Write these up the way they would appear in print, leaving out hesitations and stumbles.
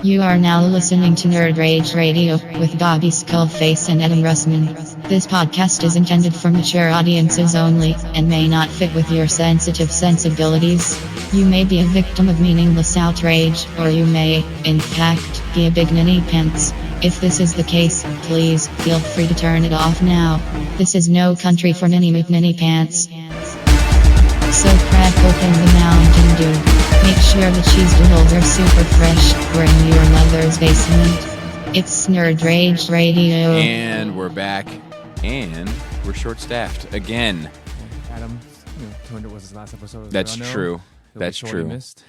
You are now listening to Nerd Rage Radio with Bobby Skullface and Adam Russman. This podcast is intended for mature audiences only and may not fit with your sensitive sensibilities. You may be a victim of meaningless outrage, or you may, in fact, be a big ninny pants. If this is the case, please feel free to turn it off now. This is no country for Ninny McNinny pants. So crack open the Mountain Dew. Make sure the cheese doodles are super fresh. We're in your mother's basement. It's Nerd Rage Radio. And we're back. And we're short-staffed again. Adam, 200 was his last episode. That's true. That's true. Missed.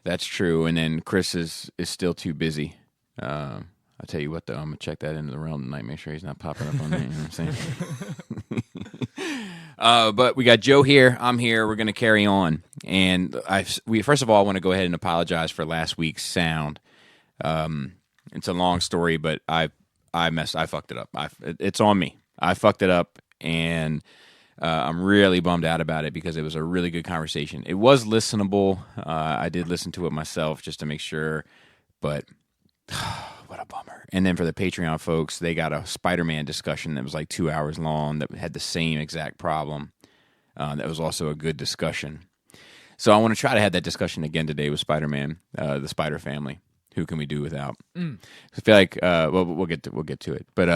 That's true. And then Chris is still too busy. I'll tell you what, though. I'm going to check that into the realm tonight. Make sure he's not popping up on me. You know what I'm saying? But we got Joe here. I'm here. We're going to carry on. And first of all, I want to go ahead and apologize for last week's sound. It's a long story, but I fucked it up. It's on me. I fucked it up, and I'm really bummed out about it because it was a really good conversation. It was listenable. I did listen to it myself just to make sure, but what a bummer. And then for the Patreon folks, they got a Spider-Man discussion that was like 2 hours long that had the same exact problem. That was also a good discussion. So I want to try to have that discussion again today with Spider-Man, the Spider Family. Who can we do without? I feel like we'll get to it, but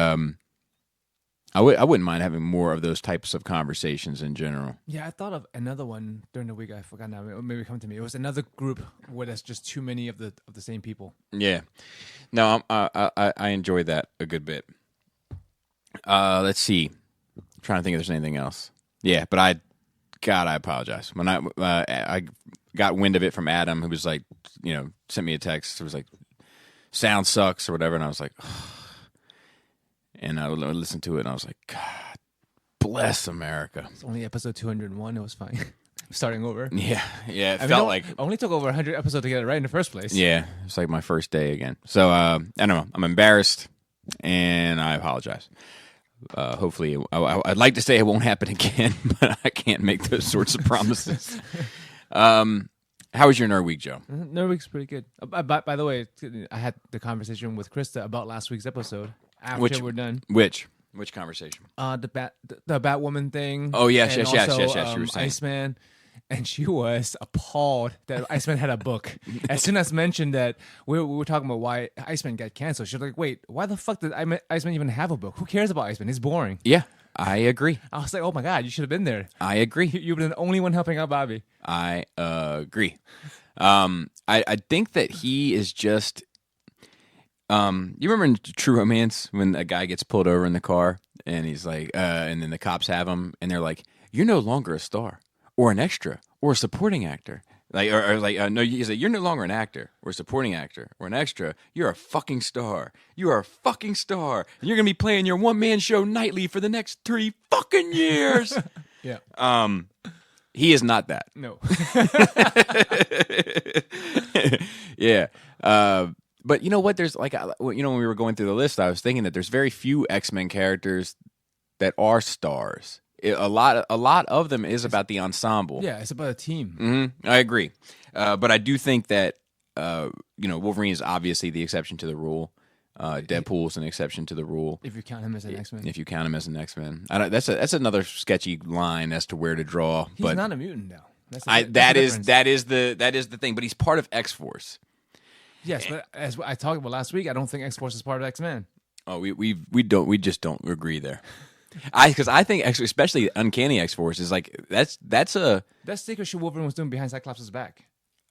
I wouldn't mind having more of those types of conversations in general. Yeah, I thought of another one during the week. I forgot now. Maybe come to me. It was another group where there's just too many of the same people. Yeah, no, I enjoyed that a good bit. Let's see. I'm trying to think if there's anything else. Yeah, but I apologize when I got wind of it from Adam, who was like, sent me a text. It was like, sound sucks or whatever, and I was like, ugh. And I listened to it, and I was like, God bless America. It's only episode 201. It was fine. Starting over. Yeah. It felt like it only took over 100 episodes to get it right in the first place. Yeah, it's like my first day again. So I don't know. I'm embarrassed, and I apologize. Hopefully, I'd like to say it won't happen again, but I can't make those sorts of promises. How was your Nerd Week, Joe? Nerd Week's pretty good. By the way, I had the conversation with Krista about last week's episode after we're done. Which conversation? The Batwoman thing. Oh, yes. You were saying. Iceman. And she was appalled that Iceman had a book. As soon as mentioned that we were talking about why Iceman got canceled, she was like, wait, why the fuck did Iceman even have a book? Who cares about Iceman? He's boring. Yeah, I agree. I was like, oh my God, you should have been there. I agree. You've been the only one helping out Bobby. I agree. I think that he is just... you remember in True Romance when a guy gets pulled over in the car and he's like, and then the cops have him and they're like, you're no longer a star. Or an extra, or a supporting actor. No, he's like, you're no longer an actor, or a supporting actor, or an extra. You're a fucking star. You are a fucking star. And you're going to be playing your one-man show nightly for the next 3 fucking years. Yeah. He is not that. No. Yeah. But you know what? There's like, when we were going through the list, I was thinking that there's very few X-Men characters that are stars. A lot of them is about the ensemble. Yeah, it's about a team. Mm-hmm. I agree. But I do think that, Wolverine is obviously the exception to the rule. Deadpool's an exception to the rule. If you count him as an X-Men. If you count him as an X-Men. That's another sketchy line as to where to draw. He's not a mutant, though. That is the thing. But he's part of X-Force. Yes, but as I talked about last week, I don't think X-Force is part of X-Men. Oh, we just don't agree there. Because I think especially Uncanny X-Force is like that's secret shit Wolverine was doing behind Cyclops' back.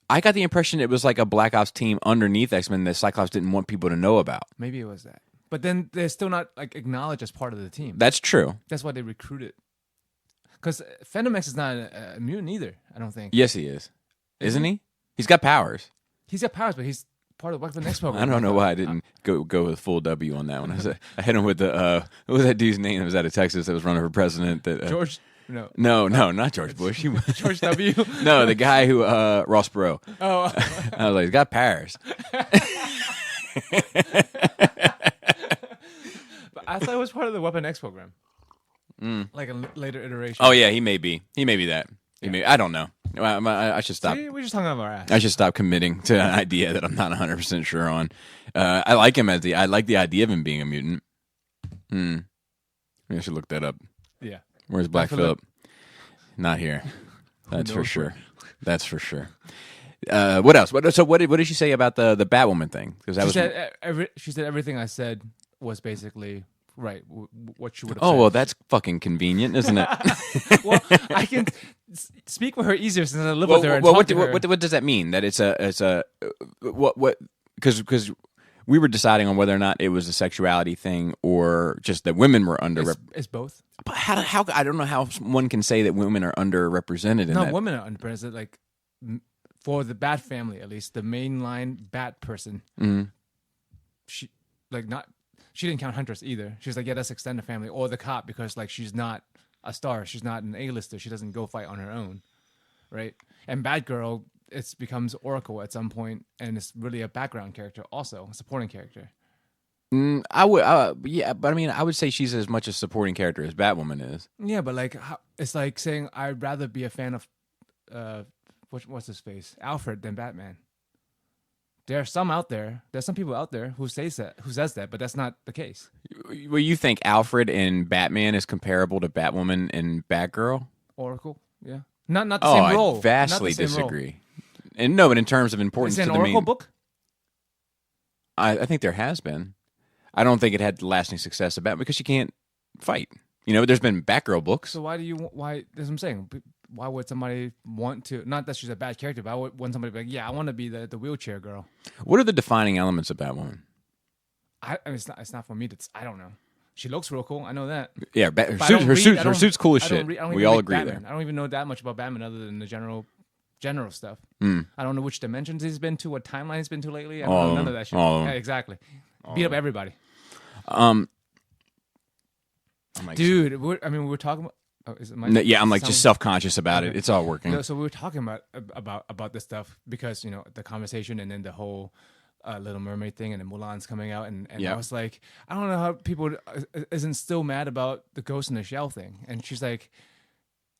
I got the impression it was like a Black Ops team underneath X-Men that Cyclops didn't want people to know about. Maybe it was that, but then they're still not like acknowledged as part of the team. That's true. That's why they recruited. Because Phantom X is not a mutant either. I don't think. Yes, he is. Isn't he? He's got powers. He's got powers, but he's part of the next program. I don't know why I didn't go with full W on that one. I hit him with the what was that dude's name that was out of Texas that was running for president? That George. No, not George Bush. George W. No, the guy who Ross Perot. Oh, I was like, he's got powers. But I thought it was part of the Weapon X program, like a later iteration. Oh yeah, he may be. He may be that. I don't know. I should stop. See, we're just talking about our ass. I should stop committing to an idea that I'm not 100% sure on. I like him I like the idea of him being a mutant. Maybe I should look that up. Yeah. Where's Black Phillip? Not here. That's for sure. That's for sure. What else? What did she say about the Batwoman thing? Because she said everything I said was basically right. What she would have. Oh said. well, that's fucking convenient, isn't it? Well, I can speak with her easier since I live with her. And well, talk to her. what does that mean? That it's a what? Because we were deciding on whether or not it was a sexuality thing or just that women were underrepresented. It's both. But how I don't know how one can say that women are underrepresented in that. Women are underrepresented. Like for the Bat family, at least the mainline Bat person, she didn't count Huntress either. She was like, yeah, that's extended family or the cop because like she's not a star, she's not an A-lister, she doesn't go fight on her own, right? And Batgirl, it becomes Oracle at some point, and it's really a background character, also a supporting character. I would, but I mean, I would say she's as much a supporting character as Batwoman is. Yeah, but like, it's like saying I'd rather be a fan of, what's his face, Alfred than Batman. There are some out there. There's some people out there who says that, but that's not the case. Well, you think Alfred in Batman is comparable to Batwoman and Batgirl? Oracle, yeah, not the same role. I vastly disagree. And no, but in terms of importance to the Oracle main book, I think there has been. I don't think it had lasting success about because she can't fight. You know, there's been Batgirl books. So why that's what I'm saying. Why would somebody want to? Not that she's a bad character, but I would want somebody to be like, yeah, I want to be the wheelchair girl. What are the defining elements of Batwoman? I mean, it's not for me. I don't know. She looks real cool. I know that. Yeah, her suit's cool as shit. We all agree Batman. there. I don't even know that much about Batman other than the general stuff. I don't know which dimensions he's been to, what timeline he's been to lately. I don't know none of that shit. Yeah, exactly. Beat up everybody. Dude, we were talking about. Oh, I'm like just self-conscious about it. It's all working. No, so we were talking about this stuff because the conversation and then the whole Little Mermaid thing and then Mulan's coming out and I was like, I don't know how people isn't still mad about the Ghost in the Shell thing, and she's like,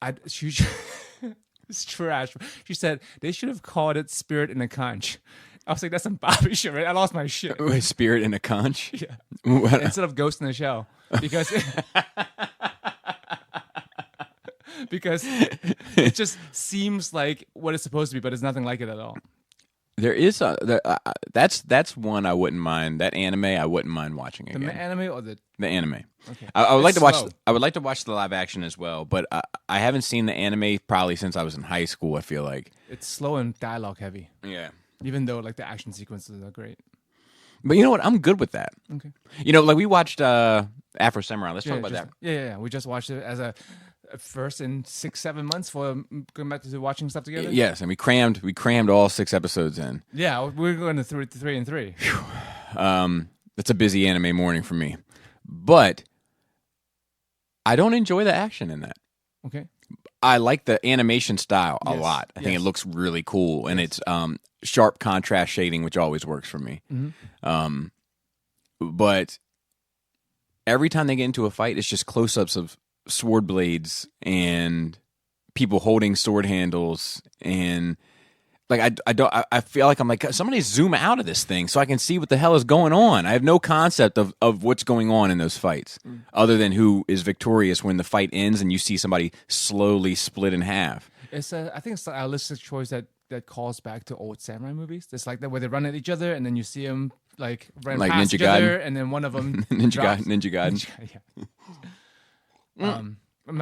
it's trash. She said they should have called it Spirit in a Conch. I was like, that's some Bobby shit, right? I lost my shit. Spirit in a Conch? Yeah. Instead of Ghost in the Shell. Because because it just seems like what it's supposed to be, but it's nothing like it at all. There is that's one I wouldn't mind. That anime I wouldn't mind watching again. The anime or the anime? Okay. I would like to watch. I would like to watch the live action as well, but I haven't seen the anime probably since I was in high school. I feel like it's slow and dialogue heavy. Yeah. Even though like the action sequences are great. But you know what? I'm good with that. Okay. Like we watched Afro Samurai. Let's talk about that. Yeah. We just watched it as a first in 6-7 months for going back to watching stuff together. Yes, and we crammed all 6 episodes in. Yeah, we're going to 3 and 3. That's a busy anime morning for me, but I don't enjoy the action in that. Okay. I like the animation style a lot. I think it looks really cool, and it's sharp contrast shading, which always works for me. Mm-hmm. But every time they get into a fight, it's just close-ups of sword blades and people holding sword handles, and like I feel like I'm like, somebody zoom out of this thing so I can see what the hell is going on. I have no concept of what's going on in those fights other than who is victorious when the fight ends and you see somebody slowly split in half. I think it's a stylistic choice that calls back to old samurai movies. It's like that where they run at each other and then you see them like run like past Ninja each other, Gaiden. and then one of them Ninja Gaiden. Yeah.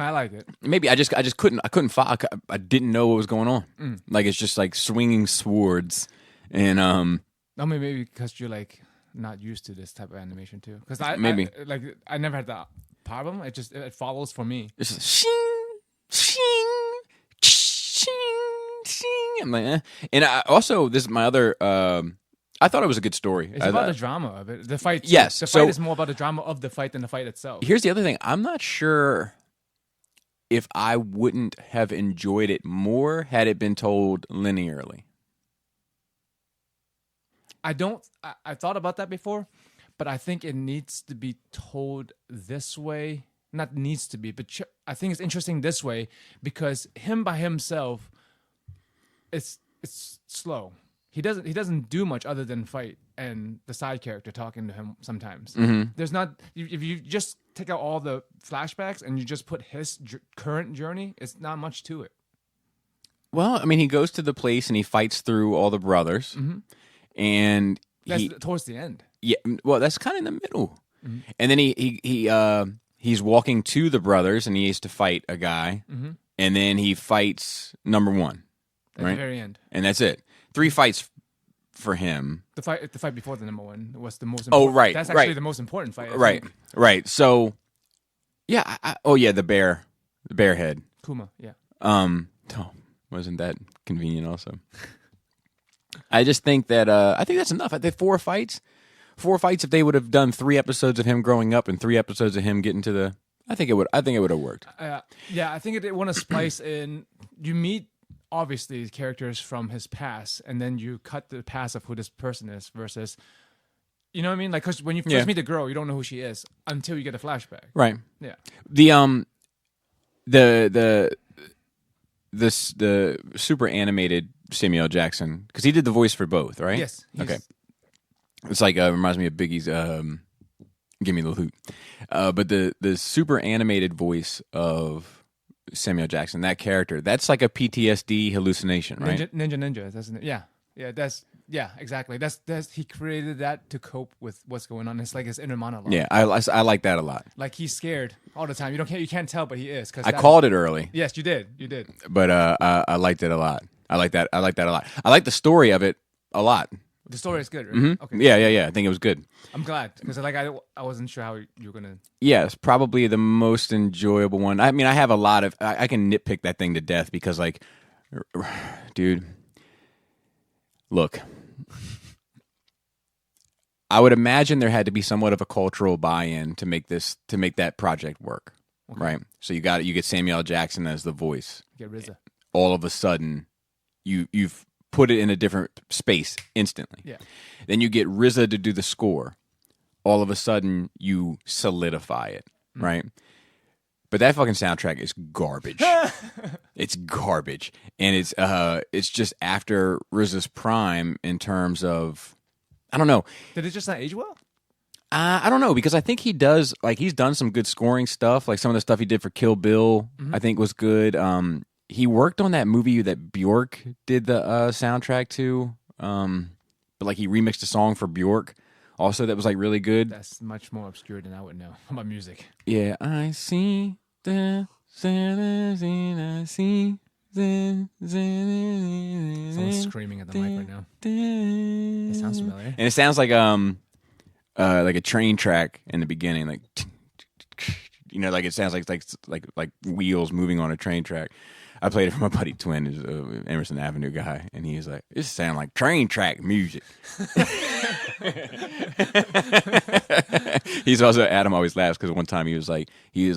I like it. Maybe I just couldn't follow. I didn't know what was going on. Like it's just like swinging swords, and maybe because you're like not used to this type of animation too. Because I never had that problem. It follows for me. It's just shing, shing, shing, shing. I'm like, eh. And this is my other. I thought it was a good story. It's about the drama of it. The fight. Yes, the fight is more about the drama of the fight than the fight itself. Here's the other thing. I'm not sure if I wouldn't have enjoyed it more had it been told linearly. I thought about that before, but I think it needs to be told this way. Not needs to be, but I think it's interesting this way because him by himself it's slow. He doesn't do much other than fight and the side character talking to him sometimes. There's not if you just take out all the flashbacks and you just put his current journey, it's not much to it. Well, I mean, he goes to the place and he fights through all the brothers, and That's towards the end. Yeah, well, that's kind of in the middle, and then he's walking to the brothers and he has to fight a guy, and then he fights number one, At right? the very end. And that's it. 3 fights for him. The fight before the number one was the most Oh, important. right. That's actually the most important fight. I Right. think. Right. So, yeah. The bear head. Kuma, yeah. Oh, wasn't that convenient also? I just think that, I think that's enough. I think 4 fights, if they would have done 3 episodes of him growing up and 3 episodes of him getting to the, I think it would have worked. Yeah, I think it want to splice in, you meet, obviously, characters from his past, and then you cut the past of who this person is versus, you know what I mean? Like, because when you first meet the girl, you don't know who she is until you get a flashback. Right. Yeah. The super animated Samuel L. Jackson, because he did the voice for both, right? Yes. Okay. It's like reminds me of Biggie's "Give Me the Loot," but the super animated voice of Samuel Jackson, that character, that's like a PTSD hallucination, right? Ninja, doesn't it? Yeah, exactly. That's he created that to cope with what's going on. It's like his inner monologue. Yeah, I like that a lot. Like he's scared all the time. You can't tell, but he is. I called it early. Yes, you did. But I liked it a lot. I like that a lot. I like the story of it a lot. The story is good, right? Okay. Yeah. I think it was good. I'm glad because I wasn't sure how you were gonna. Yeah, it's probably the most enjoyable one. I mean, I have a lot of. I can nitpick that thing to death because, like, dude, look. I would imagine there had to be somewhat of a cultural buy-in to make that project work, right? So you get Samuel L. Jackson as the voice. Get RZA. All of a sudden, you've put it in a different space instantly. Yeah. Then you get RZA to do the score. All of a sudden, you solidify it, right? But that fucking soundtrack is garbage. It's garbage, and it's just after RZA's prime in terms of, I don't know. Did it just not age well? I don't know, because I think he does, like, he's done some good scoring stuff. Like some of the stuff he did for Kill Bill, I think was good. He worked on that movie that Bjork did the soundtrack to, but like he remixed a song for Bjork. Also, that was like really good. That's much more obscure than I would know about music. Yeah, I see the I see the. Someone's screaming at the mic right now. It sounds familiar. And it sounds like a train track in the beginning, like, you know, like it sounds like wheels moving on a train track. I played it for my buddy Twin, who's an Emerson Avenue guy, and he was like, "This sounds like train track music." He's also, Adam always laughs because one time he was like, I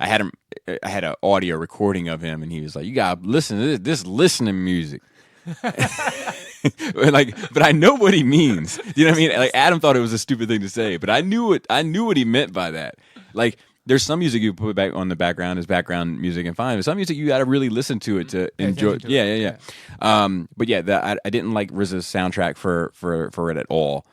had an audio recording of him, and he was like, "You gotta listen to this listening music." But I know what he means. You know what I mean? Like Adam thought it was a stupid thing to say, but I knew what he meant by that. Like, there's some music you put back on the background as background music and fine, but some music you got to really listen to it to enjoy. Yeah. But yeah, I didn't like RZA's soundtrack for it at all.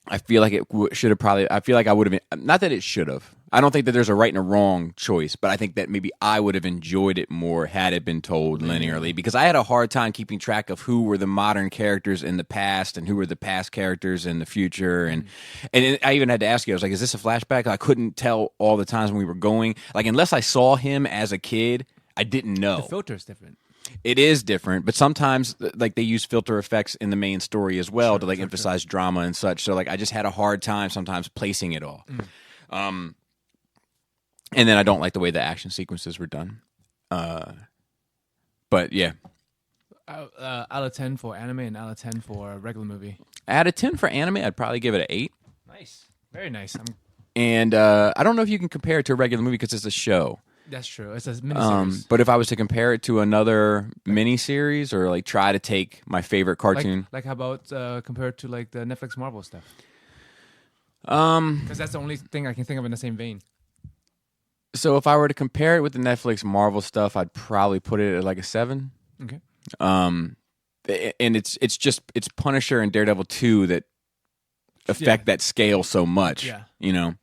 I feel like it should have probably. I feel like I would have been. Not that it should have. I don't think that there's a right and a wrong choice, but I think that maybe I would have enjoyed it more had it been told linearly, because I had a hard time keeping track of who were the modern characters in the past and who were the past characters in the future. And I even had to ask you, I was like, is this a flashback? I couldn't tell all the times when we were going. Like, unless I saw him as a kid, I didn't know. The filter is different. It is different, but sometimes like they use filter effects in the main story as well to emphasize drama and such. So like I just had a hard time sometimes placing it all. And then I don't like the way the action sequences were done. But yeah. Out of 10 for anime and out of 10 for a regular movie. Out of 10 for anime, I'd probably give it an 8. Nice. Very nice. And I don't know if you can compare it to a regular movie because it's a show. That's true. It's a miniseries. But if I was to compare it to another miniseries or like try to take my favorite cartoon. Like how about compared to like the Netflix Marvel stuff? Because that's the only thing I can think of in the same vein. So if I were to compare it with the Netflix Marvel stuff, I'd probably put it at like a 7. Okay. And it's Punisher and Daredevil 2 that affect that scale so much. Yeah. You know.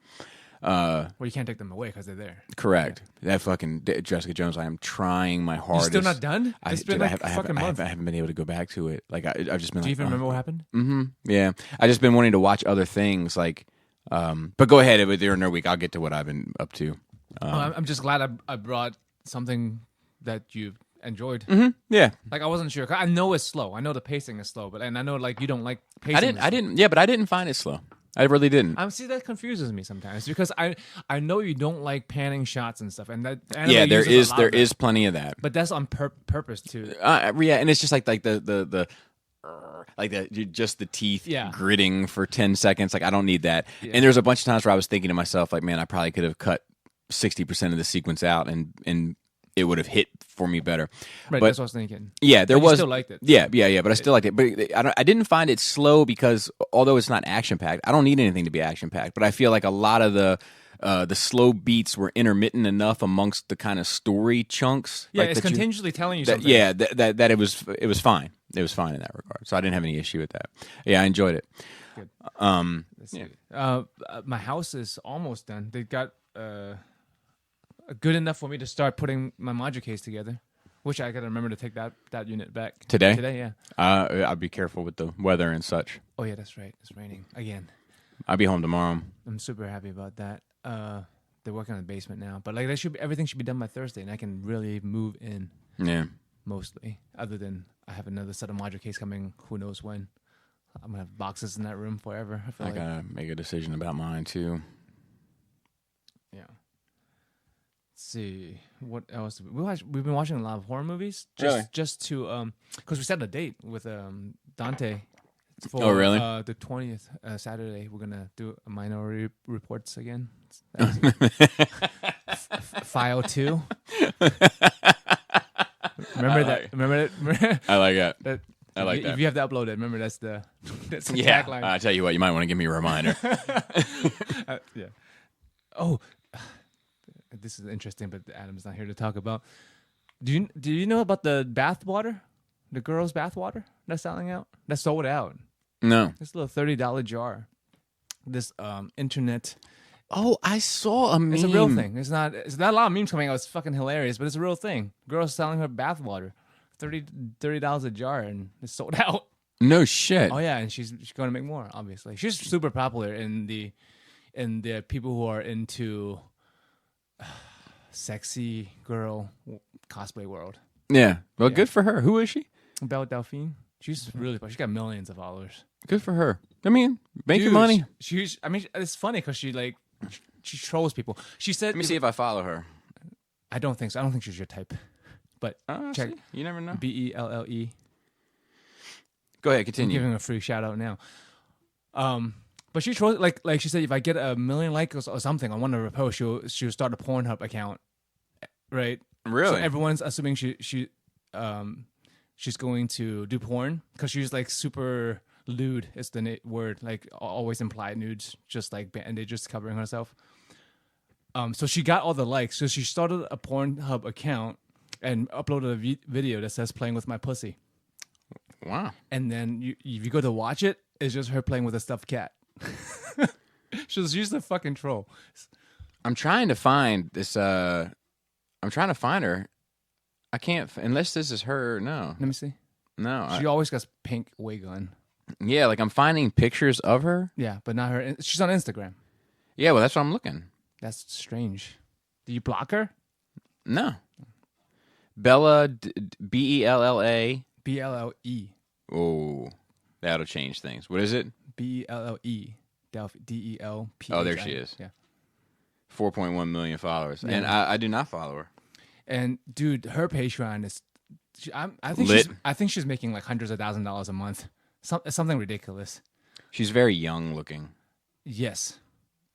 Well, you can't take them away because they're there. Correct. Yeah. That fucking Jessica Jones. I am trying my hardest. You're still not done? It's been like a fucking month. I haven't been able to go back to it. Like I've just been. Do you even remember what happened? Mm-hmm. Yeah. I just been wanting to watch other things. Like, but go ahead with your Nerd Week. I'll get to what I've been up to. I'm just glad I brought something that you enjoyed. Mm-hmm. Yeah. Like I wasn't sure. I know it's slow. I know the pacing is slow, and I know like you don't like pacing. I didn't. Yeah, but I didn't find it slow. I really didn't. See, that confuses me sometimes because I know you don't like panning shots and stuff, and that there is plenty of that. But that's on purpose too. Yeah, and it's just like the just the teeth gritting for 10 seconds. Like I don't need that. Yeah. And there's a bunch of times where I was thinking to myself, like, man, I probably could have cut 60% of the sequence out, and it would have hit for me better. Right, but, that's what I was thinking. Yeah, there was. Still liked it. Yeah, but I still liked it. But I didn't find it slow because although it's not action packed, I don't need anything to be action packed. But I feel like a lot of the slow beats were intermittent enough amongst the kind of story chunks. Yeah, like it's continuously telling you something. Yeah, that it was fine. It was fine in that regard. So I didn't have any issue with that. Yeah, I enjoyed it. Good. My house is almost done. They got good enough for me to start putting my module case together. Which I got to remember to take that unit back today. Today, yeah. I'll be careful with the weather and such. Oh yeah, that's right. It's raining again. I'll be home tomorrow. I'm super happy about that. They're working on the basement now, but like everything should be done by Thursday, and I can really move in. Yeah. Mostly, other than I have another set of module case coming. Who knows when? I'm gonna have boxes in that room forever. I gotta make a decision about mine too. Yeah. Let's see what else we've been watching a lot of horror movies. Just to because we set a date with Dante. For, really? The 20th Saturday, we're gonna do a Minority Reports again. File 2. Remember that? Remember that? I like that. I like that. If you have to upload it, remember that's the yeah. tagline. I tell you what, you might want to give me a reminder. Yeah. Oh, this is interesting, but Adam's not here to talk about. Do you know about the bath water, the girls' bath water that's selling out? That's sold out. No. This little $30 jar. This internet. Oh, I saw a meme. It's a real thing. It's not a lot of memes coming out. It's fucking hilarious, but it's a real thing. Girls selling her bath water, $30 a jar, and it's sold out. No shit. Oh yeah, and she's going to make more. Obviously, she's super popular in the people who are into sexy girl cosplay world. Yeah. Well, good for her. Who is she? Belle Delphine. She's really. She's got millions of followers. Good for her. I mean, making money. It's funny because she trolls people. She said, "Let me see if I follow her." I don't think so. I don't think she's your type. But check. See? You never know. BELLE. Go ahead, continue. I'm giving her a free shout out now. But she trolls like she said, if I get 1 million likes or something on one of her posts, she'll start a Pornhub account, right? Really? So everyone's assuming she's going to do porn because she's like super lewd is the word, like always implied nudes, just like bandages covering herself. So she got all the likes, so she started a Pornhub account and uploaded a video that says "playing with my pussy." Wow! And then if you go to watch it, it's just her playing with a stuffed cat. She's a fucking troll. I'm trying to find this. I'm trying to find her. I can't unless this is her. No. Let me see. No. She always got pink wig on. Yeah, like I'm finding pictures of her. Yeah, but not her. She's on Instagram. Yeah, well, that's what I'm looking. That's strange. Do you block her? No. Bella, BELLA. BLLE. Oh, that'll change things. What is it? BELLE. DELP. Oh, there she is. Yeah. 4.1 million followers. Yeah. And I do not follow her. And dude, her Patreon is. I think she's making like hundreds of $1,000s a month. Something ridiculous. She's very young looking. Yes.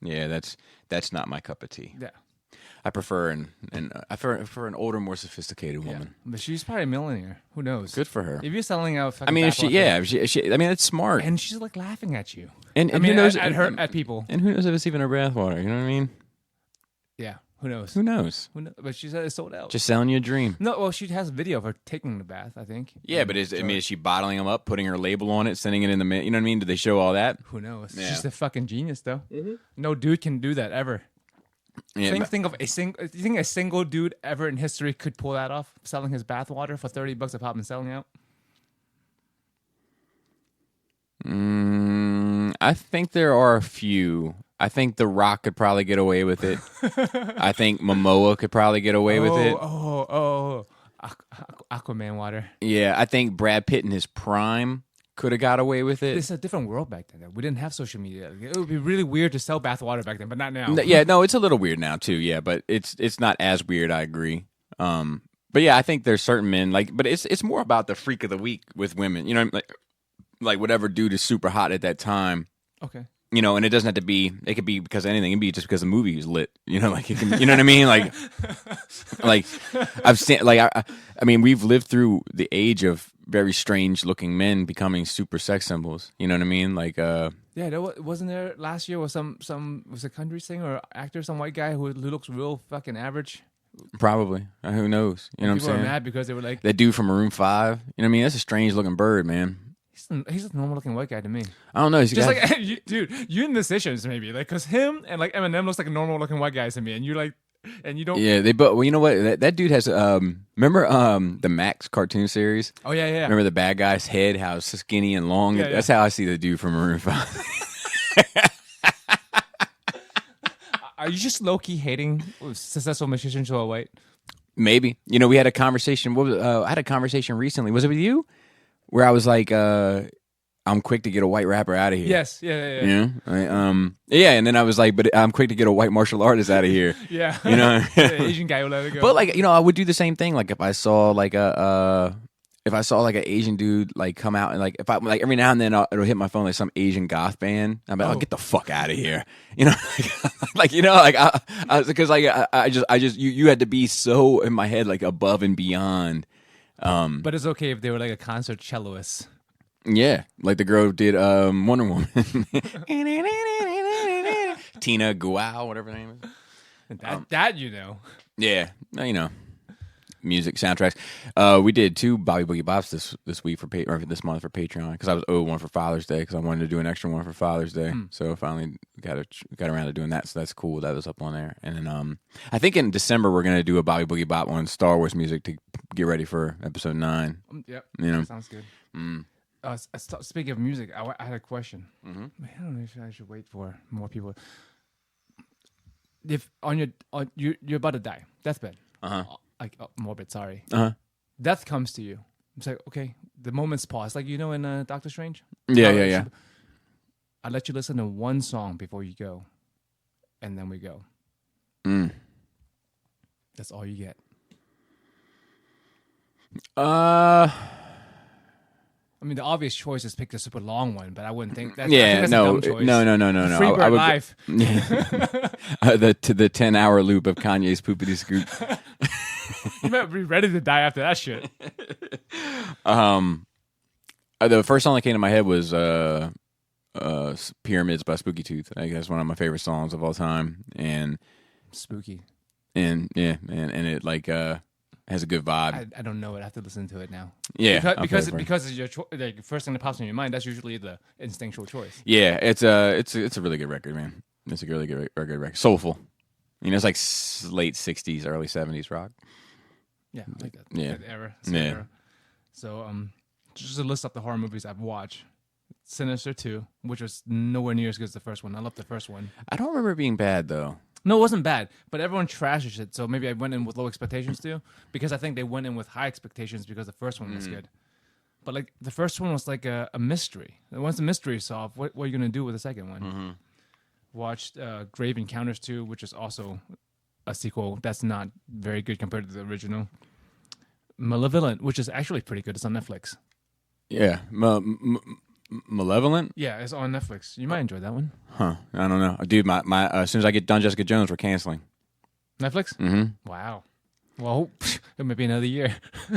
Yeah, that's not my cup of tea. Yeah. I prefer an older, more sophisticated woman. Yeah. But she's probably a millionaire. Who knows? Good for her. If you're selling out, I mean, she I mean, it's smart. And she's like laughing at you. And I mean, who knows at people. And who knows if it's even her bath water? You know what I mean? Yeah. Who knows? Who knows? But she said it's sold out. Just selling you a dream. No, well, she has a video of her taking the bath, I think. Yeah, but is she bottling them up, putting her label on it, sending it in the you know what I mean? Did they show all that? Who knows? Yeah. She's a fucking genius, though. No dude can do that ever. Yeah, Think of a single. Do you think a single dude ever in history could pull that off? Selling his bath water for $30 a pop and selling out. I think there are a few. I think The Rock could probably get away with it. I think Momoa could probably get away with it. Aquaman water. Yeah, I think Brad Pitt in his prime could have got away with it. It's a different world back then. We didn't have social media. It would be really weird to sell bath water back then, but not now. Yeah, no, it's a little weird now too. Yeah, but it's not as weird. I agree. But yeah, I think there's certain men but it's more about the freak of the week with women. You know, like whatever dude is super hot at that time. Okay. You know, and it doesn't have to be. It could be because of anything. It can be just because the movie is lit. You know, like it can. You know what I mean? Like I've seen. Like I mean, we've lived through the age of very strange looking men becoming super sex symbols. You know what I mean? Like yeah, wasn't there last year was some was a country singer or actor, some white guy who looks real fucking average. Probably. Who knows? You know what I'm saying? People were mad because they were like that dude from Maroon 5. You know what I mean? That's a strange looking bird, man. He's a normal looking white guy to me. I don't know. He's just like dude, you in decisions maybe like because him and like Eminem looks like a normal looking white guy to me, and you like, and you don't. Yeah, well, you know what? That dude has. Remember the Max cartoon series? Oh yeah. Remember the bad guy's head? How it's skinny and long. Yeah, That's how I see the dude from Maroon 5. Are you just low key hating successful musicians who are white? Maybe. You know, we had a conversation. I had a conversation recently. Was it with you? Where I was like, I'm quick to get a white rapper out of here. Yes, yeah. You know? Yeah, and then I was like, but I'm quick to get a white martial artist out of here. Yeah. You know? The Asian guy will let it go. But like, you know, I would do the same thing. Like if I saw like an Asian dude like come out and like if I like every now and then it'll hit my phone like some Asian goth band. I'm like, oh, get the fuck out of here. You know, like you know, like I because like I just you had to be so in my head like above and beyond. But it's okay if they were like a concert celloist. Yeah, like the girl did Wonder Woman. Tina Guao, whatever her name is. That you know. Yeah, you know, music soundtracks. We did 2 Bobby Boogie Bops this week or this month for Patreon because I was owed one for Father's Day because I wanted to do an extra one for Father's Day. So finally got around to doing that. So that's cool. That was up on there. And then I think in December we're gonna do a Bobby Boogie Bop on Star Wars music to get ready for episode 9. Yep. You know, sounds good. Speaking of music, I had a question. I don't know if I should wait for more people. If you're about to die, deathbed, like morbid, sorry, death comes to you. It's like okay, the moment's pause, like you know in Doctor Strange. Yeah. I'll let you listen to one song before you go, and then we go. That's all you get. I mean, the obvious choice is pick the super long one, but I wouldn't think that's. Yeah, I think that's no, a dumb choice. No. Freebird Live. The 10-hour loop of Kanye's Poopity Scoop. You might be ready to die after that shit. The first song that came to my head was Pyramids by Spooky Tooth. I think that's one of my favorite songs of all time. And spooky. And yeah, and it like has a good vibe. I don't know it. I have to listen to it now. Yeah, because it's your like first thing that pops in your mind. That's usually the instinctual choice. Yeah, it's a really good record, man. It's a really good record. Soulful. You know, it's like late '60s, early '70s rock. Yeah, like that. Yeah, that era. Era. So just a list of the horror movies I've watched. Sinister 2, which was nowhere near as good as the first one. I love the first one. I don't remember it being bad though. No, it wasn't bad, but everyone trashes it. So maybe I went in with low expectations too, because I think they went in with high expectations because the first one was good. But like the first one was like a mystery. Once the mystery is solved, what are you gonna do with the second one? Watched Grave Encounters 2, which is also a sequel that's not very good compared to the original. Malevolent, which is actually pretty good. It's on Netflix. Yeah, Malevolent? Yeah, it's on Netflix. You might enjoy that one. Huh. I don't know. Dude, my as soon as I get done Jessica Jones, we're canceling. Netflix? Mm-hmm. Wow. Well, it might be another year.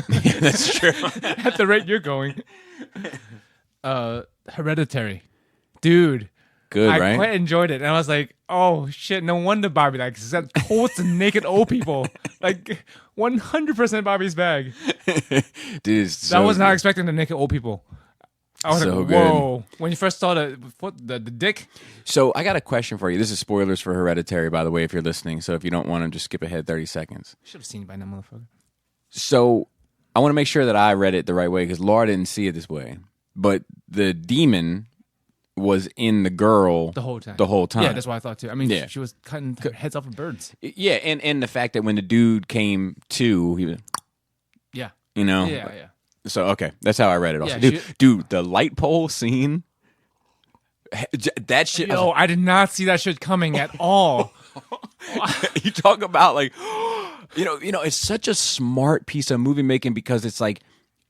Yeah, that's true. At the rate you're going. Hereditary. Dude. Good, I right? quite enjoyed it, and I was like, "Oh shit! No wonder Barbie likes that totes and naked old people." Like 100% Barbie's bag. Dude, I was not expecting the naked old people. I was So like, good. "Whoa!" When you first saw the dick. So I got a question for you. This is spoilers for Hereditary, by the way, if you're listening. So if you don't want to, just skip ahead 30 seconds. Should have seen it by now, motherfucker. So I want to make sure that I read it the right way because Laura didn't see it this way. But the demon was in the girl The whole time. Yeah, that's what I thought too. I mean, Yeah. she was cutting heads off of birds. Yeah, and the fact that when the dude came to, he was, Yeah. you know. Yeah. So okay, that's how I read it. Also, Yeah, dude, the light pole scene. That shit. Yo, I did not see that shit coming at all. You talk about like, you know, it's such a smart piece of movie making because it's like,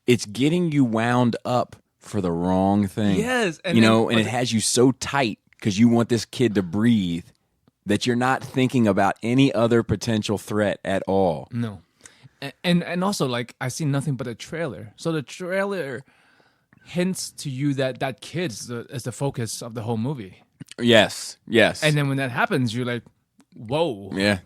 it's getting you wound up for the wrong thing. Yes, and it has you so tight because you want this kid to breathe that you're not thinking about any other potential threat at all. No. And also, like, I see nothing but a trailer. So the trailer hints to you that kid is the focus of the whole movie. Yes. And then when that happens, you're like, whoa. Yeah,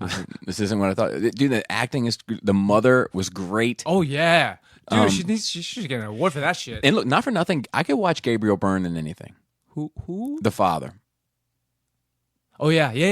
this isn't what I thought. Dude, the acting is. The mother was great. Oh, yeah. Dude, she should get an award for that shit. And look, not for nothing, I could watch Gabriel Byrne in anything. Who? The father. Oh, yeah. He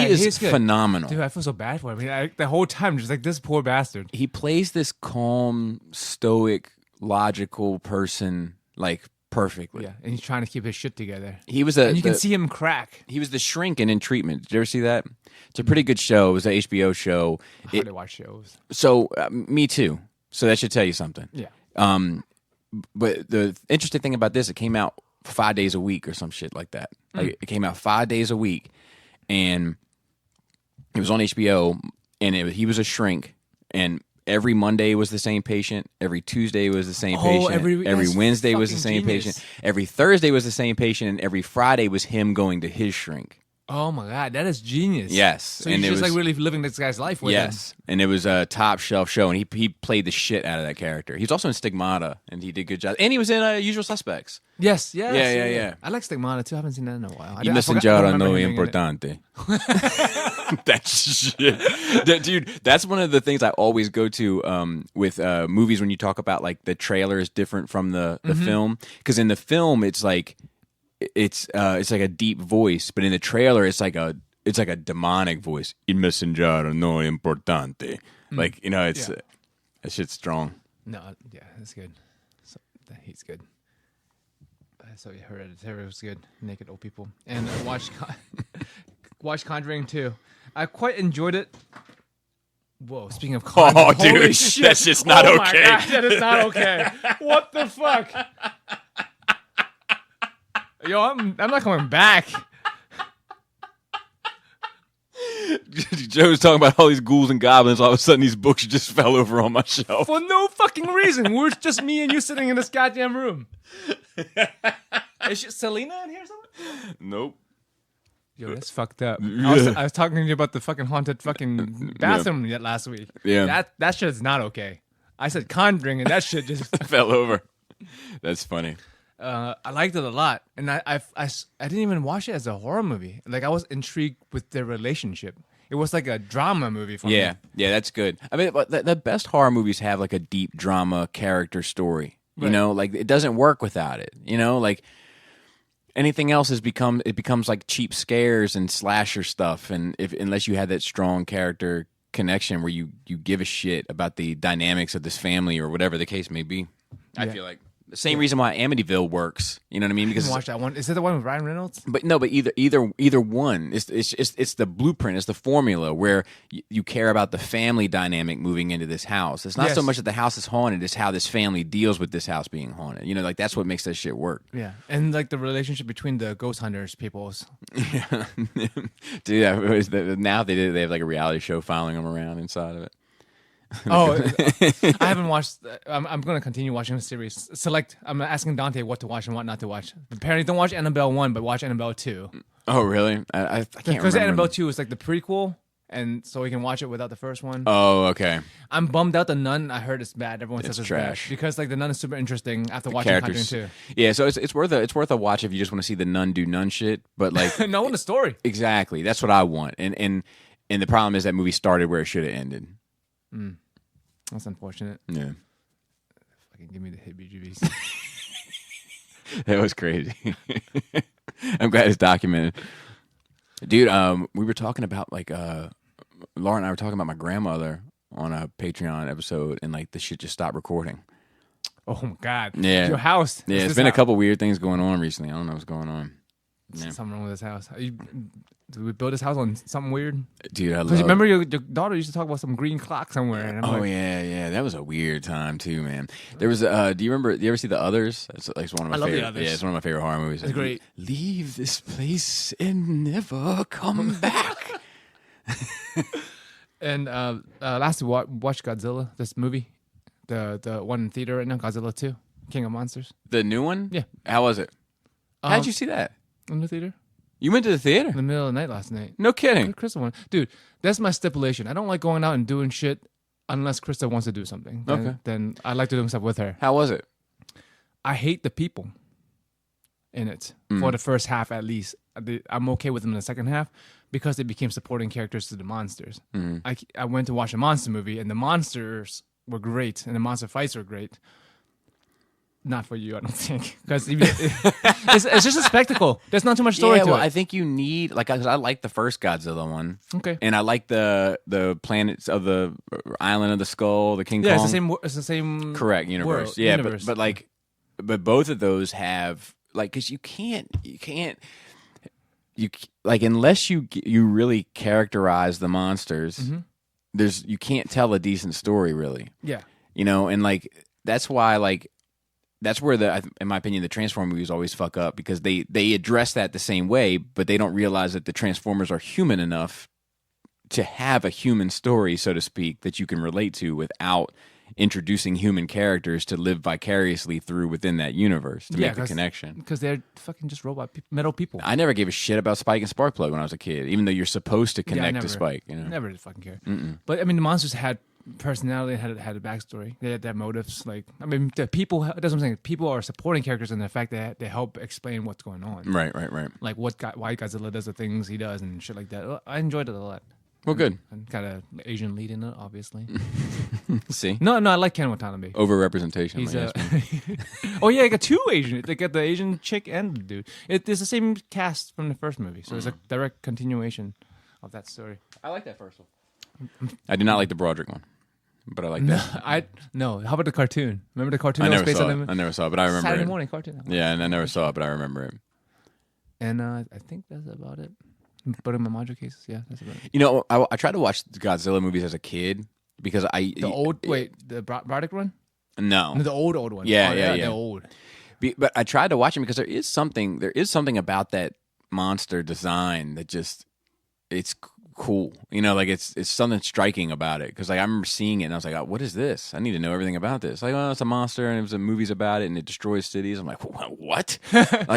is good. phenomenal. Dude, I feel so bad for him. I mean, the whole time, just like, this poor bastard. He plays this calm, stoic, logical person like perfectly. Yeah, and he's trying to keep his shit together. He was And you can see him crack. He was the shrink in Treatment. Did you ever see that? It's a pretty good show. It was an HBO show. Hard to watch shows. So me too. So that should tell you something. Yeah. But the interesting thing about this, it came out 5 days a week or some shit like that. Like it came out 5 days a week, and it was on HBO. And he was a shrink, and every Monday was the same patient. Every Tuesday was the same patient. Every Wednesday was the same patient. Every Thursday was the same patient, and every Friday was him going to his shrink. Oh my god, that is genius. Yes, so he's just like really living this guy's life with him. And it was a top shelf show, and he played the shit out of that character. He's also in Stigmata, and he did a good job. And he was in Usual Suspects. Yes. Yeah. I like Stigmata too. I haven't seen that in a while. Y Messenger no importante. That shit, dude. That's one of the things I always go to with movies when you talk about like the trailer is different from the film, because in the film it's like like a deep voice, but in the trailer it's like a demonic voice. Il messenger no importante. Like it's that shit's strong. No, yeah, that's good. So, he's good. So Hereditary was good. Naked old people, and I watched Conjuring 2. I quite enjoyed it. Whoa! Speaking of Conjuring, dude, holy shit. that's just not okay. My God, that is not okay. What the fuck? Yo, I'm not coming back. Joe's talking about all these ghouls and goblins. All of a sudden, these books just fell over on my shelf. For no fucking reason. We're just me and you sitting in this goddamn room. Is Selena in here somewhere? Nope. Yo, that's fucked up. I was talking to you about the fucking haunted fucking bathroom yet last week. Yeah. That shit's not okay. I said Conjuring, and that shit just fell over. That's funny. I liked it a lot, and I didn't even watch it as a horror movie. Like, I was intrigued with their relationship. It was like a drama movie for me. Yeah, that's good. I mean, but the best horror movies have like a deep drama character story. You know, like it doesn't work without it. You know, like anything else becomes like cheap scares and slasher stuff, and unless you had that strong character connection where you give a shit about the dynamics of this family or whatever the case may be. I feel like the same reason why Amityville works. You know what I mean? Because watch that one. Is it the one with Ryan Reynolds? But either one. It's the blueprint. It's the formula where you care about the family dynamic moving into this house. It's not so much that the house is haunted. It's how this family deals with this house being haunted. You know, like that's what makes that shit work. Yeah, and like the relationship between the ghost hunters peoples. Yeah, dude. Now they have like a reality show following them around inside of it. Oh, I haven't watched. I'm going to continue watching the series. I'm asking Dante what to watch and what not to watch. Apparently, don't watch Annabelle 1, but watch Annabelle 2. Oh, really? I can't remember. Because Annabelle 2 is like the prequel, and so we can watch it without the first one. Oh, okay. I'm bummed out. The Nun, I heard it's bad. Everyone says it's trash. bad because like the Nun is super interesting after watching Conjuring 2. Yeah, so it's worth a watch if you just want to see the nun do nun shit. But like, knowing the story. Exactly, that's what I want. And the problem is that movie started where it should have ended. That's unfortunate. Yeah. Fucking give me the heebie-jeebies. That was crazy. I'm glad it's documented. Dude, we were talking about like Laura and I were talking about my grandmother on a Patreon episode, and like the shit just stopped recording. Oh my god! Yeah, your house. Yeah, it's been a couple weird things going on recently. I don't know what's going on. Yeah. Something wrong with this house. Did we build this house on something weird? Dude, I love. Remember your daughter used to talk about some green clock somewhere. And I'm like, yeah, that was a weird time too, man. There was. Do you remember? Do you ever see The Others? It's like one of my I love favorite. The Others. Yeah, it's one of my favorite horror movies. It's great. Leave this place and never come back. And last we watched Godzilla, this movie, the one in theater right now, Godzilla 2, King of Monsters. The new one? Yeah. How was it? How'd you see that? In the theater. You went to the theater? In the middle of the night last night. No kidding. Crystal went. Dude, that's my stipulation. I don't like going out and doing shit unless Krista wants to do something. Then I like to do stuff with her. How was it? I hate the people in it for the first half at least. I'm okay with them in the second half because they became supporting characters to the monsters. I went to watch a monster movie and the monsters were great and the monster fights were great. Not for you, I don't think, because it's just a spectacle. There's not too much story to it. I think you need I like the first Godzilla one. Okay, and I like the planets of the island of the skull, the King Kong. Yeah, it's the same. Correct universe. World, yeah, universe. but both of those have because you can't unless you really characterize the monsters. You can't tell a decent story really. Yeah, and that's why that's where in my opinion, the Transformers movies always fuck up because they address that the same way, but they don't realize that the Transformers are human enough to have a human story, so to speak, that you can relate to without introducing human characters to live vicariously through within that universe to make the connection. Because they're fucking just robot metal people. I never gave a shit about Spike and Sparkplug when I was a kid, even though you're supposed to connect to Spike. Never did fucking care. But I mean, the monsters had personality, had a backstory. They had their motives. The people. That's what I'm saying. People are supporting characters in the fact that they help explain what's going on. Right. Like why Godzilla does the things he does and shit like that. I enjoyed it a lot. Well, good. And got an Asian lead in it, obviously. See? No, I like Ken Watanabe. Overrepresentation. He's oh yeah, I got two Asian. They got the Asian chick and the dude. It's the same cast from the first movie, so it's a direct continuation of that story. I like that first one. I do not like the Broderick one, but I like that. No. How about the cartoon? Remember the cartoon? I never saw it, but I remember Saturday it. morning cartoon. Yeah, and I never saw it, but I remember it. And I think that's about it. But in my module cases, yeah, that's about it. I tried to watch the Godzilla movies as a kid because the Broderick one? No, the old one. Yeah, the old. But I tried to watch them because there is something about that monster design that just it's cool. It's something striking about it because I remember seeing it and I was like, oh, what is this? I need to know everything about this. It's a monster and it was movies about it and it destroys cities. I'm like, what?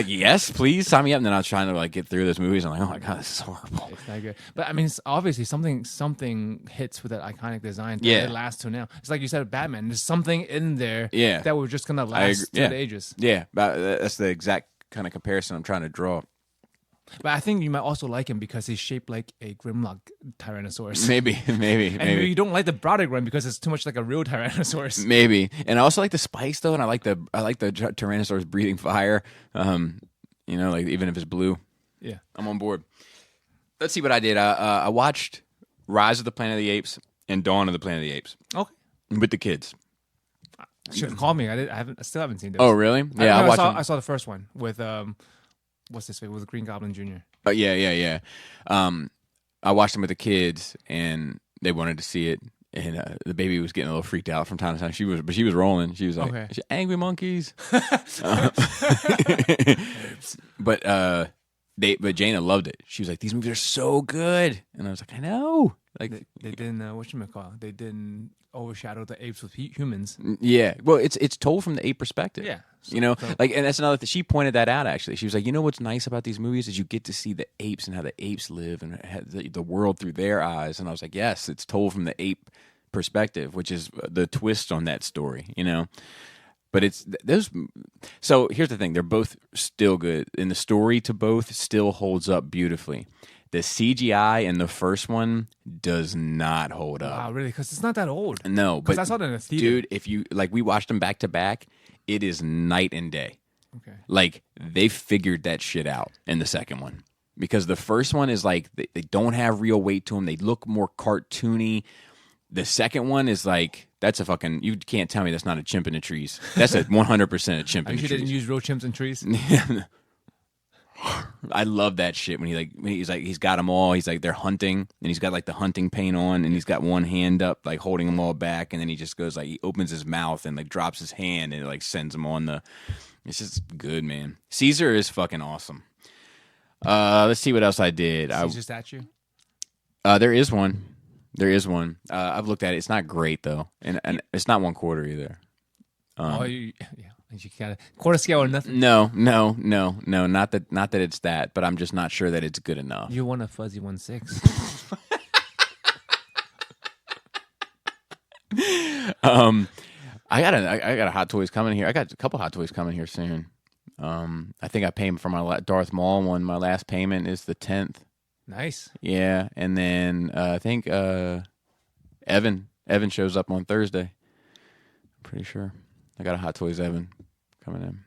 Yes, please sign me up. And then I was trying to get through those movies. I'm like, oh my god, this is horrible. It's not good. But I mean, it's obviously something hits with that iconic design. Yeah, it lasts to now. It's like you said, Batman. There's something in there. Yeah. That we're just gonna last to the ages. Yeah, that's the exact kind of comparison I'm trying to draw. But I think you might also like him because he's shaped like a Grimlock Tyrannosaurus. Maybe. And you don't like the Broderick one because it's too much like a real Tyrannosaurus. Maybe. And I also like the spikes though, and I like the Tyrannosaurus breathing fire. Even if it's blue. Yeah, I'm on board. Let's see what I did. I watched Rise of the Planet of the Apes and Dawn of the Planet of the Apes. Okay. With the kids. Should have called me. I still haven't seen those. Oh really? Yeah, I saw the first one with what's this? It was Green Goblin Jr. Yeah. I watched them with the kids, and they wanted to see it. And the baby was getting a little freaked out from time to time. She was rolling. She was like, okay. Angry monkeys. But Jaina loved it. She was like, these movies are so good. And I was like, I know. Like they didn't whatchamacallit, they didn't overshadow the apes with humans. yeah, well, it's told from the ape perspective. Yeah, and that's another thing. She pointed that out. Actually, she was like, what's nice about these movies is you get to see the apes and how the apes live and the world through their eyes. And I was like, yes, it's told from the ape perspective, which is the twist on that story. But it's those. So here's the thing: they're both still good, and the story to both still holds up beautifully. The CGI in the first one does not hold up. Wow, really? Because it's not that old. No, because I saw it in a theater. Dude, if you we watched them back to back, it is night and day. Okay. Like they figured that shit out in the second one, because the first one is like they don't have real weight to them. They look more cartoony. The second one is like that's a fucking. You can't tell me that's not a chimp in the trees. That's a 100% a chimp in the trees. You didn't use real chimps in trees. I love that shit when he's got them all. He's like they're hunting, and he's got like the hunting paint on, and he's got one hand up like holding them all back, and then he just goes like he opens his mouth and like drops his hand and it like sends them on the. It's just good, man. Caesar is fucking awesome. Let's see what else I did. Caesar statue. There is one. There is one. I've looked at it. It's not great though, and it's not 1/4 either. Yeah. You got a quarter scale or nothing. No. Not that it's that, but I'm just not sure that it's good enough. You want a fuzzy 1/6. I got a Hot Toys coming here. I got a couple Hot Toys coming here soon. I think I paid for my Darth Maul one. My last payment is the 10th. Nice. Yeah, and then I think Evan shows up on Thursday. I'm pretty sure. I got a Hot Toys Evan coming in.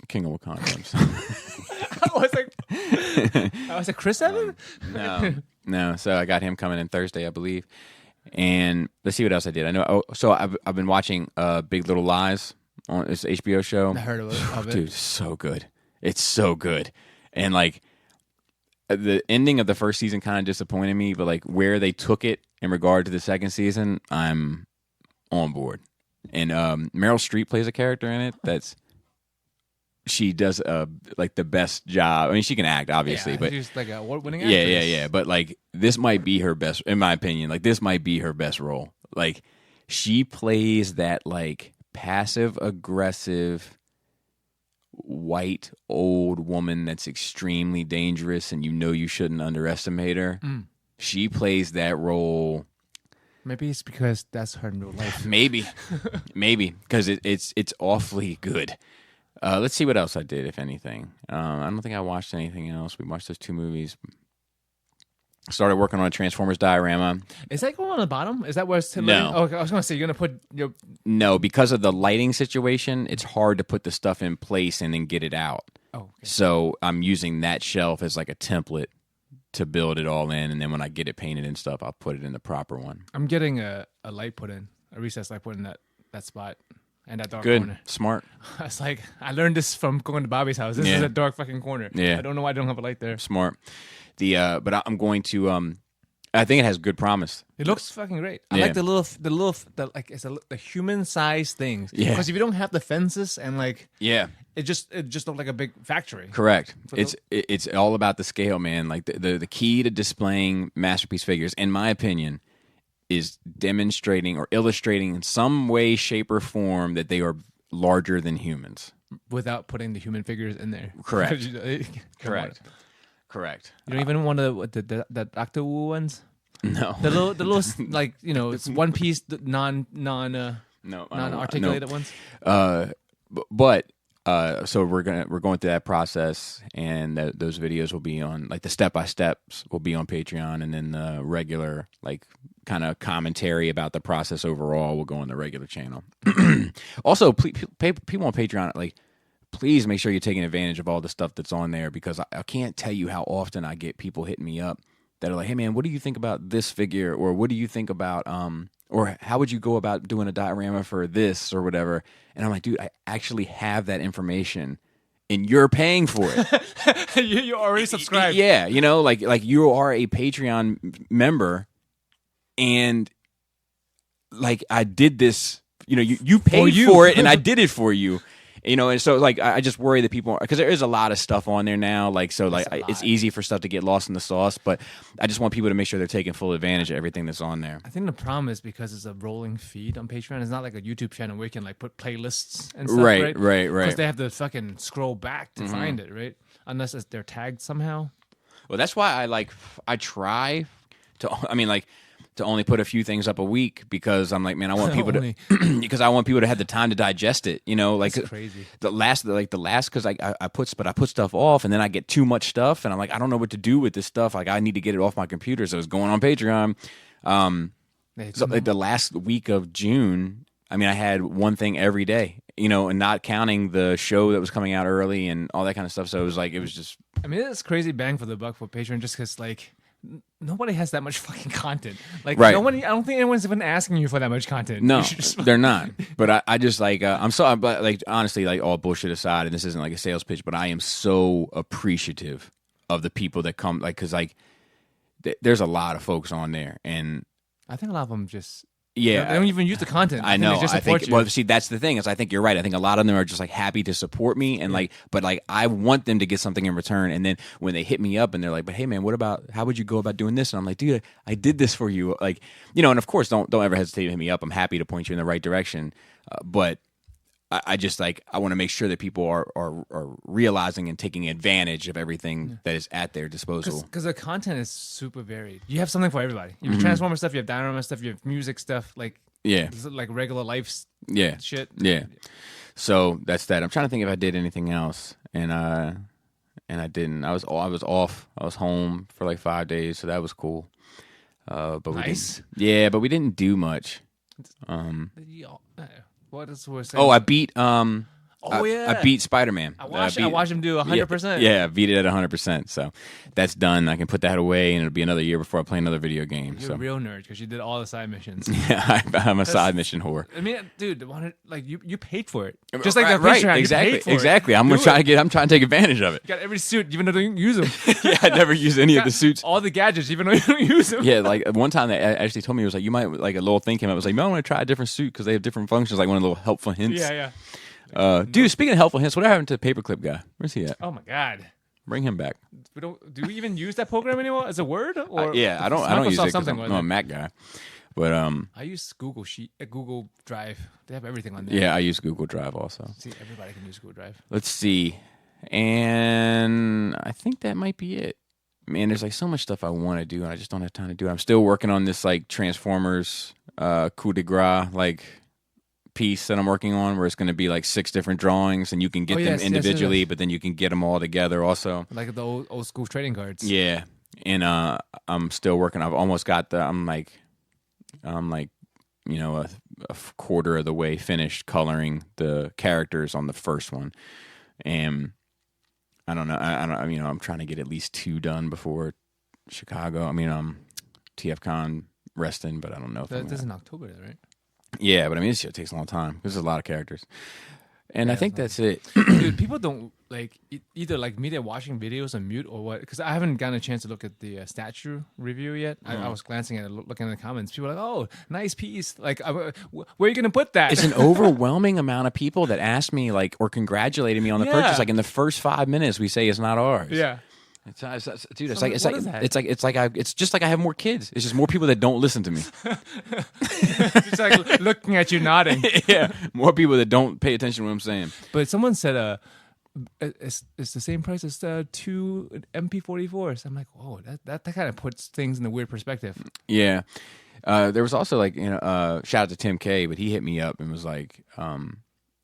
King of Wakanda. I was like Chris Evan? No. So I got him coming in Thursday, I believe. And let's see what else I did. I know. So I've been watching Big Little Lies on this HBO show. I heard of it. Dude, it's so good. It's so good. And like the ending of the first season kind of disappointed me, but like where they took it in regard to the second season, I'm on board. And Meryl Streep plays a character in it she does like the best job. I mean, she can act obviously, but she's like a award-winning actress. Yeah. But like this might be her best, in my opinion. Like this might be her best role. Like she plays that like passive aggressive white old woman that's extremely dangerous, and you shouldn't underestimate her. She plays that role. Maybe it's because that's her in real life. Maybe, because it's awfully good. Let's see what else I did, if anything. I don't think I watched anything else. We watched those 2 movies. Started working on a Transformers diorama. Is that going on the bottom? Is that where it's... No. Oh, I was going to say, you're going to put your... No, because of the lighting situation, it's hard to put the stuff in place and then get it out. Oh, okay. So I'm using that shelf as like a template to build it all in, and then when I get it painted and stuff, I'll put it in the proper one. I'm getting a light put in, a recessed light put in that spot and that dark Good. corner. Smart. I was like, I learned this from going to Bobby's house. This is a dark fucking corner. Yeah. I don't know why I don't have a light there. Smart. But I'm going to I think it has good promise. It looks fucking great. I like the the human sized things. Yeah. Because if you don't have the fences and like Yeah. it just looked like a big factory. Correct. It's all about the scale, man. Like the key to displaying masterpiece figures, in my opinion, is demonstrating or illustrating in some way, shape, or form that they are larger than humans. Without putting the human figures in there. Correct. Correct. You don't even want the Doctor Wu ones? No. The little like, it's one piece non-articulated ones? So we're going through that process, and those videos will be on, like the step-by-steps will be on Patreon, and then the regular like kind of commentary about the process overall will go on the regular channel. Also, people on Patreon, like, please make sure you're taking advantage of all the stuff that's on there, because I can't tell you how often I get people hitting me up that are like, hey man, what do you think about this figure? Or what do you think about, or how would you go about doing a diorama for this or whatever? And I'm like, dude, I actually have that information and you're paying for it. You already subscribed. Yeah. Like you are a Patreon member, and like I did this, you paid for it and I did it for you. And so like I just worry that people, because there is a lot of stuff on there now, like so like it's easy for stuff to get lost in the sauce, but I just want people to make sure they're taking full advantage of everything that's on there. I think the problem is because it's a rolling feed on Patreon. It's not like a YouTube channel where you can like put playlists and stuff, right? Because they have to fucking scroll back to find it, right? Unless they're tagged somehow. Well, that's why I try to only put a few things up a week, because I'm like, man, I want people to because I want people to have the time to digest it. Like that's crazy. The last because I put stuff off, and then I get too much stuff, and I'm like, I don't know what to do with this stuff. Like I need to get it off my computer, so it's going on Patreon. So like the last week of June, I mean, I had one thing every day, and not counting the show that was coming out early and all that kind of stuff. So it was just. I mean, it's crazy bang for the buck for Patreon, just because like. Nobody has that much fucking content. Like, I don't think anyone's even asking you for that much content. No, they're not. But I just like, but like, honestly, like all bullshit aside, and this isn't like a sales pitch, but I am so appreciative of the people that come, like, because like, there's a lot of folks on there, and I think a lot of them just. Yeah, they don't even use the content. I know. I think. Well, see, that's the thing. I think you're right. I think a lot of them are just like happy to support me, and but I want them to get something in return. And then when they hit me up and they're like, "But hey, man, how would you go about doing this?" And I'm like, "Dude, I did this for you." Like, and of course, don't ever hesitate to hit me up. I'm happy to point you in the right direction. But I just like I want to make sure that people are realizing and taking advantage of everything that is at their disposal. Because the content is super varied. You have something for everybody. You have Transformer stuff, you have Dynamo stuff, you have music stuff, like like regular life shit. Yeah. So that's that. I'm trying to think if I did anything else, and I didn't. I was off. I was home for like 5 days, so that was cool. But nice. But we didn't do much. What is we're saying? Oh, I beat yeah. I beat Spider-Man. I watched him do 100%. Yeah, I beat it at 100%. So that's done. I can put that away, and it'll be another year before I play another video game. You're a real nerd because you did all the side missions. Yeah, I'm a side mission whore. I mean, dude, you paid for it. Just like the Patreon, exactly, you paid for exactly. It. I'm trying to take advantage of it. You got every suit, even though you don't use them. Yeah, I never use any of the suits. All the gadgets, even though you don't use them. Yeah, like one time they actually told me, it was like, you might, like a little thing came up. It was like, I want to try a different suit because they have different functions, like one of the little helpful hints. Yeah. Dude, speaking of helpful hints, what happened to the paperclip guy? Where's he at? Oh my god, bring him back. Do we even use that program anymore as a word? Or I don't use it because I'm a Mac guy. But I use Google Drive. They have everything on there. Yeah, I use Google Drive also. See, everybody can use Google Drive. Let's see, and I think that might be it. Man, there's like so much stuff I want to do, and I just don't have time to do it. I'm still working on this like Transformers coup de grace like piece that I'm working on, where it's going to be like 6 different drawings, and you can get them individually, but then you can get them all together also. Like the old school trading cards. Yeah, and I'm still working. I've almost got I'm like a quarter of the way finished coloring the characters on the first one, and I don't know. I'm trying to get at least 2 done before Chicago. TFCon resting, but I don't know if that's in October, right? Yeah, but this shit takes a long time. There's a lot of characters. And I think that's it. Dude, people don't like either like me, they're watching videos on mute or what, because I haven't gotten a chance to look at the statue review yet. I was glancing at it, looking at the comments. People are like, oh, nice piece. Like, where are you going to put that? It's an overwhelming amount of people that asked me like or congratulated me on the purchase. Like in the first 5 minutes, we say it's not ours. Yeah. Dude, it's just like I have more kids. It's just more people that don't listen to me. It's like looking at you nodding. Yeah, more people that don't pay attention to what I'm saying. But someone said it's the same price as 2 MP44s. I'm like, whoa, that kind of puts things in a weird perspective. Yeah. There was also like, shout out to Tim K, but he hit me up and was like,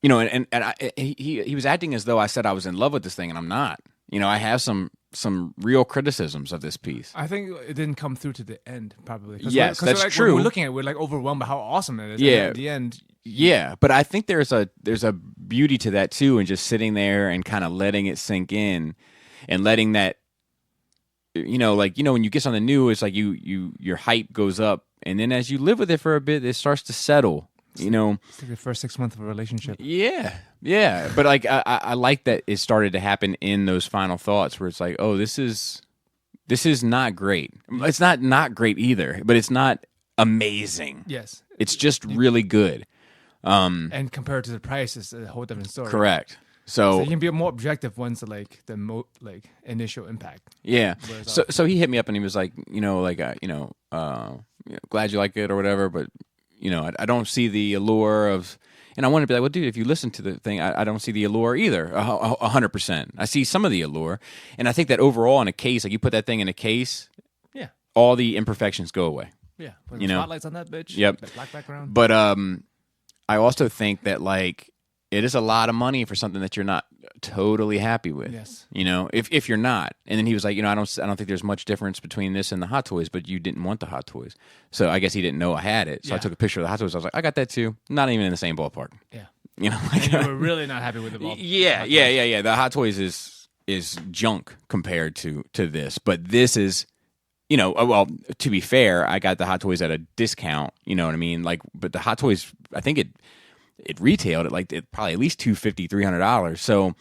he was acting as though I said I was in love with this thing, and I'm not. I have some real criticisms of this piece. I think it didn't come through to the end, probably. Yes, that's true. When we're looking at it, we're like overwhelmed by how awesome it is. Yeah. And at the end. Yeah, but I think there's a beauty to that too, and just sitting there and kind of letting it sink in, and letting that, when you get something new, it's like your hype goes up, and then as you live with it for a bit, it starts to settle. It's like the first 6 months of a relationship. Yeah. But like I like that it started to happen in those final thoughts where it's like, oh, this is not great. It's not great either, but it's not amazing. Yes. It's just really good. And compared to the price, it's a whole different story. Correct. So So you can be more objective once the initial impact. yeah. Whereas So he hit me up and he was like, glad you like it or whatever, but I don't see the allure of. And I want to be like, well, dude, if you listen to the thing, I don't see the allure either. 100%. I see some of the allure, and I think that overall in a case, like you put that thing in a case, Yeah. all the imperfections go away. Yeah. Put You know? spotlights on that bitch. Yep. That black background. But I also think that like it is a lot of money for something that you're not totally happy with. Yes. If you're not. And then he was like, I don't think there's much difference between this and the Hot Toys, but you didn't want the Hot Toys. So I guess he didn't know I had it. So I Yeah. took a picture of the Hot Toys. I was like, I got that too. Not even in the same ballpark. Yeah. Like And you were really not happy with the ball. yeah. The Hot Toys is junk compared to this, but this is, well, to be fair, I got the Hot Toys at a discount. You know what I mean? Like, but the Hot Toys, I think it retailed at like probably at least $250, $300. So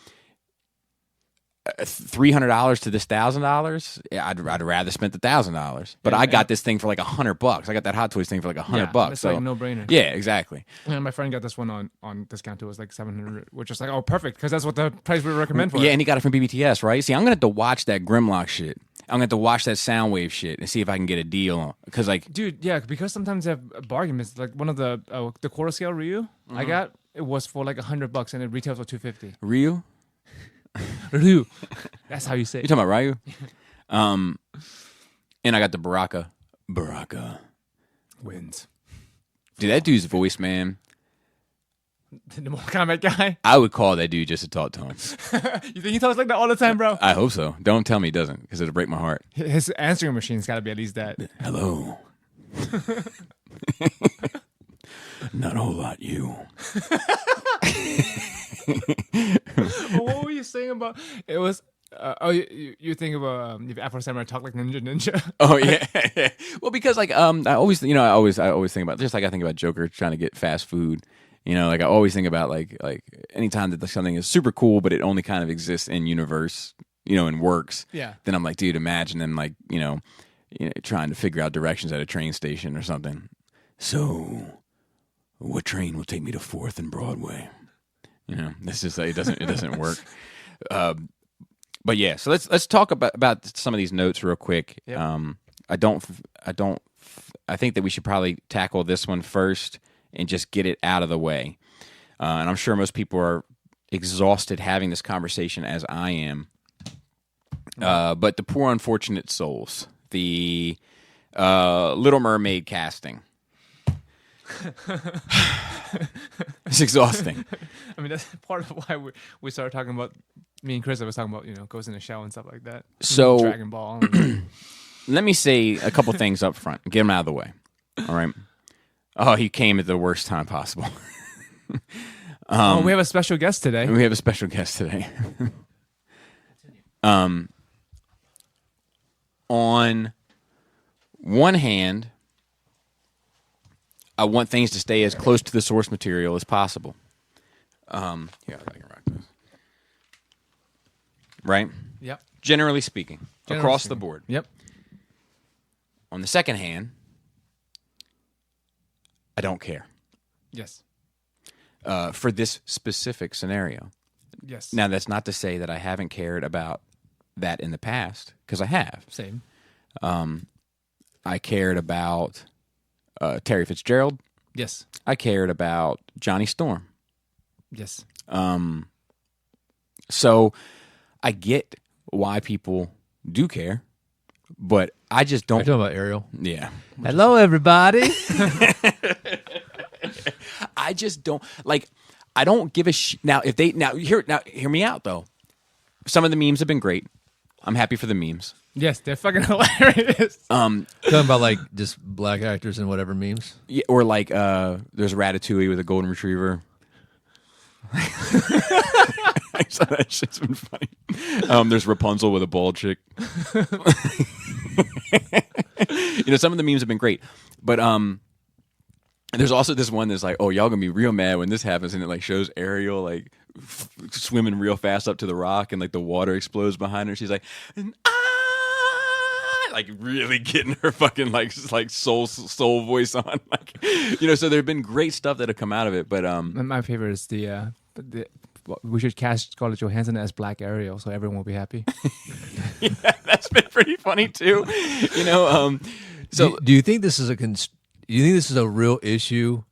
$300 to this $1,000, I'd rather spend the $1,000. But I got this thing for like $100. I got that Hot Toys thing for like $100. It's So like a no-brainer. yeah, exactly. And my friend got this one on discount too. It was like $700, which is like, oh, perfect, because that's what the price we recommend for Yeah, it. and he got it from BBTS, right? See, I'm gonna have to watch that Grimlock shit. I'm gonna have to watch that Soundwave shit and see if I can get a deal because like. Dude, yeah, because sometimes they have bargains. Like one of the quarter scale Ryu I got, it was for like $100 and it retails for $250. Ryu? Ryu, that's how you say You it. talking about Ryu? And I got the Baraka. Wins. Dude, that dude's voice, man. The Mortal Kombat guy. I would call that dude just to talk to him. You think he talks like that all the time, bro? I hope so. Don't tell me he doesn't, because it'll break my heart. His answering machine's got to be at least that. Hello. Not a whole lot, you. What were you saying about? It was. You think about if Afro Samurai talk like Ninja? Oh yeah. Well, because like I always think about just like I think about Joker trying to get fast food. Like I always think about like anytime that something is super cool, but it only kind of exists in universe, and works. Yeah. Then I'm like, dude, imagine them like trying to figure out directions at a train station or something. So, what train will take me to 4th and Broadway? This is it doesn't work. But yeah, so let's talk about some of these notes real quick. Yep. I think that we should probably tackle this one first and just get it out of the way. And I'm sure most people are exhausted having this conversation as I am. But the poor unfortunate souls, the Little Mermaid casting. It's exhausting. I mean, that's part of why we started talking about. Me and Chris, I was talking about goes in the show and stuff like that. So Dragon Ball. let me say a couple things up front. Get them out of the way. All right. Oh, he came at the worst time possible. We have a special guest today. We have a special guest today. On one hand, I want things to stay as close to the source material as possible. Here, I can rock this. Right? Yep. Generally speaking, across the board. Yep. On the second hand, I don't care Yes. for this specific scenario. Yes. Now, that's not to say that I haven't cared about that in the past, because I have. Same. I cared about Terry Fitzgerald. Yes. I cared about Johnny Storm. Yes. So I get why people do care, but I just Are don't. you talking about Ariel? Yeah. Hello, everybody. I just don't like. I don't give a shit. Now, if they hear me out though. Some of the memes have been great. I'm happy for the memes. Yes, they're fucking hilarious. Talking about like just black actors and whatever memes. Yeah, or like there's Ratatouille with a golden retriever. So that shit's been funny. There's Rapunzel with a bald chick. Some of the memes have been great, but there's also this one that's like, oh, y'all gonna be real mad when this happens, and it like shows Ariel like swimming real fast up to the rock, and like the water explodes behind her. She's like, like really getting her fucking like soul voice on. Like, so there've been great stuff that have come out of it. But My favorite is we should cast Scarlett Johansson as Black Ariel, so everyone will be happy. yeah, that's been pretty funny too. So do you think this is a real issue?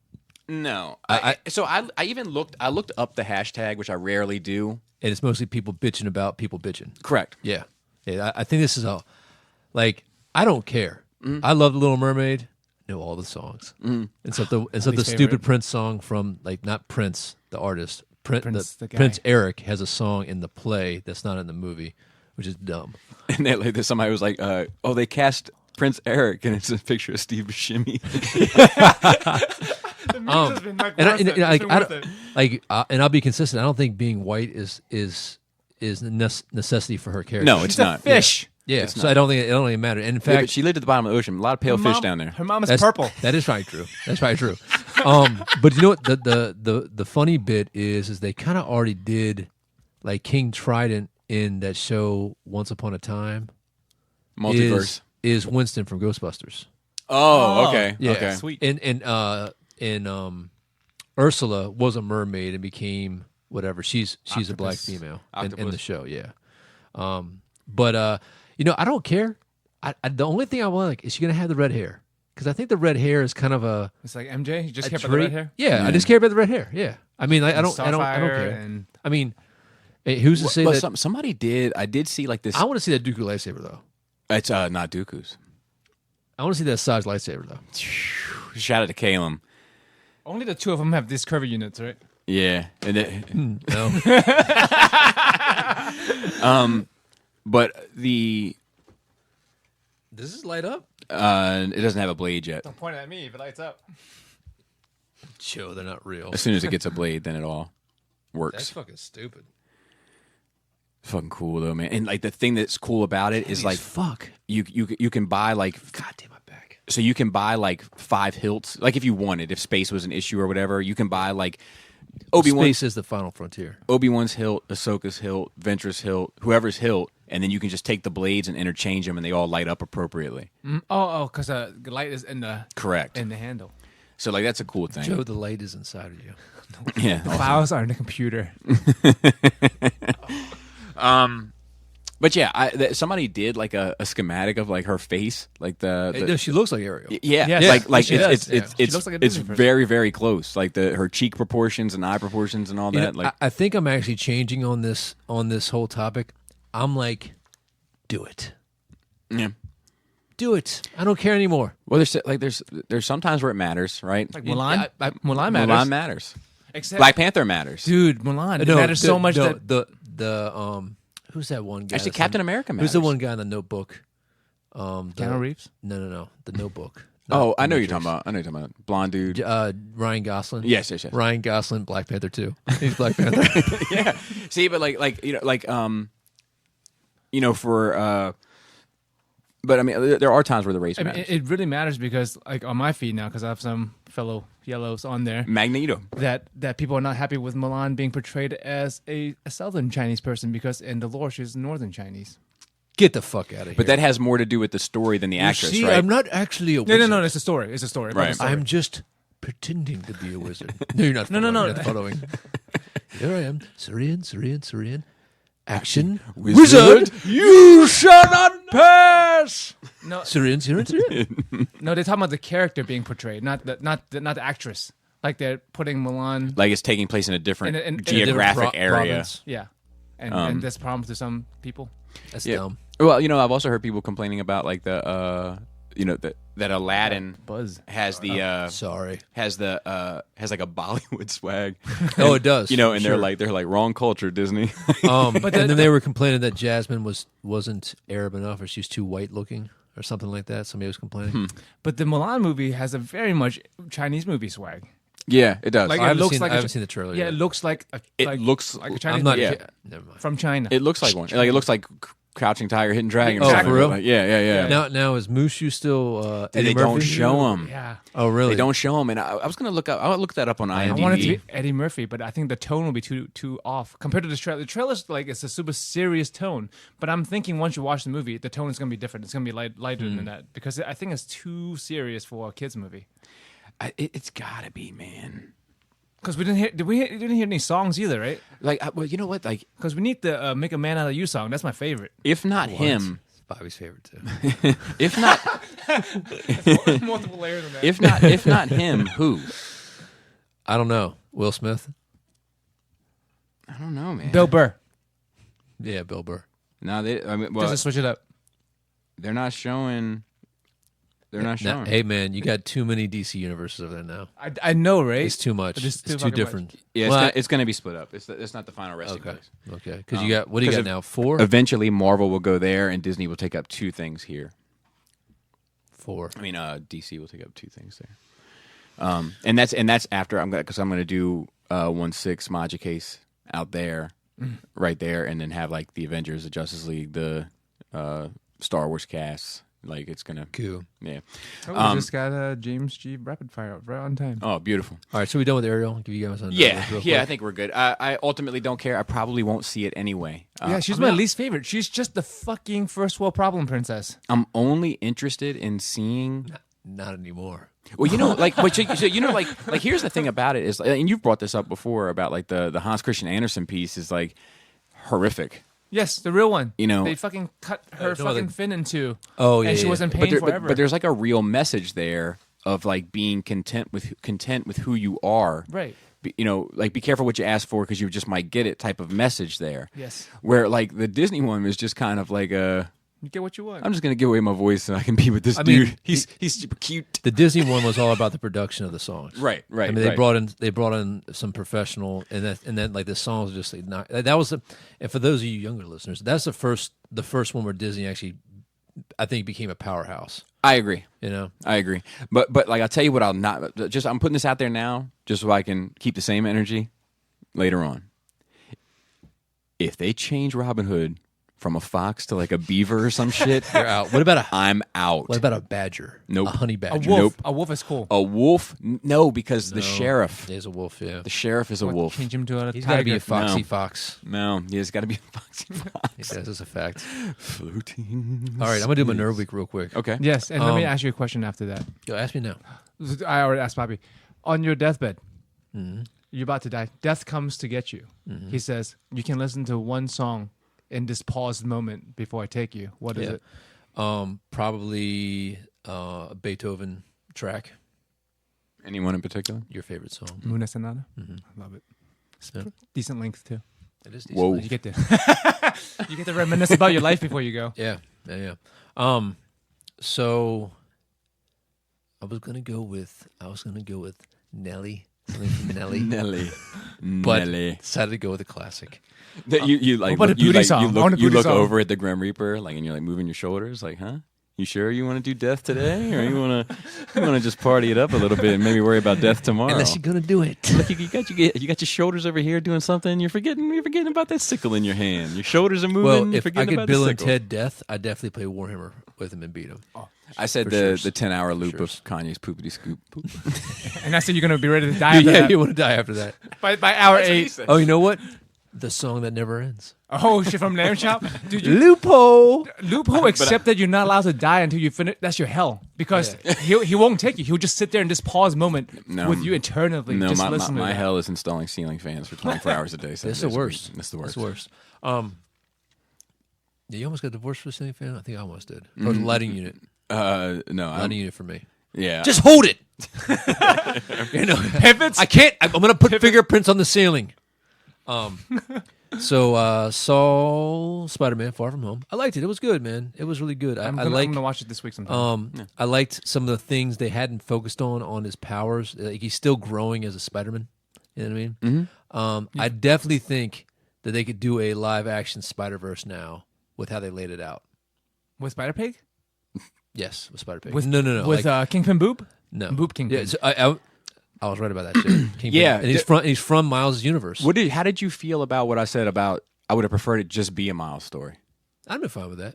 No, I even looked up the hashtag, which I rarely do, and it's mostly people bitching about people bitching. Correct. Yeah, I think this is I don't care. I love The Little Mermaid. Know all the songs, except the stupid Prince song from not Prince the artist. Prince Eric has a song in the play that's not in the movie, which is dumb. And then somebody was like, they cast Prince Eric, and it's a picture of Steve Buscemi. And I'll be consistent. I don't think being white is necessity for her character. No, it's not. Fish. Yeah, so I don't think it matters. And in fact, but she lived at the bottom of the ocean. A lot of pale fish down there. Her mom is purple. That is probably true. That's probably true. But you know what? The funny bit is they kind of already did King Trident in that show Once Upon a Time. Multiverse is Winston from Ghostbusters. Oh, okay. Yeah, okay. Sweet. And Ursula was a mermaid and became whatever. She's a black female in the show. Yeah. But I don't care. The only thing I want is she gonna have the red hair? Because I think the red hair is kind of a. It's like MJ. You just care about the red hair. Yeah, I just care about the red hair. Yeah. I mean, I don't care. I mean, who's to say that somebody did? I did see this. I want to see that Dooku lightsaber though. It's not Dooku's. I want to see that Saj lightsaber though. Shout out to Calum. Only the two of them have these curvy units, right? Yeah, and no. But does this light up? It doesn't have a blade yet. Don't point at me if it lights up. Chill, they're not real. As soon as it gets a blade, then it all works. That's fucking stupid. Fucking cool though, man. And the thing that's cool about it is fuck. You can buy God damn my back. So you can buy 5 hilts. If you wanted, if space was an issue or whatever, you can buy Obi-Wan. Space is the final frontier. Obi-Wan's hilt, Ahsoka's hilt, Ventress hilt, whoever's hilt, and then you can just take the blades and interchange them, and they all light up appropriately. Because the light is in the handle. So that's a cool thing. Joe, the light is inside of you. Yeah, the files are in the computer. But yeah, somebody did a schematic of her face, No, she looks like Ariel. Yeah, yes, she does. It's looks like a it's Disney person. very very close, her cheek proportions and eye proportions and all that. I think I'm actually changing on this whole topic. I'm do it. Yeah. Do it. I don't care anymore. Well, there's sometimes where it matters, right? Mulan. Mulan matters. Mulan matters. Except, Black Panther matters. Dude, Mulan. It matters so much that the who's that one guy? Actually, Captain America matters. Who's the one guy in the Notebook? Keanu Reeves? No. The Notebook. I know you're talking about. Blonde dude. Ryan Gosling. Yes. Ryan Gosling, Black Panther 2. He's Black Panther. Yeah. See, but but I mean, there are times where the race matters. It really matters because, on my feed now, because I have some fellow yellows on there, Magneto, that people are not happy with Mulan being portrayed as a Southern Chinese person because in the lore she's Northern Chinese. Get the fuck out of here. But that has more to do with the story than the actress, see, right? I'm not actually a wizard. No, it's a story. It's a story. Right. I'm just pretending to be a wizard. No, you're not following. No. You're not following. Here I am. Syrian. Action. Wizard, you shall not pass. No, Syrian. no, they're talking about the character being portrayed, not the actress. They're putting Mulan. It's taking place in a different in a geographic different area. province. Yeah, and that's a problem to some people. That's Yeah. dumb. Well, I've also heard people complaining about that Aladdin Buzz has the Sorry. has a Bollywood swag. Oh, it does. And Sure. they're wrong culture, Disney. And then they were complaining that Jasmine wasn't Arab enough, or she's too white looking, or something like that. Somebody was complaining. But the Mulan movie has a very much Chinese movie swag. Yeah, it does. Like, I it looks like I haven't seen the trailer. Yeah, yet. it looks like It looks like a Chinese I'm not. movie Yeah. Never mind. from China. It looks like one. It looks like Crouching Tiger, Hidden Dragon. Oh, for real? Like, yeah. Now is Mushu still Eddie They Murphy? don't show him. Yeah. Oh, really? They don't show him, and I was gonna look up. I'll look that up on IMDb. I want it to be Eddie Murphy, but I think the tone will be too off compared to the trailer. The trailer's like it's a super serious tone, but I'm thinking once you watch the movie, the tone is gonna be different. It's gonna be lighter than that because I think it's too serious for a kids movie. It's gotta be, man. Because we didn't hear any songs either, right? Like, well, you know what? Like, Because we need the "Make a Man Out of You" song. That's my favorite. if not him, It's Bobby's favorite too. if not, Multiple layers of that. if not him, who? I don't know. Will Smith? I don't know, man. Bill Burr. Yeah, Bill Burr. No, I mean, well, Just to switch it up. they're not showing. They're not Now, showing. hey man, you got too many DC universes over there now. I know, right? It's too much. It's too It's too fucking different. Yeah, Well, it's gonna be split up. It's not the final resting Okay. place. Okay. Because you got what do you 'cause got now? 4? Eventually, Marvel will go there, and Disney will take up 2 things here. 4. I mean, DC will take up 2 things there. And that's after I'm gonna do 1/6 Magic Case out there, right there, and then have like the Avengers, the Justice League, the Star Wars cast. Like it's gonna, Cool. yeah. Oh, we just got James G. Rapid Fire out right on time. Oh, beautiful. All right, so we done with Ariel? Give you guys something. Yeah, I think we're good. I ultimately don't care. I probably won't see it anyway. Yeah, she's my least favorite. She's just the fucking first world problem princess. I'm only interested in seeing. Not anymore. Well, you know, like, but you know, like, here's the thing about it is, and you've brought this up before about like the Hans Christian Andersen piece is like horrific. Yes, the real one. You know- they fucking cut her no, fucking the- fin in 2. Oh, yeah, and she yeah. was in But, pain there, forever. but there's like a real message there of like being content with who you are. Right. You know, like be careful what you ask for because you just might get it type of message there. Yes. Where like the Disney one was just kind of like You get what you want. I'm just gonna give away my voice so I can be with this I mean, dude. He's super cute. The Disney one was all about the production of the songs. Right. I mean, they brought in some professional, and then like the songs just like, not that was and for those of you younger listeners, that's the first one where Disney actually, I think, became a powerhouse. I agree. You know, I agree. But like I'll tell you what I'm putting this out there now just so I can keep the same energy later on. If they change Robin Hood from a fox to like a beaver or some shit, they're out. What about I'm out. a badger? Nope. A honey a badger. wolf. Nope. A wolf is cool. A wolf? No, because the No, sheriff. He's a wolf. Yeah, The sheriff is a wolf. Change him to a he's tiger. got to be a foxy No. fox. No, he's got to be a foxy fox. He says it's a fact. Floating. All right, I'm gonna do my nerd week real quick. Okay. Yes, and let me ask you a question after that. Go ask me now. I already asked Bobby. On your deathbed, Mm-hmm. you're about to die. Death comes to get you. He says, you can listen to one song in this paused moment before I take you. What is it? Probably a Beethoven track. Anyone in particular? Your favorite song? Luna Sonata? I love it. Yeah. Decent length, too. It is Whoa. You get to you get to reminisce about your life before you go. Yeah. So I was gonna go with Nelly. Something from Nelly. Nelly. But Nelly. decided to go with a classic. That you like. What about a you booty like, song? You I want a look, you booty look song. over at the Grim Reaper, like, and you're like moving your shoulders, like, huh? You sure you want to do death today, or you want to just party it up a little bit and maybe worry about death tomorrow? Unless you're gonna do it. Look, you got your shoulders over here doing something. You're forgetting about that sickle in your hand. Your shoulders are moving. Well, you're if I forgetting could about Bill the and sickle. Ted Death, I'd definitely play Warhammer with him and beat him. I said For the sure. 10-hour loop sure. of Kanye's poopity scoop. And I said you're going to be ready to die after Yeah, that. you want to die after that. By hour 8. Oh, you know what? The song that never ends. Oh, shit, from Lamb Chop? Dude, Loophole. loophole accepted you're not allowed to die until you finish. That's your hell. Because he won't take you. He'll just sit there in this pause moment No. with you eternally. No, just my listen to that. hell is installing ceiling fans for 24 hours a day. That's 7 the days a week. worst. That's the worst. That's the worst. Yeah, you almost got divorced for the same fan? I think I almost did. Or the lighting unit. No, Lighting unit for me. yeah. Just hold it. You know, Pivots? I can't. I'm going to put fingerprints on the ceiling. So saw Spider-Man: Far From Home. I liked it. It was good, man. It was really good. I'm I going like. to watch it this week sometime. I liked some of the things they hadn't focused on his powers. Like he's still growing as a Spider-Man. You know what I mean? Mm-hmm. I definitely think that they could do a live-action Spider-Verse now with how they laid it out. With Spider-Pig? Yes, with Spider-Pig. With, no. With like, Kingpin Boop? no Boop Kingpin. Yeah, so I was right about that shit. Kingpin. Yeah. and he's from Miles' universe. How did you feel about what I said about I would have preferred it just be a Miles story? I'd be fine with that.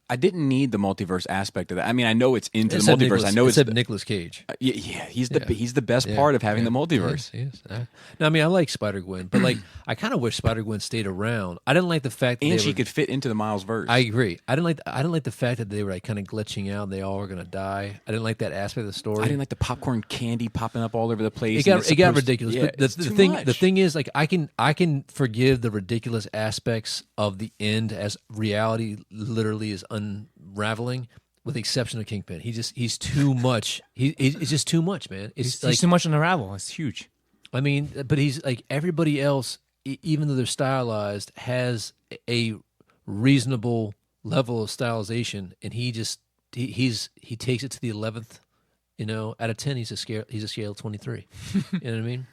I didn't need the multiverse aspect of that. I mean, I know it's into the Except multiverse. I know it's except Nicolas Cage. he's the best part of having the multiverse. He is. No, I mean, I like Spider-Gwen, but like, I kind of wish Spider-Gwen stayed around. I didn't like the fact that And she could fit into the Miles verse. I agree. I didn't like the fact that they were like kind of glitching out. And they all were gonna die. I didn't like that aspect of the story. I didn't like the popcorn candy popping up all over the place. It got ridiculous. Yeah, but the thing is, like, I can forgive the ridiculous aspects of the end as reality literally is unraveling, with the exception of Kingpin. He's too much. He's just too much, man. He's too much unravel. It's huge. I mean, but he's like everybody else, even though they're stylized, has a reasonable level of stylization, and he takes it to the 11th. Out of 10, he's a scale of 23. You know what I mean?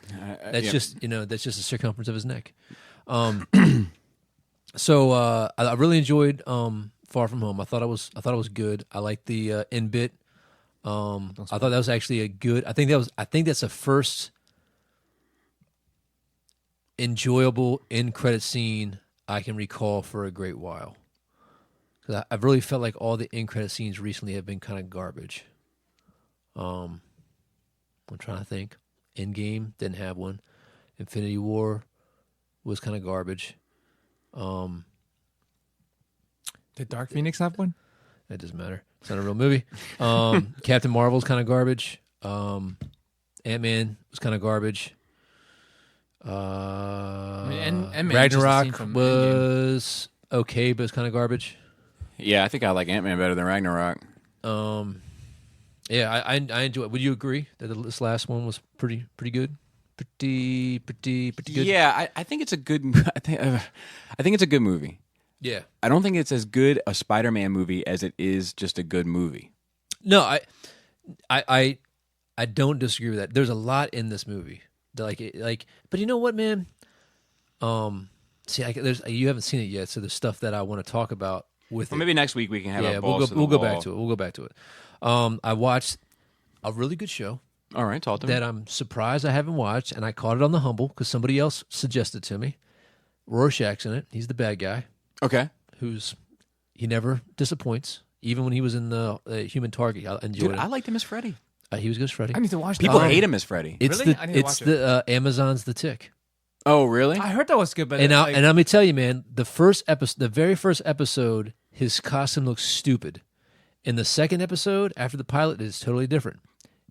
That's just the circumference of his neck. So I really enjoyed Far From Home. I thought it was good. I liked the end bit. I thought that was actually a good. I think that's the first enjoyable end credit scene I can recall for a great while. Because I've really felt like all the end credit scenes recently have been kind of garbage. I'm trying to think. Endgame didn't have one. Infinity War was kind of garbage. Did Dark Phoenix have one? That doesn't matter. It's not a real movie. Captain Marvel's kind of garbage. Ant-Man was kind of garbage. Ragnarok was okay, but it's kind of garbage. Yeah, I think I like Ant-Man better than Ragnarok. Yeah, I enjoy it. Would you agree that this last one was pretty good? Pretty good. Yeah, I think it's a good. I think it's a good movie. Yeah, I don't think it's as good a Spider-Man movie as it is just a good movie. No, I don't disagree with that. There's a lot in this movie, but you know what, man? You haven't seen it yet, so there's stuff that I want to talk about with. Well, maybe next week we can have a we'll balls go back to it. We'll go back to it. I watched a really good show. All right, talk to me. That I'm surprised I haven't watched, and I caught it on the humble because somebody else suggested it to me. Rorschach's in it. He's the bad guy. Okay. He never disappoints, even when he was in the Human Target. I enjoyed Dude, it. I liked him as Freddy. He was good as Freddy. I need to watch that. People hate him as Freddy. It's Really? the Amazon's The Tick. Oh, really? I heard that was good, but And let me tell you, man, the very first episode, his costume looks stupid. In the second episode, after the pilot, it's totally different.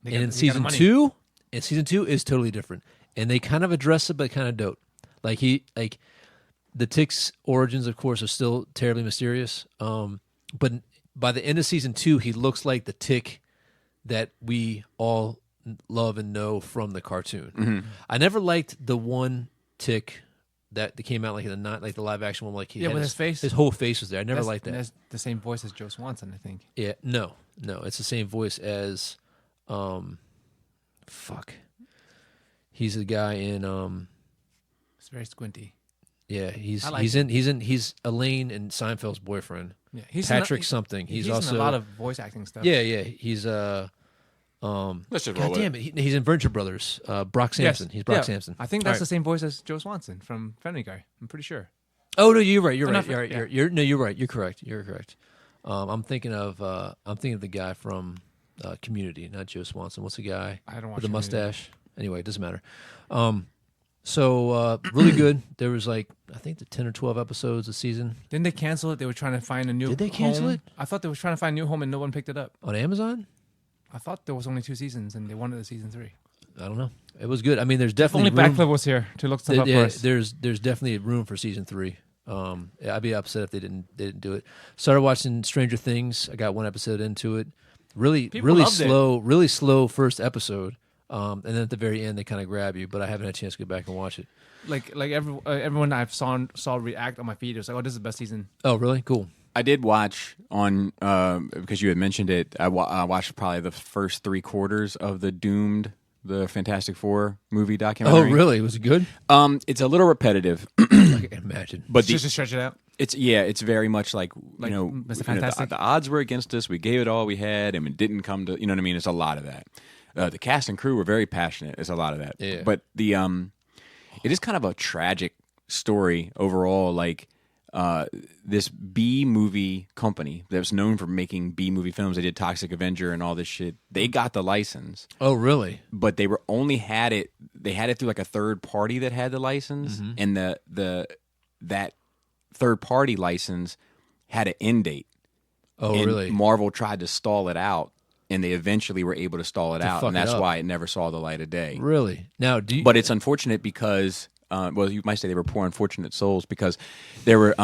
And in season two is totally different. And they kind of address it, but kind of don't. The Tick's origins, of course, are still terribly mysterious. But by the end of season 2, he looks like the Tick that we all love and know from the cartoon. Mm-hmm. I never liked the one Tick that came out the live action one. Like with his face, his whole face was there. I never liked that. That's the same voice as Joe Swanson, I think. Yeah, no, it's the same voice as, he's the guy in It's very squinty. Yeah, he's Elaine and Seinfeld's boyfriend. Yeah, he's Patrick something. He's also in a lot of voice acting stuff. Yeah, he's Let's just roll God damn it, he's in Venture Brothers. Brock Sampson. Yes. He's Brock Yeah. Sampson. I think that's the same voice as Joe Swanson from Family Guy. I'm pretty sure. Oh no, you're right. You're Oh, right. no, You're right. yeah. You're right. You're correct. You're correct. I'm thinking of the guy from Community, not Joe Swanson. What's the guy I don't watch with the Community. mustache? Anyway, it doesn't matter. So really good. There was I think the 10 or 12 episodes a season Didn't they cancel it? They were trying to find a new Did they cancel home. it? I thought they were trying to find a new home and no one picked it up. on Amazon. I thought there was only 2 seasons and they wanted a season 3. I don't know. It was good. I mean, there's If definitely only room. Backflip was here to look stuff up for us. There's definitely room for season 3. I'd be upset if they didn't do it. Started watching Stranger Things. I got one episode into it. Really slow first episode. And then at the very end they kind of grab you, but I haven't had a chance to go back and watch it. Everyone I've saw react on my feed, it was like, "Oh, this is the best season." Oh, really? Cool. I did watch on because you had mentioned it. I watched probably the first 3/4 of the Fantastic Four movie documentary. Oh, really? Was it good? It's a little repetitive, I can imagine. but Just to stretch it out. it's very much like Mr. Fantastic? the odds were against us. We gave it all we had, and it didn't come to what I mean. It's a lot of that. The cast and crew were very passionate. It's a lot of that. Yeah. But it is kind of a tragic story overall. this B movie company that was known for making B movie films. They did Toxic Avenger and all this shit. They got the license, Oh, really? but they were only had it. They had it through like a third party that had the license, and that third party license had an end date. Oh, And really? Marvel tried to stall it out, and they eventually were able to stall it out, fuck and it that's up. why it never saw the light of day. Really? Now, do you? But it's unfortunate because, well, you might say they were poor, unfortunate souls because there were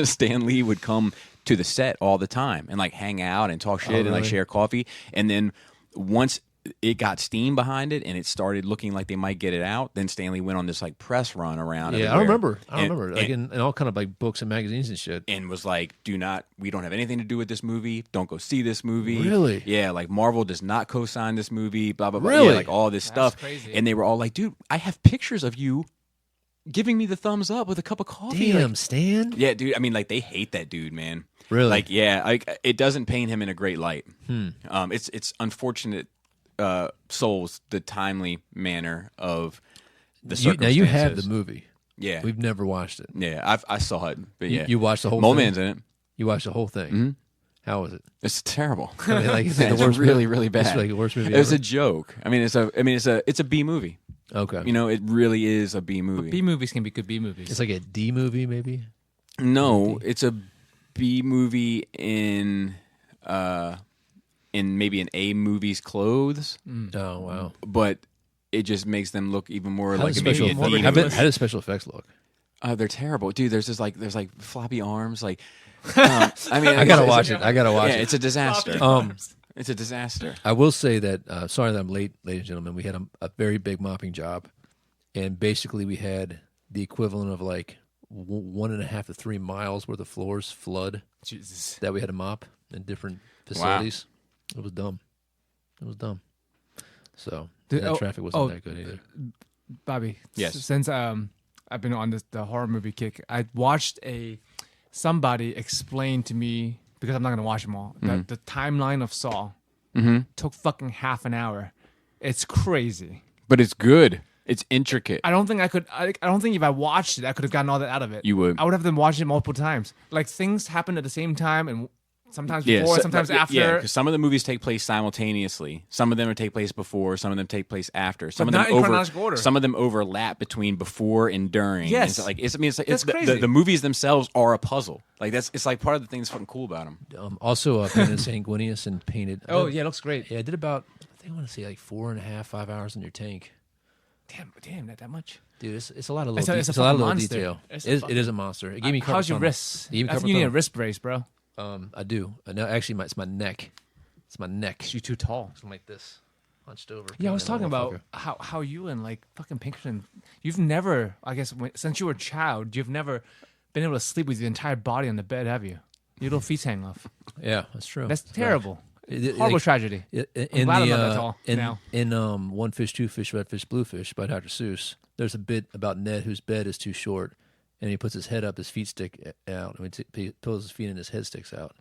Stan Lee would come to the set all the time and like hang out and talk shit and like really? share coffee, and then once it got steam behind it and it started looking like they might get it out, then Stanley went on this like press run around. yeah, everywhere. I remember, like in all kind of like books and magazines and shit. And was like, we don't have anything to do with this movie. Don't go see this movie. Really? Yeah, like Marvel does not co-sign this movie, blah, blah, blah. Really? Yeah, like all this stuff. crazy. And they were all like, dude, I have pictures of you giving me the thumbs up with a cup of coffee. Damn, Like, Stan. yeah, dude. I mean, like they hate that dude, man. Really? Like, yeah, like it doesn't paint him in a great light. It's unfortunate souls, the timely manner of the Now circumstances. you have the movie. Yeah. We've never watched it. Yeah, I saw it. But yeah. You watched the whole Mole thing? Man's in it. You watched the whole thing. How was it? It's terrible. I mean, like, is Yeah, it it's the worst really, movie? really bad. It's like the worst movie It was ever? a joke. I mean, it's a B movie. Okay. You know, it really is a B movie. B movies can be good B movies. It's like a D movie, maybe? No, it's a B movie in maybe an A movie's clothes, Oh, wow. but it just makes them look even more How like does a maybe special, a more D ridiculous. movie. how does special effects look? They're terrible, dude. There's like floppy arms. Like, I mean, I gotta watch it. I gotta watch Yeah, it. it's a disaster. It's a disaster. I will say that, sorry that I'm late, ladies and gentlemen. We had a very big mopping job, and basically we had the equivalent of like 1.5 to 3 miles worth of floors flood Jesus. that we had to mop in different facilities. It was dumb. It was dumb. So Dude, that traffic wasn't oh, that good either. Bobby. Yes. Since I've been on the horror movie kick, I watched somebody explain to me, because I'm not gonna watch them all, that the timeline of Saw took fucking half an hour. It's crazy. But it's good. It's intricate. I don't think I could. I don't think if I watched it, I could have gotten all that out of it. You would. I would have to watch it multiple times. Like things happen at the same time, and sometimes before, sometimes after. Yeah, because some of the movies take place simultaneously. Some of them take place before. Some of them take place after. Some But of not them in chronological order. Some of them overlap between before and during. Yes. And it's like That's the crazy. movies themselves are a puzzle. Like it's like part of the thing that's fucking cool about them. Also, painted sanguineous and painted. Oh yeah, it looks great. Yeah, I did about, I think I want to say like 4.5, 5 hours in your tank. Damn, not that much. Dude, it's a lot of It's little, a it's a lot of fucking little monster. detail. It's It is a monster. It gave me carpal How's your tunnel. wrists? It gave me That's- carpal you need a tunnel. wrist brace, bro. I do. No, actually, it's my neck. It's my neck. You're too tall. I'm like this, hunched over. Yeah, I was Kinda talking about motherfucker. how you and like fucking Pinkerton, you've never, I guess, since you were a child, you've never been able to sleep with your entire body on the bed, have you? Your little feet hang off. Yeah, that's true. That's It's terrible. It- Horrible like, tragedy. In glad I'm the not that tall now. in One Fish, Two Fish, Red Fish, Blue Fish by Dr. Seuss, there's a bit about Ned whose bed is too short, and he puts his head up, his feet stick out, and he pulls his feet and his head sticks out.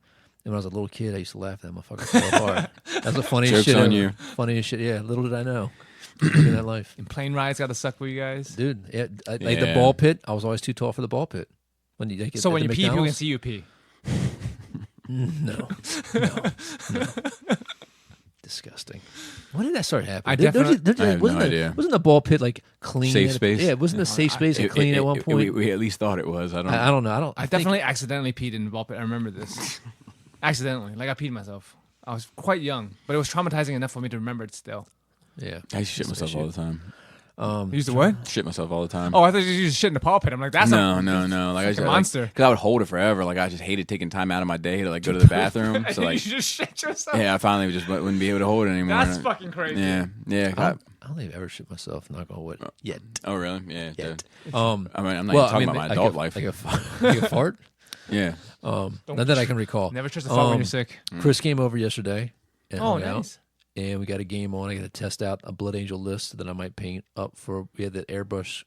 And when I was a little kid, I used to laugh at that motherfucker fell apart. That's the funniest Joke's shit on ever. you. Funniest shit. Yeah, little did I know. Living that life, And plane rides got to suck for you guys. dude. Yeah, like the Yeah. ball pit. I was always too tall for the ball pit. When you like, So at when the you pee, people can McDonald's? see you pee. No. Disgusting. When did that start happening? I definitely- I have no idea. Wasn't the ball pit like clean? Safe at- space? Yeah, wasn't a safe space and clean at one point? We at least thought it was. I don't. I don't know. I definitely accidentally peed in the ball pit. I remember this. Accidentally. Like I peed myself. I was quite young, but it was traumatizing enough for me to remember it still. Yeah. I used to shit myself all the time. You used to what? Shit myself all the time. Oh, I thought you used shit in the ball pit. I'm like, that's no. a Like I just, a monster. Because I would hold it forever. Like I just hated taking time out of my day to like go to the bathroom. So you like, just shit yourself. yeah, I finally just wouldn't be able to hold it anymore. That's fucking crazy. Yeah. I don't think I've ever shit myself. Knock on wood. Yet. Oh really? Yeah. Yet. I mean, I'm not even talking about my adult life. Like a fart. Yeah. Not that I can recall. Never trust a fart when you're sick. Chris came over yesterday. And Oh, hung out, nice. and we got a game on. I got to test out a Blood Angel list that I might paint up for. We had that airbrush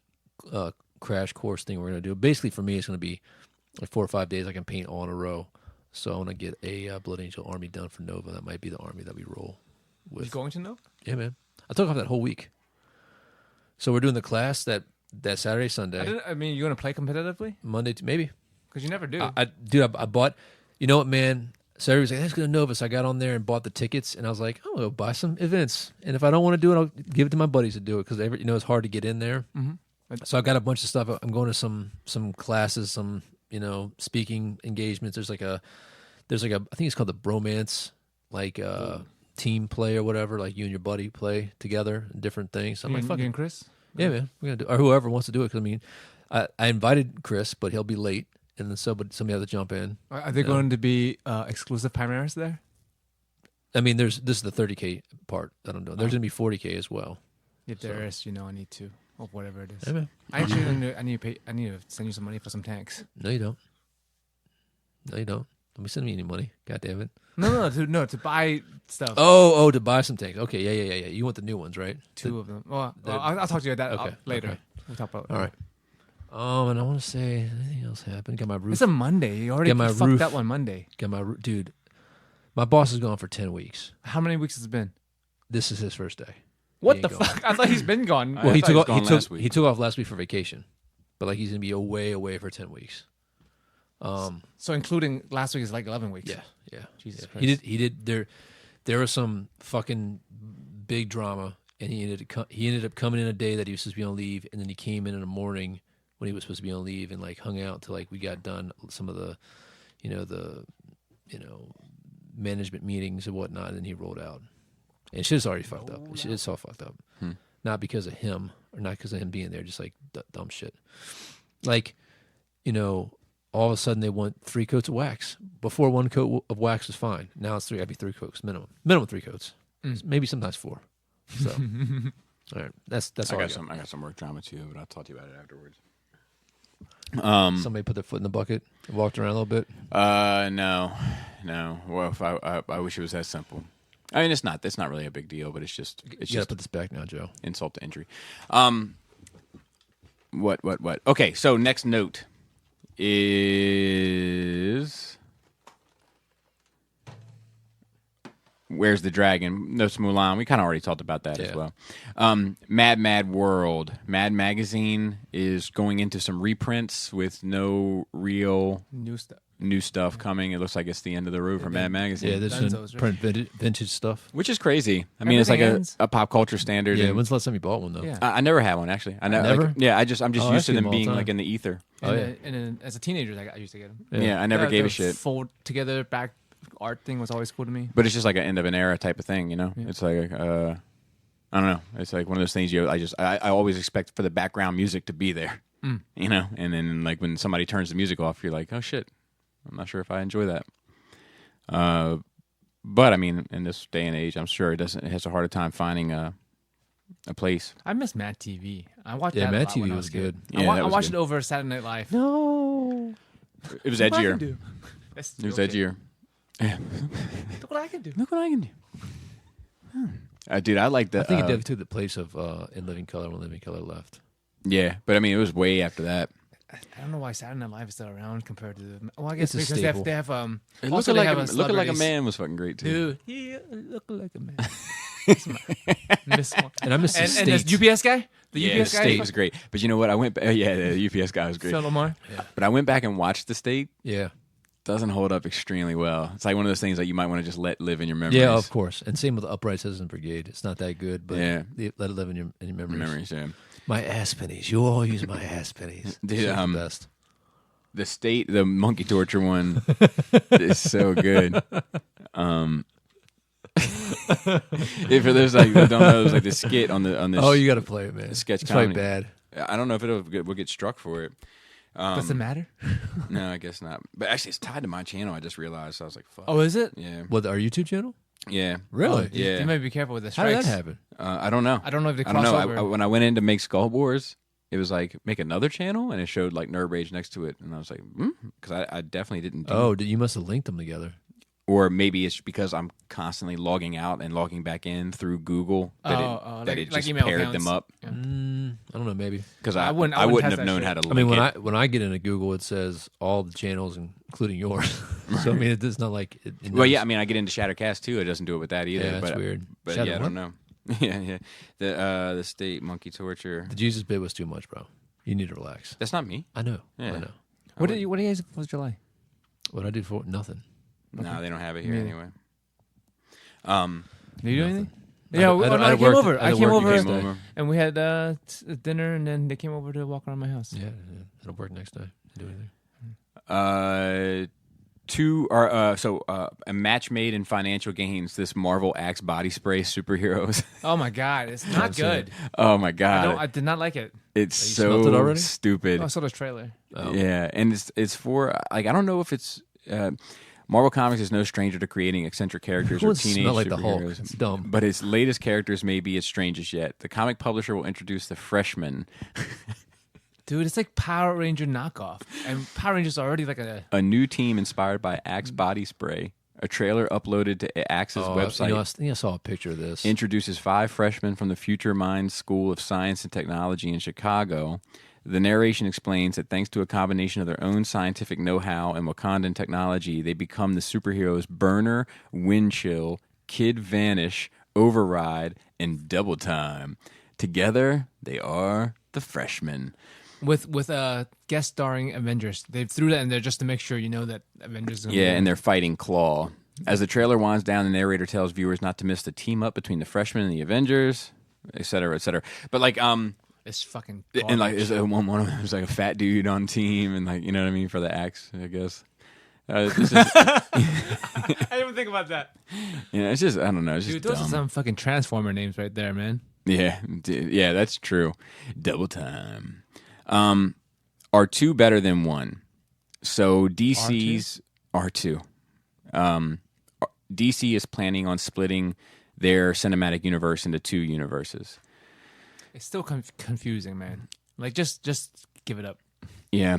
crash course thing we're going to do. Basically, for me, it's going to be like 4 or 5 days I can paint all in a row. So I want to get a Blood Angel army done for Nova. That might be the army that we roll You with. going to know? Yeah, man. I took off that whole week. So we're doing the class that that Saturday, Sunday, I mean, you want to play competitively? Monday, maybe. Because you never do. I bought. You know what, man? So everybody's like, let's go to Novus. I got on there and bought the tickets, and I was like, I'm gonna go buy some events. And if I don't want to do it, I'll give it to my buddies to do it because it's hard to get in there. Mm-hmm. So I got a bunch of stuff. I'm going to some classes, some speaking engagements. There's like a I think it's called the bromance, like team play or whatever. Like you and your buddy play together and different things. So I'm like, you fucking and Chris? Yeah, man, we're gonna do, or whoever wants to do it. Because I mean, I invited Chris, but he'll be late. And then somebody had to jump in. Are there going to be exclusive Primaris there? I mean, this is the 30K part. I don't know. There's going to be 40K as well. If there is, I need to, or whatever it is. Hey, man. I actually I need to send you some money for some tanks. No, you don't. Don't be sending me any money. God damn it. No, to buy stuff. Oh, to buy some tanks. Okay, yeah. You want the new ones, right? Two of them. Well, I'll talk to you about that later. Okay. We'll talk about it. All right. And I want to say anything else happened. Got my roof. It's a Monday. You already fucked up one Monday. Got my dude. My boss is gone for 10 weeks. How many weeks has it been? This is his first day. What the fuck? I thought he's been gone. Well, he took off last week for vacation, but like he's gonna be away for 10 weeks. So including last week is like 11 weeks. Yeah. Jesus Christ. He did. There was some fucking big drama, and he ended up coming in a day that he was supposed to be on leave, and then he came in the morning when he was supposed to be on leave, and like hung out till like we got done some of the, management meetings and whatnot, and then he rolled out. And shit's already fucked up. It's all fucked up. Not because of him, or not because of him being there, just like dumb shit. Like, all of a sudden they want 3 coats of wax. Before 1 coat of wax was fine. Now it's 3. I'd be 3 coats minimum. Minimum 3 coats. Maybe sometimes 4. So, all right, that's all I got some work drama too, but I'll talk to you about it afterwards. Somebody put their foot in the bucket and walked around a little bit. No. Well, if I wish it was that simple. I mean, it's not really a big deal, but it's just You gotta put this back now, Joe. Insult to injury. What? Okay, so next note is Where's the Dragon? No, it's Mulan. We kind of already talked about that as well. Mad World. Mad Magazine is going into some reprints with no real new stuff coming. It looks like it's the end of the road for Mad Magazine. Yeah, there's some print vintage stuff. Which is crazy. I mean, it's like a pop culture standard. Yeah, when's the last time you bought one, though? Yeah. I never had one, actually. I never? I'm just used to them being like in the ether. And then as a teenager, I used to get them. Yeah, I never gave a shit. Fold together back art thing was always cool to me. But it's just like an end of an era type of thing, Yeah. It's like I don't know. It's like one of those things I always expect for the background music to be there, and then like when somebody turns the music off, you're like, oh shit, I'm not sure if I enjoy that. But I mean, in this day and age, I'm sure it has a harder time finding a place. I miss Mad TV. I watched that. Mad TV was good. Yeah, I watched it over Saturday Night Live. No, it was edgier. It was edgier. Yeah. Look what I can do. Dude, I like that. I think it definitely took the place of In Living Color when Living Color left. Yeah, but I mean, it was way after that. I don't know why Saturday Night Live is still around compared to Well, I guess it's a because they have Looking Like a Man was fucking great too. Dude, he looked like a man. And I miss the and this UPS guy. The UPS guy State was great. But you know what? The UPS guy was great. Phil Lamar. Yeah. But I went back and watched The State. Yeah. Doesn't hold up extremely well. It's like one of those things that you might want to just let live in your memories. Yeah, of course. And same with the Upright Citizen Brigade. It's not that good, but let it live in your memories. Yeah. My ass pennies. You all use my ass pennies. Dude, the best. The State, the monkey torture one is so good. If for those like that don't know, it was like the skit on this. Oh, you got to play it, man. Sketch it's comedy. Probably bad. I don't know if we'll get struck for it. Does it matter? No, I guess not. But actually, it's tied to my channel. I just realized. So I was like, "Fuck." Oh, is it? Yeah. What, our YouTube channel? Yeah. Really? Yeah. You might be careful with the How strikes. did that happen? I don't know. I don't know if they I cross don't know. over. When I went in to make Skull Wars, it was like make another channel, and it showed like Nerd Rage next to it, and I was like, because I definitely didn't. You must have linked them together. Or maybe it's because I'm constantly logging out and logging back in through Google that it just email paired accounts. them up. Yeah. I don't know, maybe. Because I I wouldn't wouldn't test have that known shit. how to I mean, link it. when I get into Google, it says all the channels, including yours. So I mean, it's not like. Well, yeah, I mean, I get into Shattercast too. It doesn't do it with that either. Yeah, that's weird. But Shatter yeah, I what? don't know. Yeah. The State monkey torture. The Jesus bit was too much, bro. You need to relax. That's not me. I know. Yeah. I know. What do you guys do for July? What I do for nothing. No, they don't have it here Yeah. anyway. Do you do anything? I Yeah, had- I came over. I came over, Came over. and we had dinner, and then they came over to walk around my house. Yeah, it'll work next day. Do anything. A match made in financial gains. This Marvel Axe body spray superheroes. Oh my god, it's not good. Oh my god, I did not like it. it's You so smelt it already? stupid. Oh, I saw this trailer. Oh. Yeah, and it's for like I don't know if it's Marvel Comics is no stranger to creating eccentric characters Who or wants to teenage smell like the Hulk? superheroes. It's dumb. But its latest characters may be its strangest yet. The comic publisher will introduce the Freshman, Dude, it's like Power Ranger knockoff, and Power Rangers are already like a new team inspired by Axe body spray. A trailer uploaded to Axe's website I think I saw a picture of this. introduces 5 freshmen from the Future Minds School of Science and Technology in Chicago. The narration explains that thanks to a combination of their own scientific know-how and Wakandan technology, they become the superheroes Burner, Windchill, Kid Vanish, Override, and Double Time. Together, they are the Freshmen. with guest starring Avengers. They threw that in there just to make sure you know that Avengers. Is gonna Yeah, be and they're fighting Claw. As the trailer winds down, the narrator tells viewers not to miss the team up between the Freshmen and the Avengers, et cetera, et cetera. But like, it's fucking. and like, garbage. one of them was like a fat dude on team, and like, you know what I mean, for the Axe, I guess. This is, I didn't even think about that. it's just, I don't know, it's Dude, just those are dumb. some fucking Transformer names right there, man. Yeah, yeah, that's true. Double Time. Are 2 better than 1? So DC's R2. DC is planning on splitting their cinematic universe into 2 universes. It's still confusing, man. Like, just give it up. Yeah.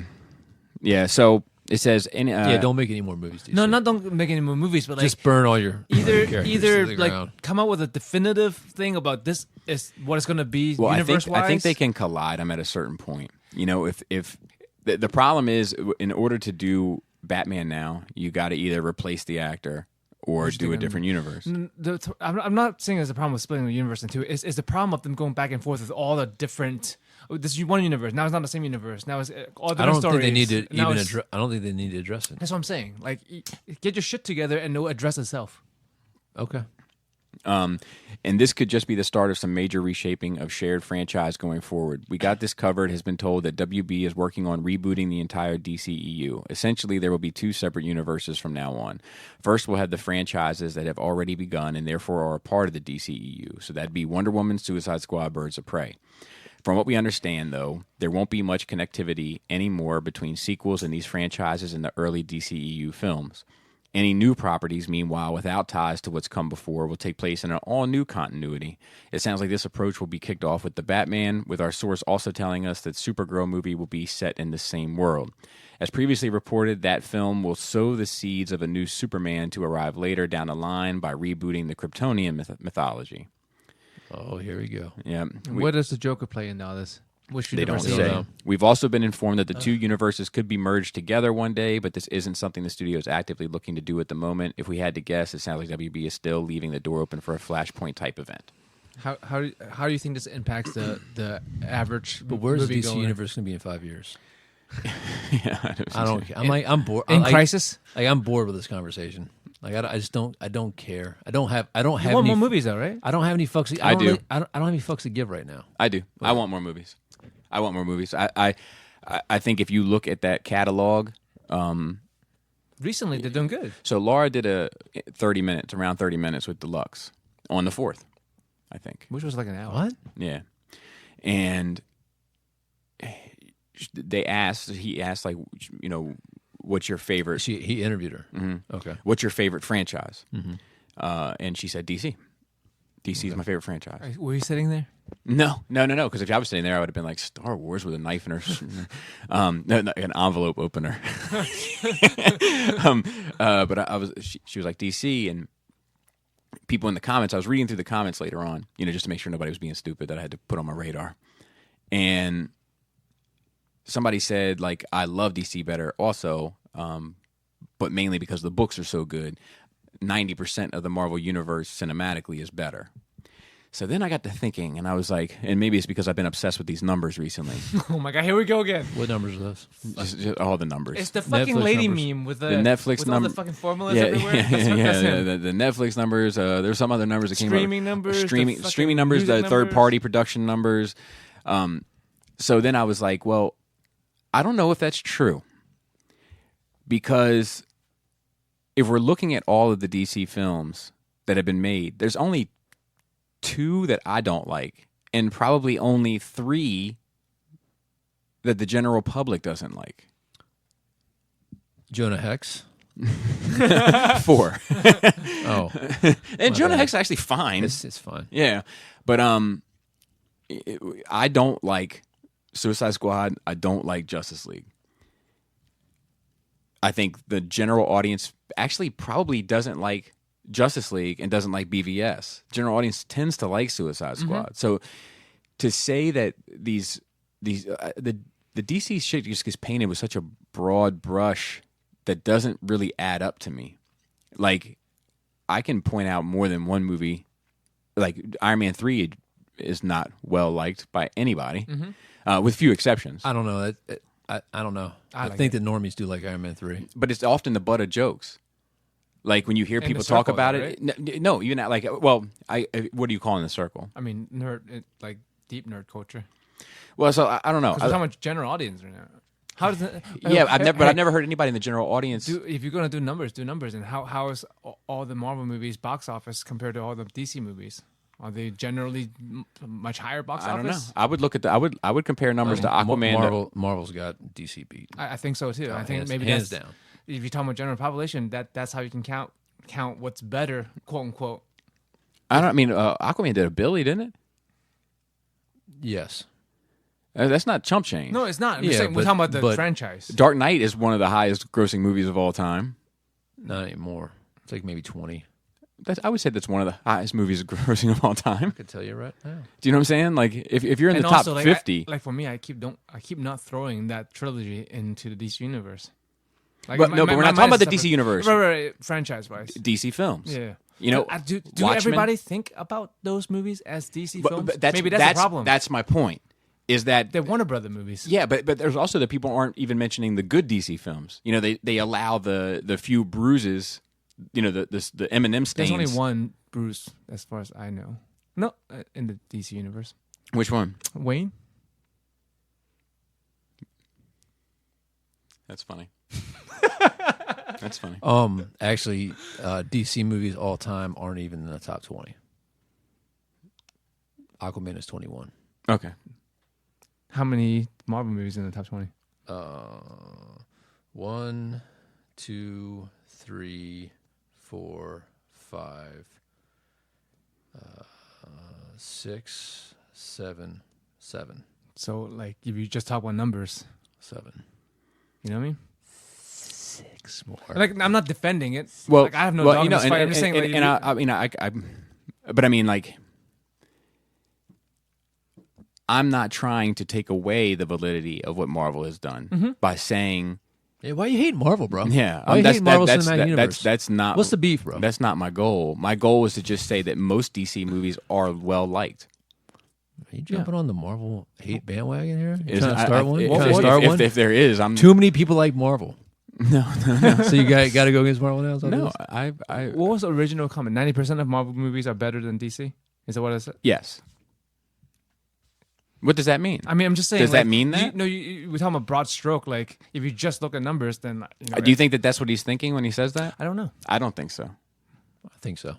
Yeah, so it says... don't make any more movies. DC. No, not don't make any more movies, but like Just burn all your characters to either the like ground. come out with a definitive thing about this is what it's going to be Well, universe wise. I think they can collide them at a certain point. You know, if the problem is, in order to do Batman now, you got to either replace the actor or do a different universe. I'm not saying there's a problem with splitting the universe in 2. It's the problem of them going back and forth with all the different. This is one universe. Now it's not the same universe. Now it's all different I don't stories. think they need to Now even. it's- I don't think they need to address it. That's what I'm saying. Like, get your shit together and it'll address itself. Okay. And this could just be the start of some major reshaping of shared franchise going forward. We got this covered. Has been told that WB is working on rebooting the entire DCEU. Essentially, there will be 2 separate universes from now on. First, we'll have the franchises that have already begun and therefore are a part of the DCEU. So that'd be Wonder Woman, Suicide Squad, Birds of Prey. From what we understand, though, there won't be much connectivity anymore between sequels and these franchises in the early DCEU films. Any new properties, meanwhile, without ties to what's come before, will take place in an all-new continuity. It sounds like this approach will be kicked off with The Batman, with our source also telling us that Supergirl movie will be set in the same world. As previously reported, that film will sow the seeds of a new Superman to arrive later down the line by rebooting the Kryptonian mythology. Oh, here we go. Yeah, What does the Joker play in all this? Which they don't universe is say. it? know. We've also been informed that the 2 universes could be merged together one day, but this isn't something the studio is actively looking to do at the moment. If we had to guess, it sounds like WB is still leaving the door open for a Flashpoint type event. How do you think this impacts the average? But where's the DC moviegoer? universe going to be in 5 years? Yeah, I don't. I'm bored. In like, Crisis? Like I'm bored with this conversation. Like I just don't. I don't care. I don't have. I don't You have want any more movies, though, right? I don't have any fucks. I do. I don't have any fucks to give right now. I do. I want more movies. I think if you look at that catalog, Recently, they're doing good. so Laura did a 30 minutes, around 30 minutes with Deluxe on the 4th, I think. Which was like an hour. What? Yeah. And he asked like, you know, what's your favorite, He interviewed her. Mm-hmm. Okay. what's your favorite franchise? And she said DC. DC is my favorite franchise. Were you sitting there? No. Because if I was sitting there, I would have been like Star Wars with a knife in her, an envelope opener. But I was. She was like DC, and people in the comments. I was reading through the comments later on, you know, just to make sure nobody was being stupid that I had to put on my radar. And somebody said like, I love DC better, also, but mainly because the books are so good. 90% of the Marvel universe cinematically is better. So then I got to thinking, and I was like, and maybe it's because I've been obsessed with these numbers recently. Oh my god, here we go again. What numbers are those? just all the numbers. It's the fucking Netflix lady numbers. meme with the Netflix with all number. the fucking formulas everywhere. That's him. The Netflix numbers. There's some other numbers that came Streaming out. numbers, the Streaming fucking numbers, the music third numbers. party production numbers. So then I was like, well, I don't know if that's true. Because if we're looking at all of the DC films that have been made, there's only 2 that I don't like, and probably only 3 that the general public doesn't like. Jonah Hex. 4. Oh, And Jonah bad. Hex is actually fine. it's fine. Yeah, but I don't like Suicide Squad. I don't like Justice League. I think the general audience actually probably doesn't like Justice League and doesn't like BVS. General audience tends to like Suicide Squad. So to say that the DC shit just gets painted with such a broad brush that doesn't really add up to me. Like, I can point out more than one movie. Like Iron Man 3 is not well liked by anybody, with few exceptions. I don't know. I don't know. I like think that normies do like Iron Man 3. But it's often the butt of jokes. Like when you hear In people the talk circle, about though, it. No, even not like. Well, what do you call in the circle? I mean, like deep nerd culture. Well, so I don't know. Because we're talking about general audience right now. How does it? Yeah, I've never heard anybody in the general audience. If you're gonna do numbers, do numbers. And how is all the Marvel movies box office compared to all the DC movies? Are they generally much higher box I don't know. office? I would look at I would compare numbers to Aquaman. Marvel's got DC beat. I think so too. I think hands- maybe hands that's, down. If you're talking about general population, that's how you can count what's better, quote unquote. I mean, Aquaman did $1 billion, didn't it? Yes. That's not chump change. No, it's not. I'm Yeah, just saying, we're talking about the but- franchise. Dark Knight is one of the highest grossing movies of all time. Not anymore. It's like maybe 20. I would say that's one of the highest movies grossing of all time. I could tell you right now. Do you know what I'm saying? Like if you're in the And top also, like, 50, like for me, I keep not throwing that trilogy into the DC universe. Like, but we're not talking about the DC universe. Right, franchise wise. DC films. Yeah. You know, do Watchmen- everybody think about those movies as DC films? But Maybe that's the problem. That's my point. Is that They're Warner Brother movies. yeah? But there's also that people aren't even mentioning the good DC films. You know, they allow the few bruises. You know, the Eminem stains. There's only one Bruce, as far as I know. No, in the DC universe. Which one? Wayne. That's funny. That's funny. Actually, DC movies all time aren't even in the top 20. Aquaman is 21. Okay. How many Marvel movies in the top 20? 1, 2, 3, 4, 5, 6, 7, 7. So, like, if you just talk about numbers, 7. you know what I mean? 6 more. Like, I'm not defending it. Well, like, I have no dog in this fight. I'm just saying, like, but I mean, like, I'm not trying to take away the validity of what Marvel has done by saying, Yeah, why you hate Marvel, bro? yeah, Why you hate Marvel that's Cinematic Universe? that's not What's the beef, bro? That's not my goal. My goal is to just say that most DC movies are well liked. Are you jumping on the Marvel hate bandwagon here? You Is- trying to I- start one? if- You trying to if- start if- one? If there is, I'm Too many people like Marvel. no. So you got to go against Marvel now? Is that what No, it is? I what was the original comment? 90% of Marvel movies are better than DC? Is that what I said? yes. What does that mean? I mean, I'm just saying. Does that mean that? We're talking about broad stroke. Like, if you just look at numbers, then Do you think that that's what he's thinking when he says that? I don't know. I don't think so. I think so.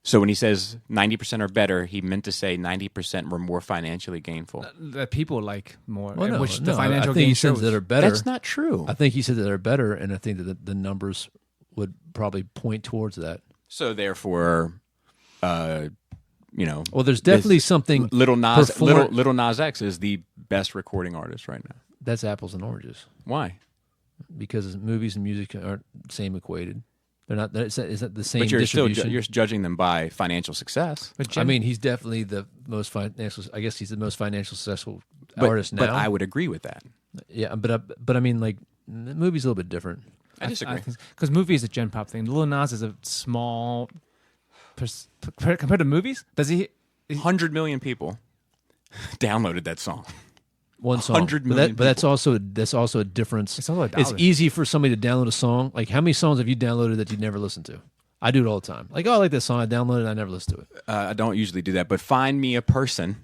So when he says 90% are better, he meant to say 90% were more financially gainful. That people like more, Well, no, which no, the financial I think gain he said shows. that are better. That's not true. I think he said that they're better, and I think that the numbers would probably point towards that. So therefore, Well, there's definitely something. Little Nas perform- Little Nas X is the best recording artist right now. That's apples and oranges Why? because movies and music aren't same equated. They're not. Is that the same But you're still distribution? you're judging them by financial success. But I mean, he's definitely the most financial. I guess he's the most financial successful But, artist now. but I would agree with that. Yeah, but I mean, like, the movie's a little bit different. I disagree. because movie is a gen pop thing. Lil Nas is a small compared to movies. Does he 100 million people downloaded that song. One song, 100 million but that's also a difference. It's also a It's dollar. easy for somebody to download a song. Like, how many songs have you downloaded that you never listened to? I do it all the time. Like, oh, I like this song. I downloaded it. I never listen to it. I don't usually do that, but find me a person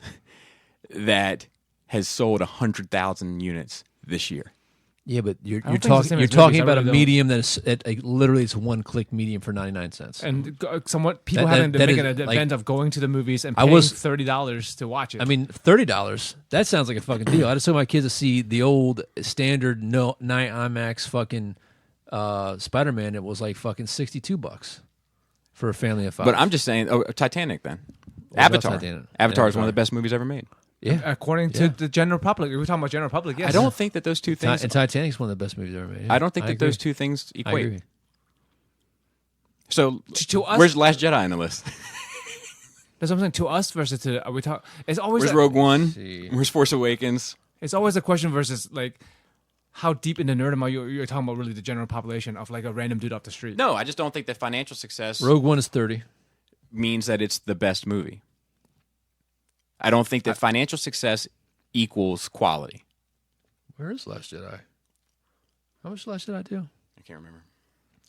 that has sold 100,000 units this year. Yeah, but you're don't think it's the same talking as movies. I about really a don't. medium that is literally it's one click medium for 99 cents. And somewhat people That- having to that make is, an like- event of going to the movies and I paying was- $30 to watch it. I mean, $30. That sounds like a fucking deal. I just took my kids to see the old standard night IMAX fucking Spider-Man. It was like fucking $62 for a family of 5. But I'm just saying, Titanic then. about Avatar. Titanic? Avatar is one Avatar. of the best movies ever made. yeah. according to the general public, we're talking about general public. Yes, I don't think that those two things. And Titanic's one of the best movies ever made. Yeah. I don't think that agree. those two things I equate. agree. So, To us- where's Last Jedi on the list? That's what I'm saying. To us versus to are we talk? It's always Where's Rogue One? see. Where's Force Awakens? It's always a question versus like how deep in the nerdom are you? You're talking about really the general population of like a random dude off the street. No, I just don't think that financial success Rogue One is 30. means that it's the best movie. I don't think that financial success equals quality. Where is Last Jedi? How much Last Jedi do? I can't remember.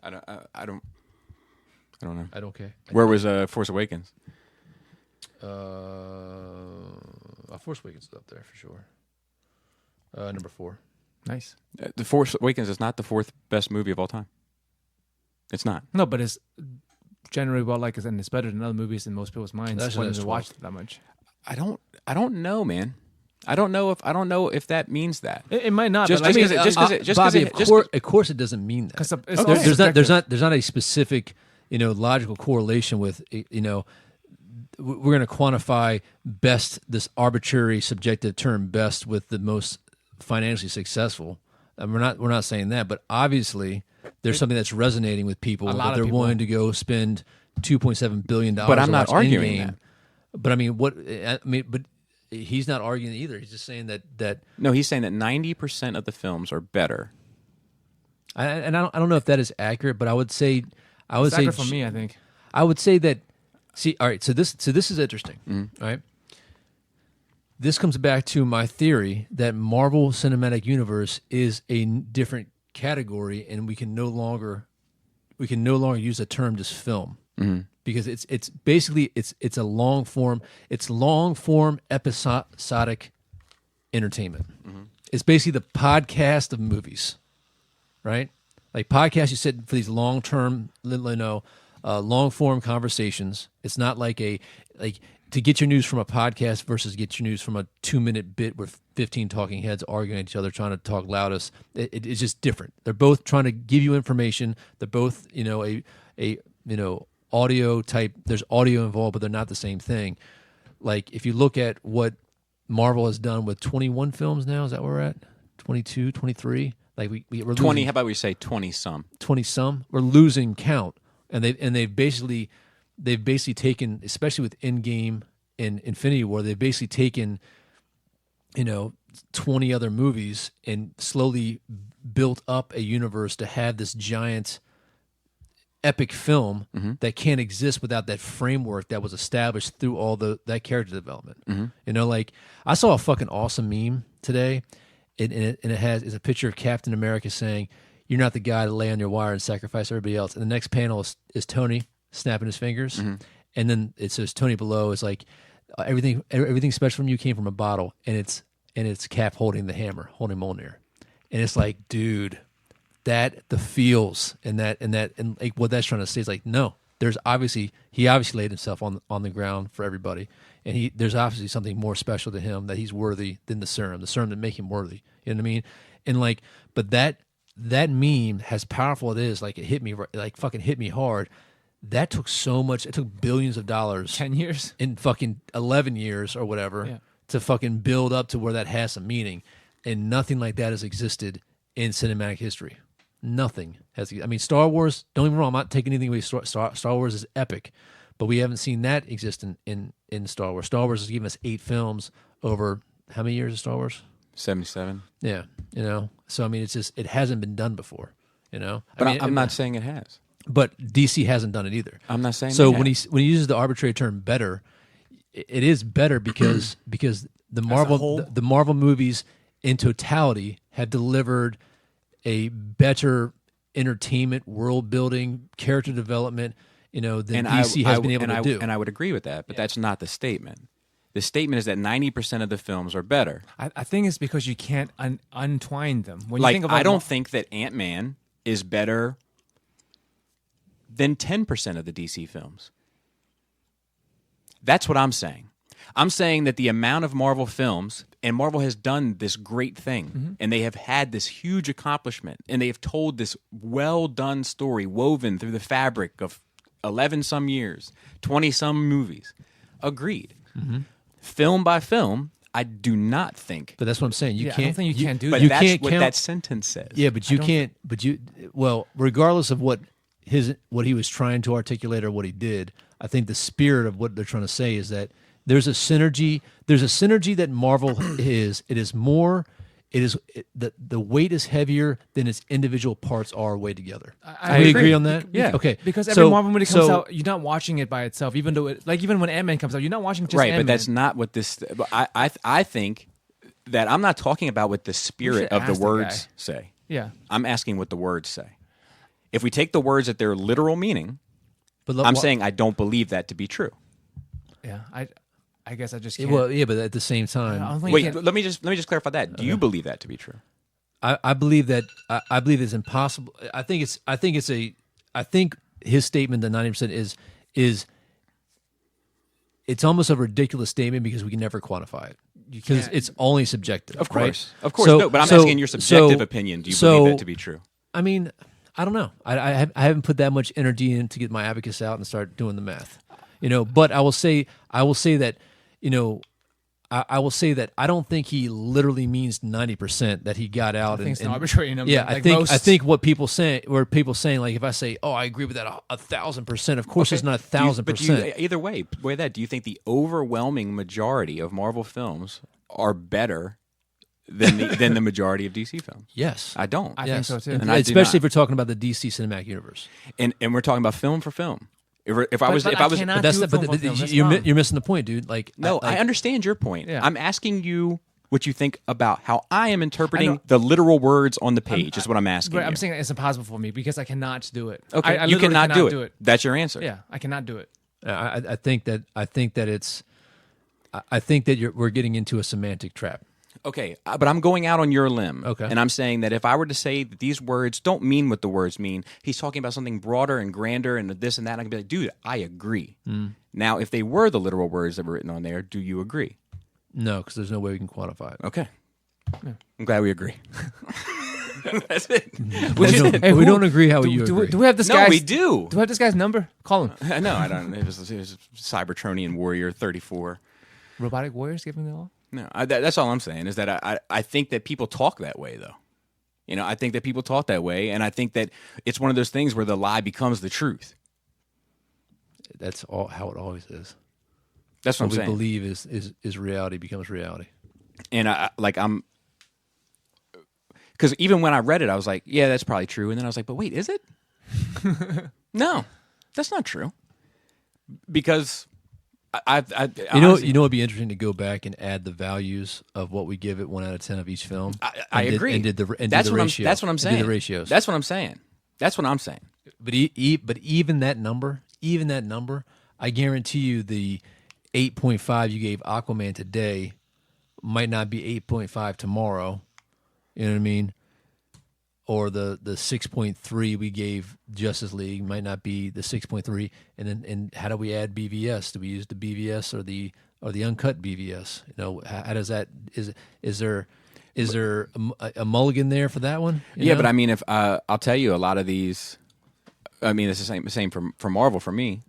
I don't know. I don't care. Where was Force Awakens? Force Awakens is up there for sure. Number 4. Nice. The Force Awakens is not the fourth best movie of all time. It's not. No, but it's generally well like, and it's better than other movies in most people's minds That's when what they it's watch it that much. I don't know, man. I don't know if that means that. It might not. Just but because like, it- just 'cause it- just 'cause Bobby, it- of course it doesn't mean that. 'cause it's Okay. also There's subjective. not a specific, logical correlation with, we're going to quantify best, this arbitrary subjective term best with the most financially successful. And we're not saying that, but obviously there's something that's resonating with people A lot that of they're people. willing to go spend $2.7 billion. But I'm to not watch arguing Endgame. that. But I mean, but he's not arguing either. He's just saying that No, he's saying that 90% of the films are better. I don't know if that is accurate, but I would say It's accurate for me, I think. I would say that. See, all right. So this is interesting. All right. This comes back to my theory that Marvel Cinematic Universe is a different category, and we can no longer use the term just film because it's basically it's a long form episodic entertainment. It's basically the podcast of movies, right? Like podcasts, you sit for these long term, long form conversations. It's not like to get your news from a podcast versus get your news from a 2-minute bit with 15 talking heads arguing at each other, trying to talk loudest. It's just different. They're both trying to give you information. They're both, audio type. There's audio involved, but they're not the same thing. Like if you look at what Marvel has done with 21 films now, is that where we're at? 22, 23? Like we're 20, losing how about we say 20 some? 20 some. We're losing count, and they've basically taken, especially with Endgame and Infinity War, they've basically taken 20 other movies and slowly built up a universe to have this giant epic film that can't exist without that framework that was established through all that character development. Like I saw a fucking awesome meme today, and it's a picture of Captain America saying, "You're not the guy to lay on your wire and sacrifice everybody else." And the next panel is Tony snapping his fingers, and then it says Tony below is like, everything special from you came from a bottle, and it's Cap holding the hammer, holding Mjolnir, and it's like, dude, that the feels and like what that's trying to say is like, no, he obviously laid himself on the ground for everybody, and there's obviously something more special to him that he's worthy than the serum that make him worthy. You know what I mean? And like, but that meme, as powerful it is, like it hit me, like fucking hit me hard. That took so much. It took billions of dollars, 10 years in fucking 11 years or whatever, to fucking build up to where that has some meaning, and nothing like that has existed in cinematic history. Nothing has. I mean, Star Wars. Don't get me wrong. I'm not taking anything away. Star Wars is epic, but we haven't seen that exist in Star Wars. Star Wars has given us 8 films over how many years of Star Wars? 77. Yeah, So I mean, it's just it hasn't been done before. But I mean, I'm not saying it has. But DC hasn't done it either. I'm not saying so. they When have. he uses the arbitrary term "better," it is better because the Marvel movies in totality have delivered a better entertainment, world building, character development, than DC has been able to do. And I would agree with that, but that's not the statement. The statement is that 90% of the films are better. I think it's because you can't untwine them. When you Like, think about I don't think that Ant-Man is better than 10% of the DC films. That's what I'm saying. I'm saying that the amount of Marvel films, and Marvel has done this great thing, and they have had this huge accomplishment, and they have told this well-done story woven through the fabric of 11-some years, 20-some movies. Agreed. Film by film, I do not think. But that's what I'm saying. You I can't. don't think you can't do But that. that's can't what count- that sentence says. Yeah, but you can't. But regardless of what he was trying to articulate or what he did, I think the spirit of what they're trying to say is that there's a synergy. There's a synergy that Marvel is. It is more. The weight is heavier than its individual parts are weighed together. I we agree. agree on that. Yeah. Okay. Because every Marvel movie comes out, you're not watching it by itself. Even though, even when Ant-Man comes out, you're not watching just Right, Ant-Man. but that's not what this. But I think that I'm not talking about what the spirit should of the ask the words guy. say. Yeah. I'm asking what the words say. If we take the words at their literal meaning, But I'm saying I don't believe that to be true. Yeah. I guess I just can't. Well, yeah, but at the same time, I don't think Wait, you can't- let me just clarify that. Do you believe that to be true? I believe that I believe it's impossible. I think his statement that 90% is it's almost a ridiculous statement because we can never quantify it because it's only subjective. Of right? course, of course. So- No, but I'm so- asking your subjective so- opinion. Do you so- believe that to be true? I mean, I don't know. I haven't put that much energy in to get my abacus out and start doing the math. But I will say that I will say that I don't think he literally means 90% that he got out. I think it's an arbitrary number. Yeah, like I think what people saying, like if I say, oh, I agree with that 1,000%. Of course, it's not 1,000%. Either way, do you think the overwhelming majority of Marvel films are better than the majority of DC films? Yes, I don't. I think so too. And I do especially if not. we're talking about the DC cinematic universe. And we're talking about film for film. If I But was, I cannot But that's do the, but film for film. That's you're wrong. you're missing the point, dude. Like no, I understand your point. Yeah. I'm asking you what you think about how I am I interpreting know. the literal words on the page. Is what I'm asking. But I'm you. saying it's impossible for me because I cannot do it. Okay, I you literally cannot do do it. That's your answer. Yeah, I cannot do it. I think that we're getting into a semantic trap. Okay, but I'm going out on your limb. Okay. And I'm saying that if I were to say that these words don't mean what the words mean, he's talking about something broader and grander and this and that, and I can be like, dude, I agree. Now, if they were the literal words that were written on there, do you agree? No, because there's no way we can quantify it. Okay. I'm glad we agree. That's it. We don't agree how you agree. Do we have this No, guy's? we do. Do we have this guy's number? Call him. No, I don't. It was Cybertronian Warrior 34. Robotic Warriors giving it all. No, that's all I'm saying is that I think that people talk that way, though. I think that people talk that way, and I think that it's one of those things where the lie becomes the truth. That's all how it always is. That's what I'm What we saying. believe is reality becomes reality. And I'm because even when I read it, I was like, yeah, that's probably true. And then I was like, but wait, is it? No, that's not true. Because I You know, honestly, it'd be interesting to go back and add the values of what we give it 1 out of 10 of each film. I And agree. and did the that's do the what ratio. that's what I'm and saying. Do the ratios. That's what I'm saying. That's what I'm saying. But but even that number, I guarantee you the 8.5 you gave Aquaman today might not be 8.5 tomorrow. You know what I mean? Or the 6.3 we gave Justice League might not be the 6.3. And how do we add BVS? Do we use the BVS or the uncut BVS? How does that is there a mulligan there for that one? Yeah, but I mean, if I'll tell you, a lot of these, I mean, it's the same for Marvel for me.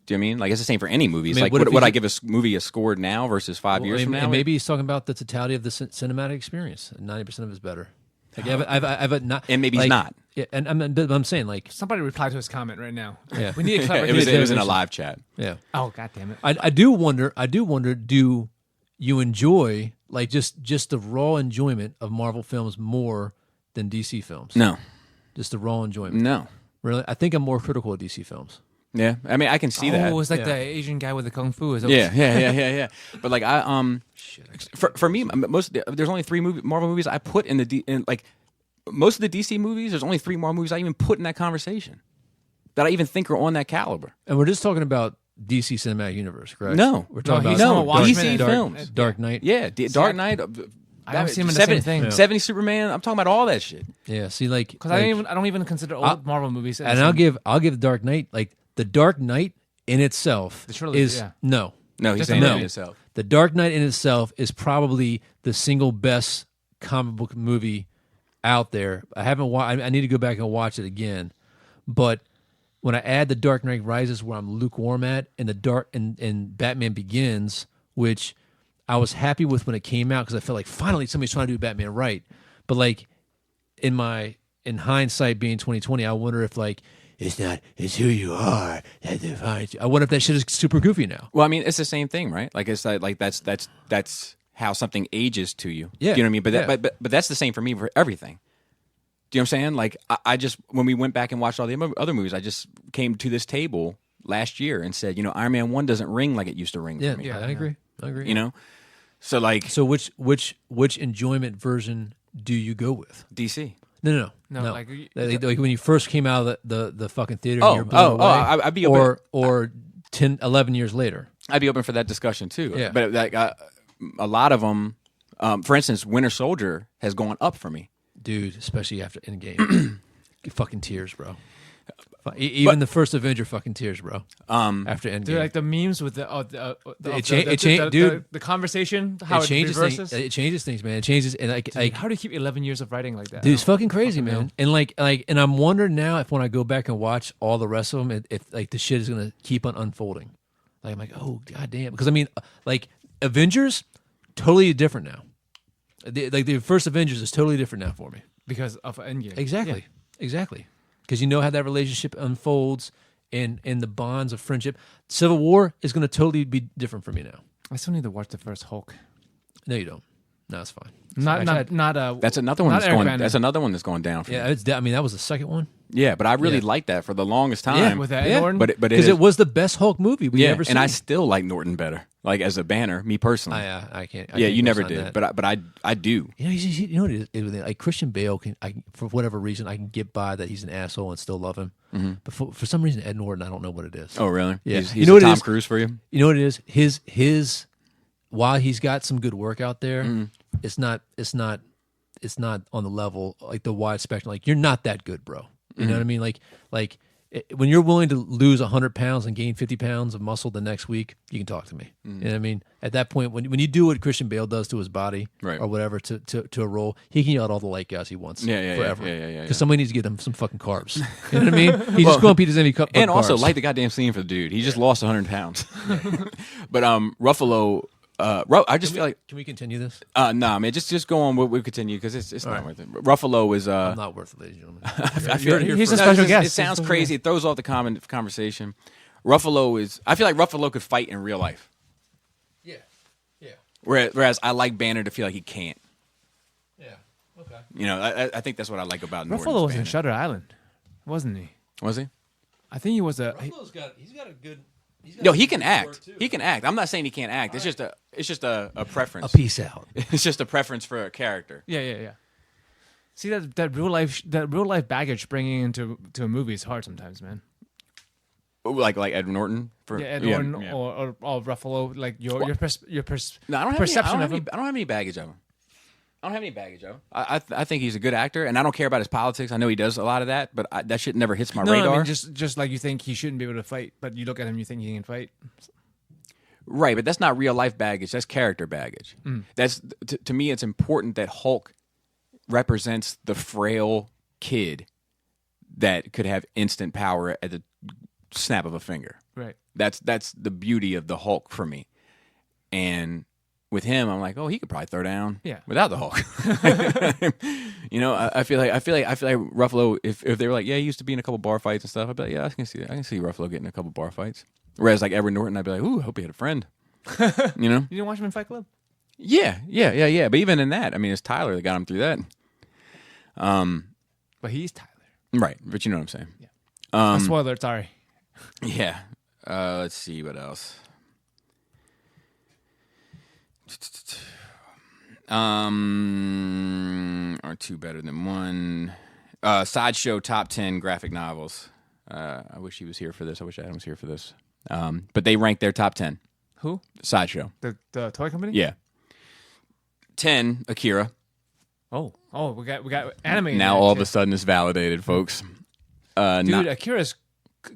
Do you know what I mean? Like, it's the same for any movies. I mean, like, what if would he's- I give a movie a score now versus 5 years from now? And maybe he's talking about the totality of the cinematic experience. 90% of it is better. Like, I've not, And maybe he's not. Yeah, and I'm saying like, Somebody reply to his comment right now. Yeah. We need a it was in a live chat. yeah. Oh, god damn it! I do wonder. Do you enjoy like just the raw enjoyment of Marvel films more than DC films? No, Just the raw enjoyment. no. Really, I think I'm more critical of DC films. Yeah, I mean, I can see that. Oh, it's like Yeah. the Asian guy with the kung fu. Is Yeah. But like for me, there's only 3 Marvel movies I put in like most of the DC movies. There's only 3 Marvel movies I even put in that conversation that I even think are on that caliber. And we're just talking about DC Cinematic Universe, correct? No. We're talking he's about talking about DC Watchmen. films. Dark Knight. Yeah, Dark Knight. I don't see him in the same thing. 70 Superman. I'm talking about all that shit. Yeah. See, like, Because like, I don't even consider old Marvel movies. and I'll give Dark Knight, like, the Dark Knight in itself The trilogy, is yeah. No, he's Just saying a that movie. himself. The Dark Knight in itself is probably the single best comic book movie out there. I haven't I need to go back and watch it again. But when I add the Dark Knight Rises, where I'm lukewarm at, and and Batman Begins, which I was happy with when it came out because I felt like finally somebody's trying to do Batman right. But like in hindsight, being 2020, I wonder if like it's who you are that defines you. I wonder if that shit is super goofy now. Well, I mean, it's the same thing, right? Like it's like that's how something ages to you. Yeah. Do you know what I mean? Yeah. But that's the same for me for everything. Do you know what I'm saying? Like I just when we went back and watched all the other movies, I just came to this table last year and said, Iron Man 1 doesn't ring like it used to ring Yeah, for me. I agree. You know? So like So which enjoyment version do you go with? DC. No. No, like when you first came out of the fucking theater. Oh, and you're blown away, I'd be open. or 10, 11 years later. I'd be open for that discussion too. Yeah. But like a lot of them, for instance, Winter Soldier has gone up for me. Dude, especially after Endgame. Fucking tears, bro. Even the first Avenger, fucking tears, bro. After Endgame. Dude, like the memes with the conversation, how it changes reverses. things. It changes things, man. It changes, and like How do you keep 11 years of writing like that? dude, it's fucking crazy, man. And and I'm wondering now if when I go back and watch all the rest of them, if like the shit is gonna keep on unfolding. Like I'm like, oh goddamn, because I mean, like Avengers, totally different now. The first Avengers is totally different now for me. Because of Endgame. Exactly, exactly. Because you know how that relationship unfolds and the bonds of friendship. Civil War is going to totally be different for me now. I still need to watch the first Hulk. No, you don't. No, it's fine. Not That's another one not that's Eric going. Bana. That's another one that's going down for me. Yeah, I mean that was the second one. Yeah, but I really Yeah. liked that for the longest time. with that Norton. But Because it was the best Hulk movie we yeah, ever seen. and I still like Norton better. Like as a banner, me personally. I can't. Yeah, can't you never co-sign did, that. but I do. You know what it is? Like Christian Bale can, for whatever reason, I can get by that he's an asshole and still love him. But for some reason, Ed Norton, I don't know what it is. Oh, really? Yeah. He's You know what it Tom is? Cruise for you? You know what it is? His while he's got some good work out there, it's not on the level like the wide spectrum. Like you're not that good, bro. You know what I mean? Like when you're willing to lose 100 pounds and gain 50 pounds of muscle the next week, you can talk to me. You know what I mean? At that point, when you do what Christian Bale does to his body Right. or whatever to a role, he can yell at all the light guys he wants. Yeah, forever. yeah. Because somebody needs to get him some fucking carbs. You know what I mean? He's just going to eat his empty cup. And also, carbs. like the goddamn scene for the dude. He just lost 100 pounds. But Ruffalo, I just feel like Can we continue this? nah, man. Just go on. We'll continue because it's not right. worth it. Ruffalo is I'm not worth it, ladies and gentlemen. I feel like He's a no, special it's just- guest. It sounds crazy. It throws off the conversation. Ruffalo is. I feel like Ruffalo could fight in real life. Yeah. Whereas I like Banner to feel like he can't. Yeah. Okay. You know, I think that's what I like about Norton's Ruffalo was in Banner. Shutter Island, wasn't he? Was he? I think he was a. Ruffalo's he's got a good. No, he can act. He can act. I'm not saying he can't act. It's just a preference. A peace out. It's just a preference for a character. Yeah. See that real life baggage bringing into a movie is hard sometimes, man. Like Ed Norton. Yeah, Ed Norton yeah. or Ruffalo, like your No, I don't have perception any, of him. I don't have any baggage of him. I don't have any baggage of him. I think he's a good actor, and I don't care about his politics. I know he does a lot of that, but that shit never hits my No, radar. I mean, just like you think he shouldn't be able to fight, but you look at him, you think he can fight. Right, but that's not real life baggage. That's character baggage. That's to me. It's important that Hulk represents the frail kid that could have instant power at the snap of a finger. Right. That's the beauty of the Hulk for me. And with him, I'm like, oh, he could probably throw down without the Hulk. You know, I feel like Ruffalo. If they were like, yeah, he used to be in a couple bar fights and stuff, I'd be like, yeah, I can see Ruffalo getting a couple bar fights. Whereas like Edward Norton, I'd be like, ooh, I hope he had a friend. You know? You didn't watch him in Fight Club? Yeah. But even in that, I mean, it's Tyler that got him through that. But he's Tyler. Right, but you know what I'm saying. A spoiler, sorry. Yeah. Let's see what else. Are two better than one? Sideshow top 10 graphic novels. I wish he was here for this. I wish Adam was here for this. But they ranked their top 10. Who? Sideshow. The toy company? Yeah. 10, Akira. Oh, we got anime. Now all of a sudden it's validated, folks. Dude, Akira's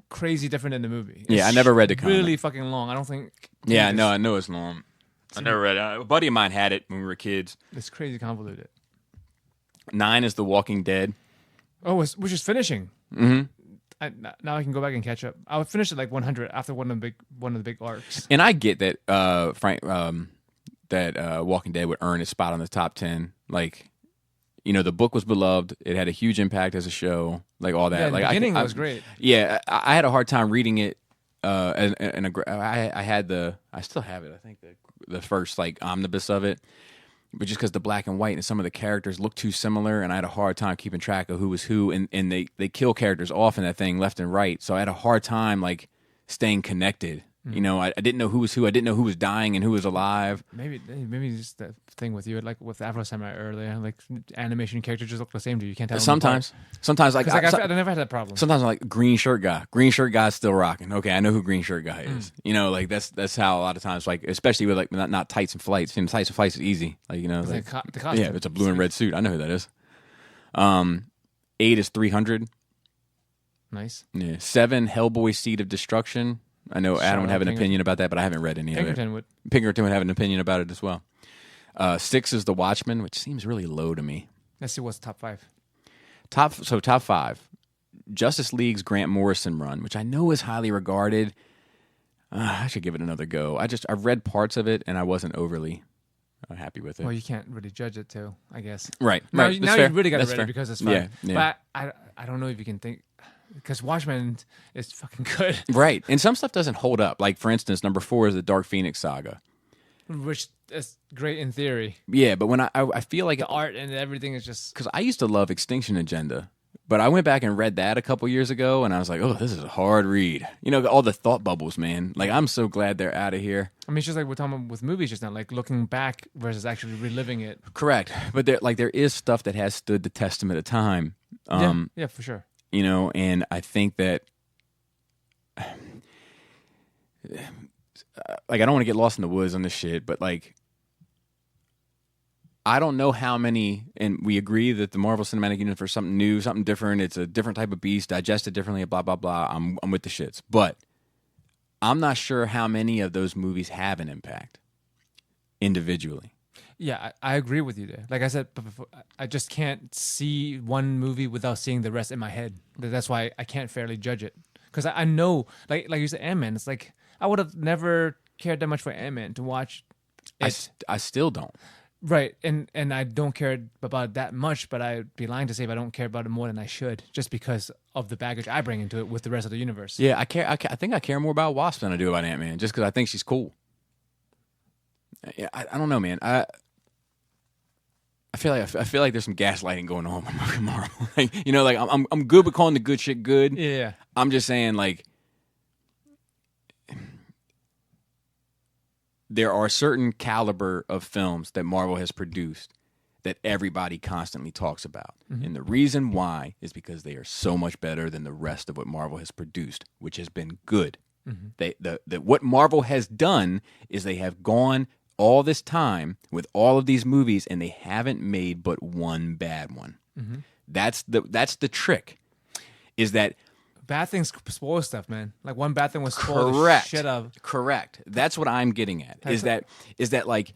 crazy different than the movie. Yeah, I never read the comic. Really fucking long. I don't think. Yeah, no, I know it's long. I never read it. A buddy of mine had it when we were kids. It's crazy convoluted. 9 is The Walking Dead. Oh, which is finishing. Mm-hmm. Now I can go back and catch up. I would finish at like 100 after one of the big arcs. And I get that Walking Dead would earn its spot on the top 10. Like, you know, the book was beloved. It had a huge impact as a show. Like all that. Yeah, like the beginning was great. Yeah, I had a hard time reading it. I still have it. I think the first like omnibus of it, but just because the black and white and some of the characters look too similar, and I had a hard time keeping track of who was who, and they kill characters off in that thing left and right. So I had a hard time like staying connected. You know, I didn't know who was who. I didn't know who was dying and who was alive. Maybe just that thing with you, like with Afro Samurai earlier, like animation characters just look the same to you. You can't tell. Sometimes like I never had that problem. Sometimes I'm like green shirt guy. Green shirt guy's still rocking. Okay, I know who green shirt guy is. You know, like that's how a lot of times, like especially with like not tights and flights. You know, tights and flights is easy. Like you know, like, the costume. Yeah, it's a blue and red suit. I know who that is. 8 is 300. Nice. Yeah. 7, Hellboy: Seed of Destruction. I know Adam would have an opinion about that, but I haven't read any of it. Pinkerton would have an opinion about it as well. 6 is The Watchmen, which seems really low to me. Let's see what's top 5. Top 5. Justice League's Grant Morrison run, which I know is highly regarded. I should give it another go. I've read parts of it, and I wasn't overly happy with it. Well, you can't really judge it, too, I guess. Right. Now you really got to read it because it's fun. Yeah. But I don't know if you can think... Because Watchmen is fucking good. Right. And some stuff doesn't hold up. Like, for instance, number 4 is the Dark Phoenix saga. Which is great in theory. Yeah, but when I feel like... The art and everything is just... Because I used to love Extinction Agenda. But I went back and read that a couple years ago, and I was like, oh, this is a hard read. You know, all the thought bubbles, man. Like, I'm so glad they're out of here. I mean, it's just like we're talking about with movies just now, like looking back versus actually reliving it. Correct. But there is stuff that has stood the testament of time. Yeah, for sure. You know, and I think that, like, I don't want to get lost in the woods on this shit, but, like, I don't know how many, and we agree that the Marvel Cinematic Universe is something new, something different, it's a different type of beast, digested differently, blah, blah, blah. I'm with the shits. But I'm not sure how many of those movies have an impact individually. Yeah, I agree with you there. Like I said before, I just can't see one movie without seeing the rest in my head. That's why I can't fairly judge it. Because I know, like you said, Ant-Man, it's like, I would have never cared that much for Ant-Man to watch it. I still don't. Right, and I don't care about it that much, but I'd be lying to say if I don't care about it more than I should, just because of the baggage I bring into it with the rest of the universe. Yeah, I care. I think I care more about Wasp than I do about Ant-Man, just because I think she's cool. Yeah, I don't know, man. I feel like there's some gaslighting going on with Marvel. Like, you know, like I'm good with calling the good shit good. Yeah. I'm just saying, like, there are certain caliber of films that Marvel has produced that everybody constantly talks about. Mm-hmm. And the reason why is because they are so much better than the rest of what Marvel has produced, which has been good. Mm-hmm. What Marvel has done is they have gone all this time with all of these movies, and they haven't made but one bad one. Mm-hmm. That's the trick, is that bad things spoil stuff, man. Like one bad thing was spoil the shit of. Correct. That's what I'm getting at. Is that like,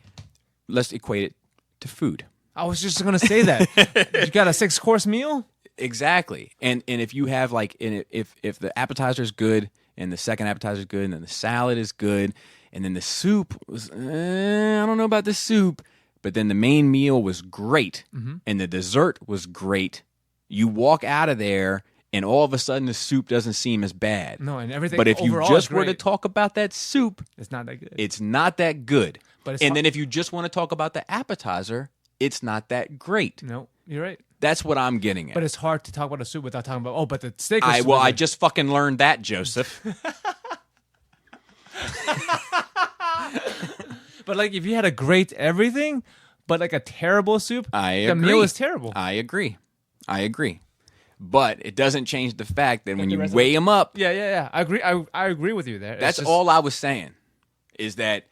let's equate it to food. I was just gonna say that. You got a 6-course meal? Exactly. And if you have like, if the appetizer is good and the second appetizer is good and then the salad is good and then the soup was, I don't know about the soup, but then the main meal was great and the dessert was great, you walk out of there and all of a sudden the soup doesn't seem as bad. No, and everything. But if you just were to great. talk about that soup, it's not that good. It's not that good. But and then if you just want to talk about the appetizer, it's not that great. No, you're right. That's what I'm getting at. But it's hard to talk about a suit without talking about, but the steak was I just fucking learned that, Joseph. But like, if you had a great everything, but like a terrible soup, the meal is terrible. I agree. But it doesn't change the fact that when you weigh them up. Yeah. I agree. I agree with you there. That's all I was saying, is that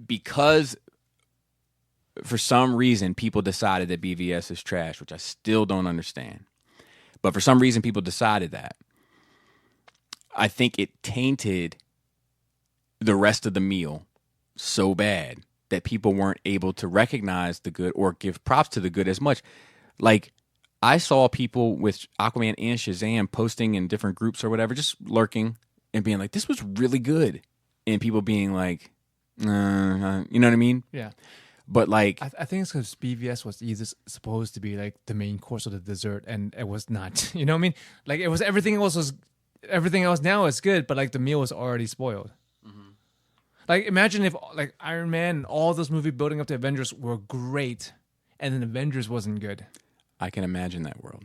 because for some reason people decided that BVS is trash, which I still don't understand. But for some reason people decided that. I think it tainted the rest of the meal so bad that people weren't able to recognize the good or give props to the good as much. Like, I saw people with Aquaman and Shazam posting in different groups or whatever, just lurking and being like, this was really good. And people being like, you know what I mean? Yeah. But like, I think it's because BVS was either supposed to be like the main course of the dessert, and it was not. You know what I mean? Like, it was everything else now is good, but like the meal was already spoiled. Like, imagine if like Iron Man and all those movies building up to Avengers were great, and then Avengers wasn't good. I can imagine that world.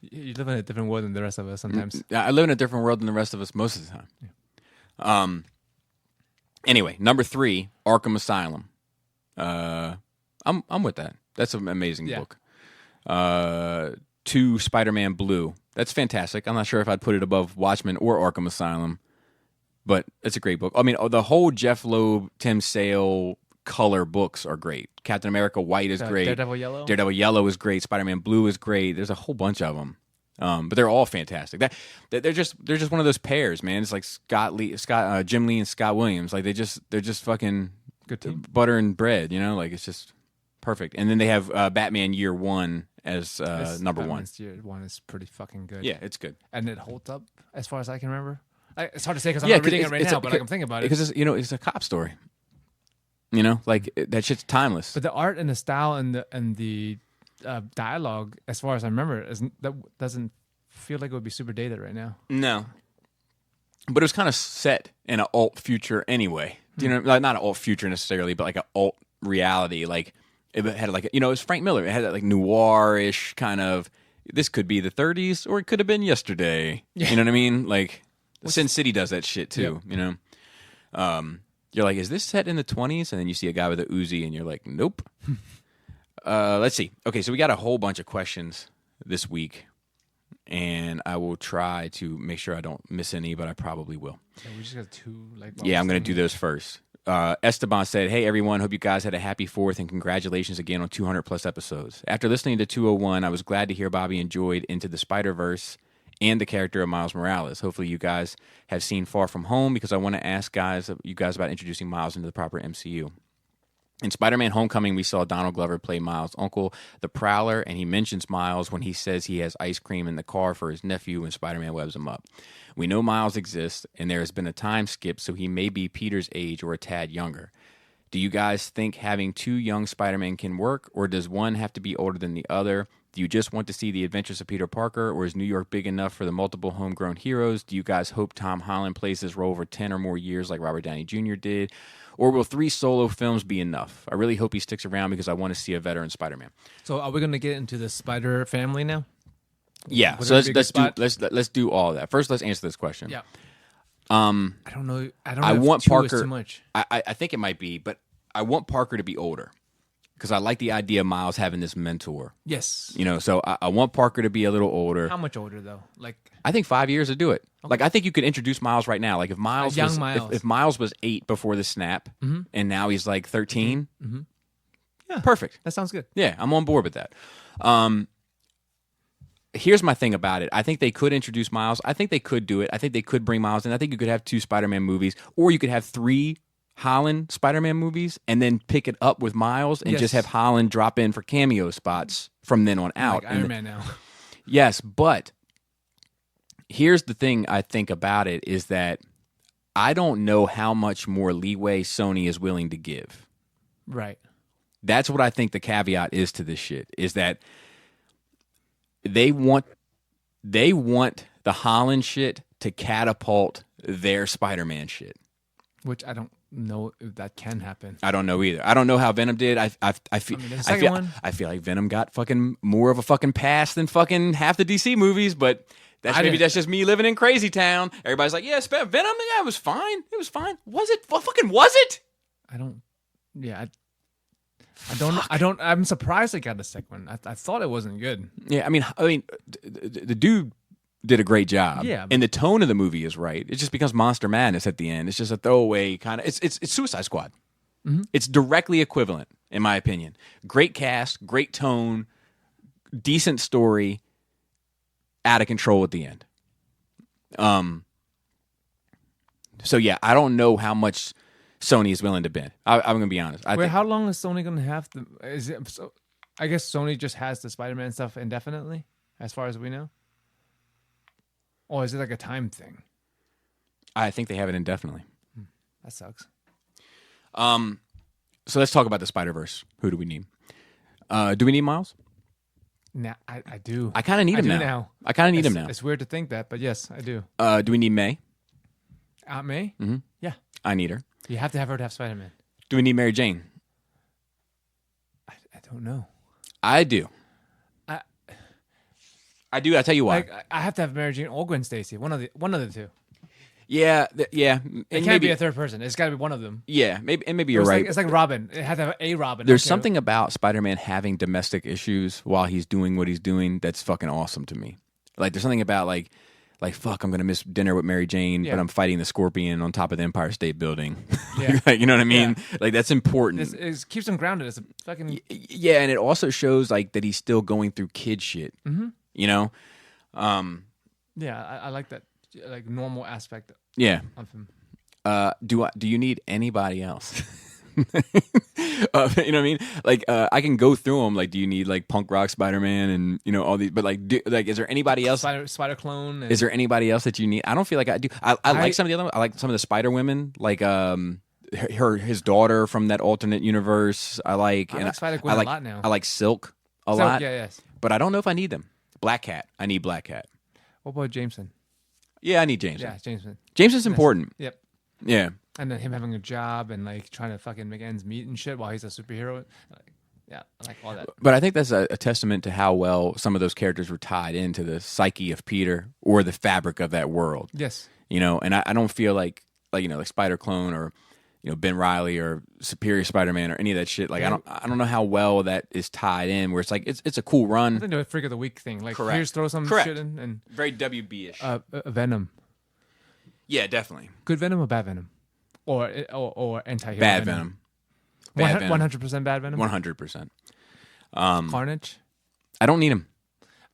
You live in a different world than the rest of us sometimes. I live in a different world than the rest of us most of the time. Yeah. Anyway, number 3, Arkham Asylum. I'm with that. That's an amazing book. 2, Spider-Man Blue. That's fantastic. I'm not sure if I'd put it above Watchmen or Arkham Asylum, but it's a great book. I mean, the whole Jeff Loeb, Tim Sale color books are great. Captain America White is great. Daredevil Yellow? Daredevil Yellow is great. Spider-Man Blue is great. There's a whole bunch of them. But they're all fantastic. They're just one of those pairs, man. It's like Jim Lee and Scott Williams. Like, they're just fucking good team. Butter and bread, you know? Like, it's just perfect. And then they have Batman Year One as number Batman's Year One is pretty fucking good. Yeah, it's good. And it holds up as far as I can remember. It's hard to say because I'm not reading it right now, but like, I'm thinking about it. Because it's a cop story. You know, like, that shit's timeless. But the art and the style and the dialogue, as far as I remember, that doesn't feel like it would be super dated right now. No. But it was kind of set in an alt future anyway. You know, like, not an alt future necessarily, but like an alt reality. Like, it had like, you know, it was Frank Miller. It had that like noir-ish kind of, this could be the 30s or it could have been yesterday. Yeah. You know what I mean? Like, Sin City does that shit too, you know? You're like, is this set in the 20s? And then you see a guy with a Uzi and you're like, nope. Let's see. Okay, so we got a whole bunch of questions this week. And I will try to make sure I don't miss any, but I probably will. Yeah, we just got 2. Like, yeah, I'm going to do those first. Esteban said, hey, everyone, hope you guys had a happy 4th and congratulations again on 200 plus episodes. After listening to 201, I was glad to hear Bobby enjoyed Into the Spider-Verse and the character of Miles Morales. Hopefully you guys have seen Far From Home, because I want to ask you guys about introducing Miles into the proper MCU. In Spider-Man Homecoming, we saw Donald Glover play Miles' uncle, the Prowler, and he mentions Miles when he says he has ice cream in the car for his nephew when Spider-Man webs him up. We know Miles exists, and there has been a time skip, so he may be Peter's age or a tad younger. Do you guys think having 2 young Spider-Men can work, or does one have to be older than the other? Do you just want to see the adventures of Peter Parker, or is New York big enough for the multiple homegrown heroes? Do you guys hope Tom Holland plays this role for 10 or more years like Robert Downey Jr. did? Or will 3 solo films be enough? I really hope he sticks around because I want to see a veteran Spider-Man. So are we going to get into the Spider family now? Yeah, so let's do all of that. First, let's answer this question. Yeah. I don't know. I want Parker. Too much. I think it might be, but I want Parker to be older because I like the idea of Miles having this mentor. Yes. You know, so I want Parker to be a little older. How much older though? Like, I think 5 years would do it. Okay. Like, I think you could introduce Miles right now. Like, if Miles was if Miles was 8 before the snap, and now he's like 13, yeah, perfect. That sounds good. Yeah, I'm on board with that. Here's my thing about it. I think they could introduce Miles. I think they could do it. I think they could bring Miles in. I think you could have 2 Spider-Man movies, or you could have 3 Holland Spider-Man movies and then pick it up with Miles and just have Holland drop in for cameo spots from then on out. Like Iron Man now. Yes, but here's the thing I think about it is that I don't know how much more leeway Sony is willing to give. Right. That's what I think the caveat is to this shit, is that they want the Holland shit to catapult their Spider-Man shit. Which I don't know if that can happen. I don't know either. I don't know how Venom did. I feel mean, the second one- I feel like Venom got fucking more of a fucking pass than fucking half the DC movies, but maybe that's just me living in crazy town. Everybody's like, yeah, Venom, yeah, it was fine. It was fine. Was it? What fucking was it? I don't. Yeah, I don't. I'm surprised they got the second one. I thought it wasn't good. Yeah, I mean, the dude did a great job. Yeah, and the tone of the movie is right. It just becomes Monster Madness at the end. It's just a throwaway kind of. It's Suicide Squad. Mm-hmm. It's directly equivalent, in my opinion. Great cast, great tone, decent story, out of control at the end. So yeah, I don't know how much Sony is willing to bend. I'm going to be honest. Wait, how long is Sony going to have the? Is it? So, I guess Sony just has the Spider-Man stuff indefinitely, as far as we know. Or is it like a time thing? I think they have it indefinitely. That sucks. So let's talk about the Spider-Verse. Who do we need? Do we need Miles? Nah, I do. I kind of need him now. I kind of need him now. It's weird to think that, but yes, I do. Do we need May? Aunt May? Mm-hmm. Yeah. I need her. You have to have her to have Spider-Man. Do we need Mary Jane? I don't know. I do. I do. I'll tell you why. Like, I have to have Mary Jane or Gwen Stacy. One of the two. Yeah, yeah. It can't be a third person. It's got to be one of them. Yeah, maybe you're right. It's like Robin. It had to have a Robin. There's something about Spider-Man having domestic issues while he's doing what he's doing that's fucking awesome to me. Like, there's something about like fuck, I'm gonna miss dinner with Mary Jane, but I'm fighting the Scorpion on top of the Empire State Building. Yeah. Like, you know what I mean? Yeah. Like, that's important. It keeps him grounded. It's a fucking yeah, and it also shows like that he's still going through kid shit. Mm-hmm. You know? Yeah, I like that, like, normal aspect. Yeah. Of him. Do you need anybody else? You know what I mean? Like, I can go through them. Like, do you need like punk rock Spider-Man and you know all these? But like, is there anybody else? Spider Clone. Is there anybody else that you need? I don't feel like I do. I like some of the other. I like some of the Spider Women. Like his daughter from that alternate universe. I like Spider Gwen a lot now. I like Silk a lot. Yeah, yes. But I don't know if I need them. Black Cat. I need Black Cat. What about Jameson? Yeah, I need Jameson. Yeah, Jameson. Jameson's important. Yep. Yeah. And then him having a job and like trying to fucking make ends meet and shit while he's a superhero. Yeah, I like all that. But I think that's a testament to how well some of those characters were tied into the psyche of Peter or the fabric of that world. Yes. You know, and I don't feel like you know, like Spider Clone or you know, Ben Reilly or Superior Spider-Man or any of that shit. Like, yeah. I don't know how well that is tied in. Where it's like it's a cool run. I think the Freak of the Week thing. Like, Correct. Here's throw some Correct. shit in and Very WB-ish. Venom. Yeah, definitely. Good Venom or bad Venom, or anti-hero Bad Venom. Bad Venom. 100% bad Venom. 100%. Carnage. I don't need him.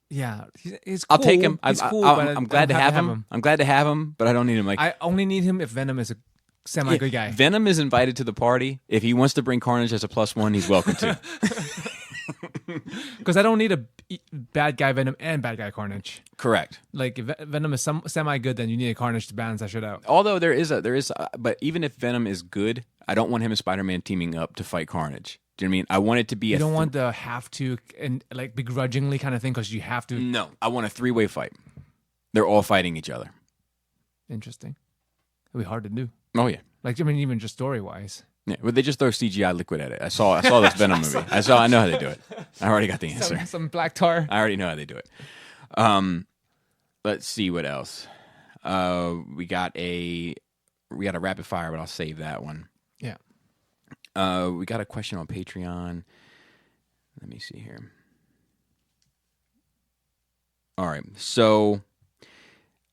Yeah, he's cool. I'll take him. He's cool, I'm glad to have him. I'm glad to have him, but I don't need him. Like, I only need him if Venom is a semi-good guy. Venom is invited to the party. If he wants to bring Carnage as a +1, he's welcome to. Because I don't need a bad guy Venom and bad guy Carnage. Correct. Like, if Venom is semi-good, then you need a Carnage to balance that shit out. Although there is, but even if Venom is good, I don't want him and Spider-Man teaming up to fight Carnage. Do you know what I mean? I want it to be you don't want the have to and like begrudgingly kind of thing because you have to. No, I want a 3-way fight. They're all fighting each other. Interesting. It'd be hard to do. Oh yeah. Like, I mean, even just story wise. Yeah, but they just throw CGI liquid at it. I saw this Venom movie. I know how they do it. I already got the answer. Some black tar. I already know how they do it. Let's see what else. We got a rapid fire, but I'll save that one. Yeah. We got a question on Patreon. Let me see here. All right. So,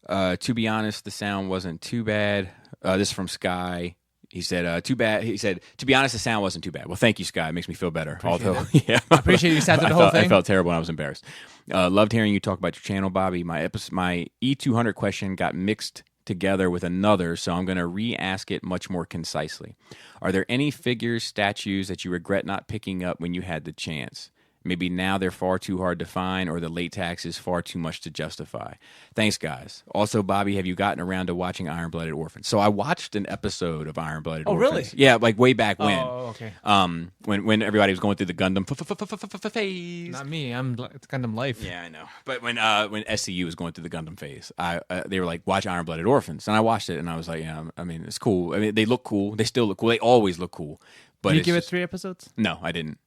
to be honest, the sound wasn't too bad. This is from Sky. He said, too bad. He said, to be honest, the sound wasn't too bad. Well, thank you, Sky. It makes me feel better. Yeah. I appreciate you sat through the whole thing. I felt terrible and I was embarrassed. Loved hearing you talk about your channel, Bobby. My E200 question got mixed together with another, so I'm going to re-ask it much more concisely. Are there any figures, statues that you regret not picking up when you had the chance? Maybe now they're far too hard to find, or the late tax is far too much to justify. Thanks, guys. Also, Bobby, have you gotten around to watching Iron-Blooded Orphans? So I watched an episode of Iron-Blooded Orphans. really? Yeah, like way back when. Oh, okay. When everybody was going through the Gundam phase. Not me. I'm Gundam Life. Yeah, I know. But when SCU was going through the Gundam phase, they were like, watch Iron-Blooded Orphans. And I watched it, and I was like, yeah, I mean, it's cool. I mean, they look cool. They still look cool. They always look cool. But Did you give it 3 episodes? No, I didn't.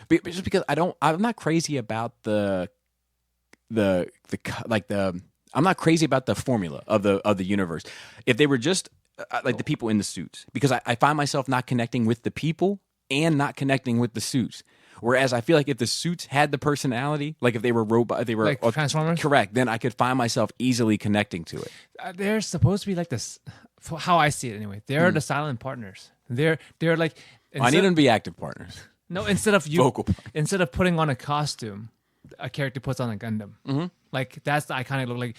But just because I'm not crazy about I'm not crazy about the formula of the universe. If they were just like the people in the suits, because I find myself not connecting with the people and not connecting with the suits. Whereas I feel like if the suits had the personality, like if they were robot, if they were like Transformers, correct, then I could find myself easily connecting to it. They're supposed to be like this. How I see it, anyway. They're the silent partners. They're like. I need them to be active partners. No, instead of Vocal partners. Instead of putting on a costume, a character puts on a Gundam. Mm-hmm. Like that's the iconic look. Like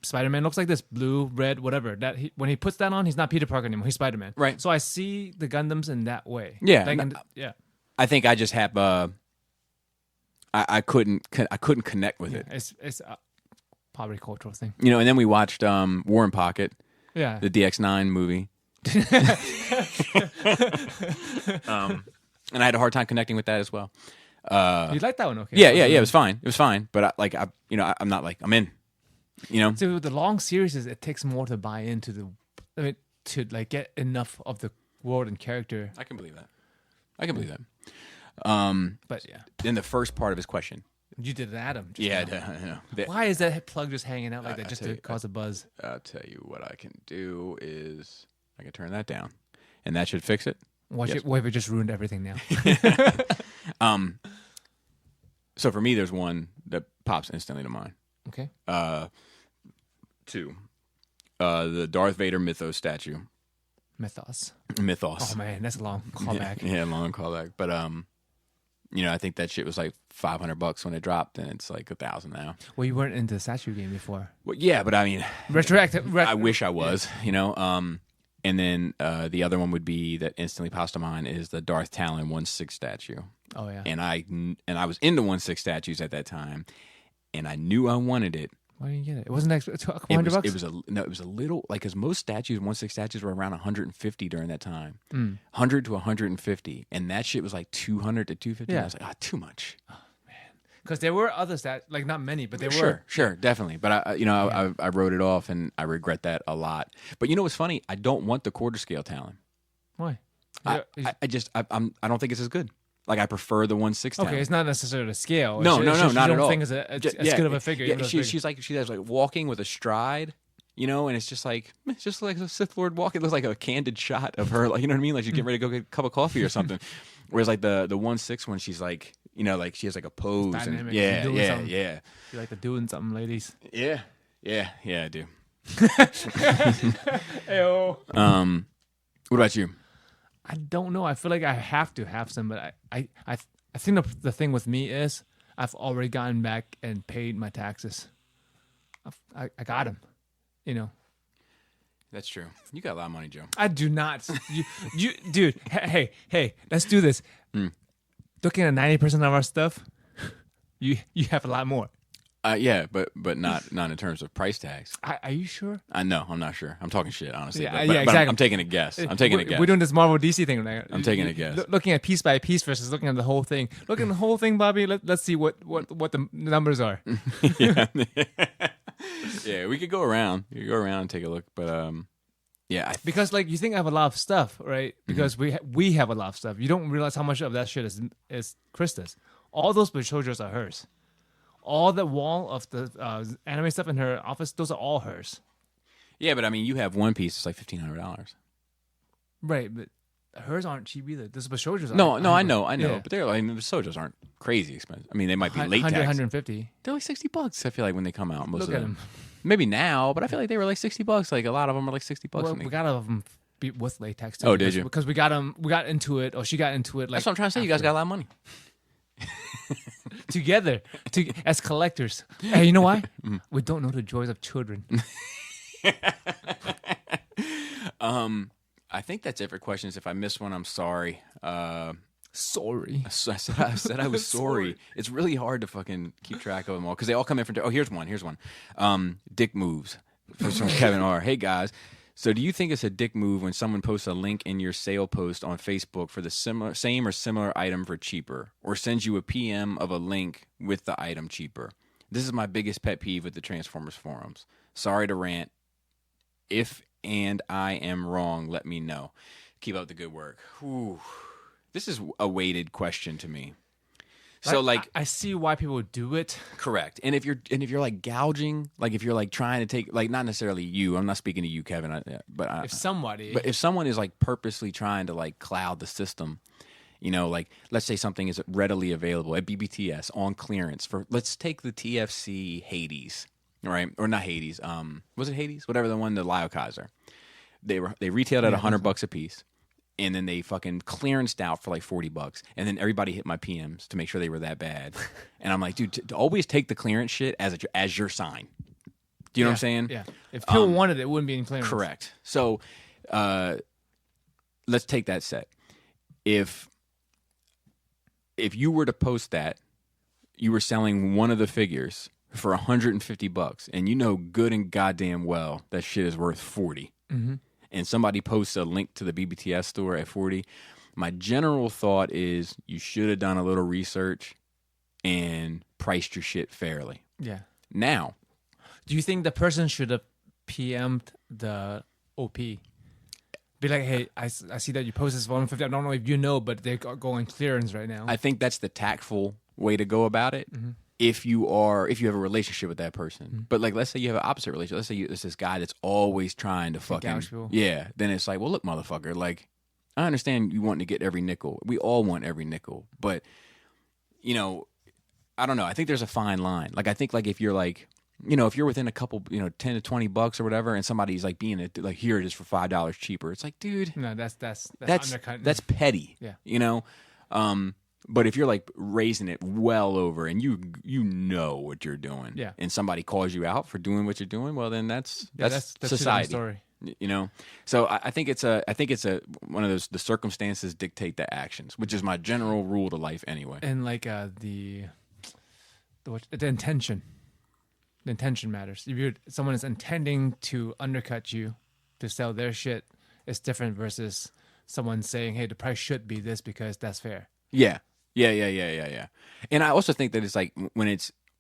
Spider-Man looks like this, blue, red, whatever. When he puts that on, he's not Peter Parker anymore. He's Spider-Man. Right. So I see the Gundams in that way. Yeah. Like, yeah. I think I just have I couldn't connect with it. It's probably a cultural thing. You know, and then we watched War and Pocket. Yeah. The DX9 movie. And I had a hard time connecting with that as well. You like that one, okay? Yeah. It was fine. But I'm not like I'm in. You know. So with the long series, it takes more to buy into to like get enough of the world and character. I can believe that. But yeah. Then the first part of his question. You did an Adam. Yeah, I know. Why is that plug just hanging out like that, just to cause a buzz? I'll tell you what I can do is I can turn that down, and that should fix it. What if it just ruined everything now? So for me, there's one that pops instantly to mind. Okay. 2, the Darth Vader Mythos statue. Mythos. Mythos. Oh man, that's a long callback. Yeah, long callback. But you know, I think that shit was like $500 when it dropped, and it's like $1,000 now. Well, you weren't into the statue game before. Well, yeah, but I mean, retroactive. I wish I was. Yeah. You know. And then the other one would be that instantly pops to mind is the Darth Talon 1/6 statue. Oh yeah. And I was into 1/6 statues at that time, and I knew I wanted it. Why didn't you get it? It wasn't $100. It was a little, like, because most statues, 1/6 statues, were around $150 during that time, $100 to $150, and that shit was like $200 to $250. Yeah. I was like, too much. Oh man, because there were others that, like, not many, but there were. were. Sure, definitely. But I wrote it off, and I regret that a lot. But you know what's funny? I don't want the quarter scale Talon. Why? I don't think it's as good. Like, I prefer the 1/6 Talon. Okay, it's not necessarily the scale. No, not at all. Think it's as good of a figure. Yeah, she's like walking with a stride, you know, and it's just like a Sith Lord walking. It looks like a candid shot of her, like, you know what I mean? Like she's getting ready to go get a cup of coffee or something. Whereas like the 1/6 one, she's like, you know, like she has like a pose. Dynamic. And yeah. You like to doing something, ladies? Yeah, I do. Ayo. What about you? I don't know. I feel like I have to have some, but I think the thing with me is I've already gotten back and paid my taxes. I got them, you know. That's true. You got a lot of money, Joe. I do not. you dude. Hey, let's do this. Looking at 90% of our stuff, you have a lot more. Yeah, but not in terms of price tags. Are you sure? I'm not sure. I'm talking shit, honestly. Yeah, but exactly. I'm taking a guess. We're doing this Marvel DC thing right now. I'm taking a guess. Looking at piece by piece versus looking at the whole thing. Looking at the whole thing, Bobby. Let's see what the numbers are. Yeah, we could go around. You could go around and take a look, but yeah. Because like you think I have a lot of stuff, right? Because we have a lot of stuff. You don't realize how much of that shit is Krista's. All those Bashojos are hers. All the wall of the anime stuff in her office, those are all hers. Yeah, but I mean, you have one piece. It's like $1,500. Right, but hers aren't cheap either. Those Bashojos. No, I know. Yeah. But they're like, the Bashojos aren't crazy expensive. I mean, they might be late 100, tax. 150. They're like $60. I feel like when they come out, most Look of at them. Maybe now, but I feel like they were like $60. Like a lot of them are like $60. Well, we got of them with latex too. Oh, did you? Because we got into it, or she got into it. Like, that's what I'm trying to say. You guys got a lot of money. Together as collectors. Hey, you know why? We don't know the joys of children. I think that's it for questions. If I missed one, I'm sorry. Sorry. I said I was sorry. It's really hard to fucking keep track of them all because they all come in from. Oh, here's one. Dick moves from Kevin R. Hey guys, so do you think it's a dick move when someone posts a link in your sale post on Facebook for the same or similar item for cheaper, or sends you a PM of a link with the item cheaper? This is my biggest pet peeve with the Transformers forums. Sorry to rant. If and I am wrong, let me know. Keep up the good work. Whew. This is a weighted question to me. So I see why people do it. Correct. And if you're like gouging, like if you're like trying to take, like not necessarily you, I'm not speaking to you, Kevin, but if someone is like purposely trying to like cloud the system, you know, like let's say something is readily available at BBTS on clearance for, let's take the TFC Hades, right? Or not Hades. Was it Hades? Whatever the one, the Lyle Kaiser. They retailed at $100 a piece. And then they fucking clearanced out for like $40, and then everybody hit my PMs to make sure they were that bad. And I'm like, dude, to always take the clearance shit as your sign. Do you know what I'm saying? Yeah. If people wanted it, wouldn't be in clearance. Correct. So, let's take that set. If you were to post that, you were selling one of the figures for $150, and you know good and goddamn well that shit is worth $40. Mm-hmm. And somebody posts a link to the BBTS store at $40, my general thought is you should have done a little research and priced your shit fairly. Yeah. Now, do you think the person should have PM'd the OP? Be like, hey, I see that you posted this for $150. I don't know if you know, but they're going clearance right now. I think that's the tactful way to go about it. Mm-hmm. If you have a relationship with that person. Mm-hmm. But like, let's say you have an opposite relationship. Let's say it's this guy that's always trying to fucking, yeah. Then it's like, well, look, motherfucker, like, I understand you want to get every nickel. We all want every nickel. But, you know, I don't know. I think there's a fine line. Like, I think like if you're like, you know, if you're within a couple, you know, $10 to $20 or whatever, and somebody's like like, here it is for $5 cheaper. It's like, dude, no, that's undercutting. That's petty. Yeah. You know? But if you're like raising it well over and you know what you're doing, yeah, and somebody calls you out for doing what you're doing, well then that's society. Story. You know, so I think it's one of those, the circumstances dictate the actions, which is my general rule to life anyway. And like the intention, the intention matters. If someone is intending to undercut you to sell their shit, it's different versus someone saying, hey, the price should be this because that's fair. Yeah. And I also think that it's like when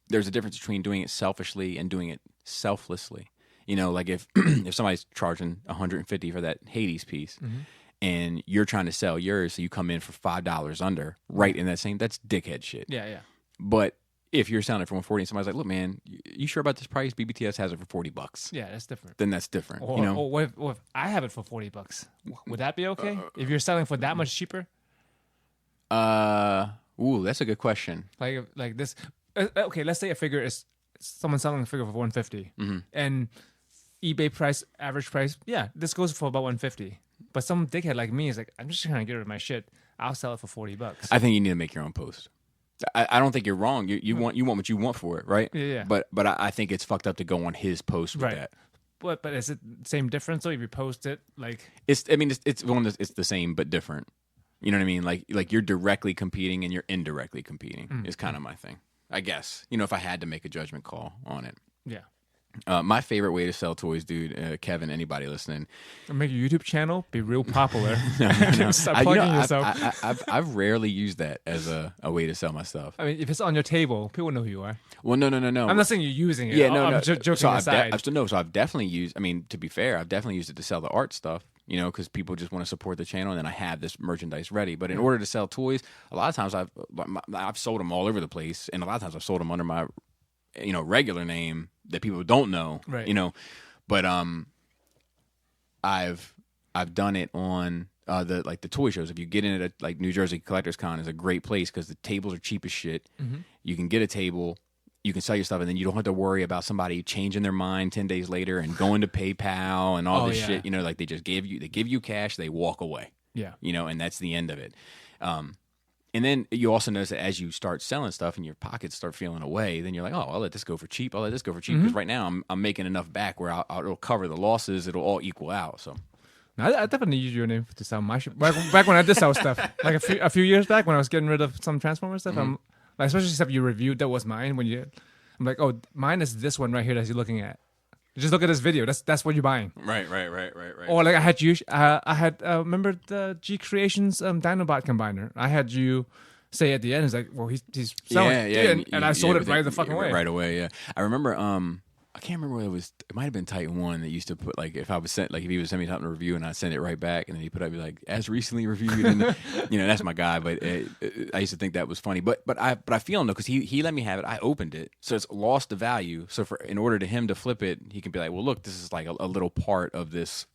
there's a difference between doing it selfishly and doing it selflessly. You know, like if somebody's charging $150 for that Hades piece, mm-hmm, and you're trying to sell yours, so you come in for $5 under, right in that same, that's dickhead shit. Yeah. But if you're selling it for $140 and somebody's like, look, man, you sure about this price? BBTS has it for $40. Yeah, that's different. Then that's different. Or, you know? or if I have it for $40, would that be okay? If you're selling for that much cheaper? That's a good question. Like this. Okay, let's say a figure is someone selling a figure for $150, mm-hmm, and eBay price, average price, yeah, this goes for about $150. But some dickhead like me is like, I'm just trying to get rid of my shit. I'll sell it for $40. I think you need to make your own post. I don't think you're wrong. You want what you want for it, right? Yeah. But I think it's fucked up to go on his post with that. But is it the same difference though? If you post it like it's the same but different. You know what I mean? Like you're directly competing and you're indirectly competing is kind of my thing, I guess. You know, if I had to make a judgment call on it. Yeah. My favorite way to sell toys, dude, Kevin, anybody listening, make a YouTube channel, be real popular. No. Start plugging yourself. I've rarely used that as a way to sell my stuff. I mean, if it's on your table, people know who you are. Well, no. I'm not saying you're using it. Yeah, I'm joking aside. So I've definitely used. I mean, to be fair, I've definitely used it to sell the art stuff. You know, because people just want to support the channel, and then I have this merchandise ready. But in order to sell toys, a lot of times I've sold them all over the place, and a lot of times I've sold them under my, you know, regular name that people don't know, right? You know, but I've done it on the toy shows. If you get in at like New Jersey Collectors Con is a great place because the tables are cheap as shit. Mm-hmm. You can get a table, you can sell your stuff, and then you don't have to worry about somebody changing their mind 10 days later and going to PayPal and all this shit. You know, like they give you cash, they walk away. Yeah, you know, and that's the end of it. And then you also notice that as you start selling stuff and your pockets start feeling away, then you're like, oh, I'll let this go for cheap. Because right now I'm making enough back where it'll cover the losses. It'll all equal out. So I definitely use your name to sell my shit. Back when I did sell stuff, like a few years back when I was getting rid of some Transformers stuff, I'm like, especially stuff you reviewed that was mine. I'm like, oh, mine is this one right here that you're looking at. Just look at this video. That's what you're buying. Right. Or like I had remember the G Creations Dinobot combiner. I had you say at the end, it's like, well, he's selling it. And I sold it right the fucking way. Right away, yeah. I remember, I can't remember what it was. It might have been Titan One that used to put like if he would send me something to review and I'd send it right back and then he put up like as recently reviewed and that's my guy. But I used to think that was funny. But I feel him though because he let me have it. I opened it, so it's lost the value. So in order to him to flip it, he can be like, well, look, this is like a little part of this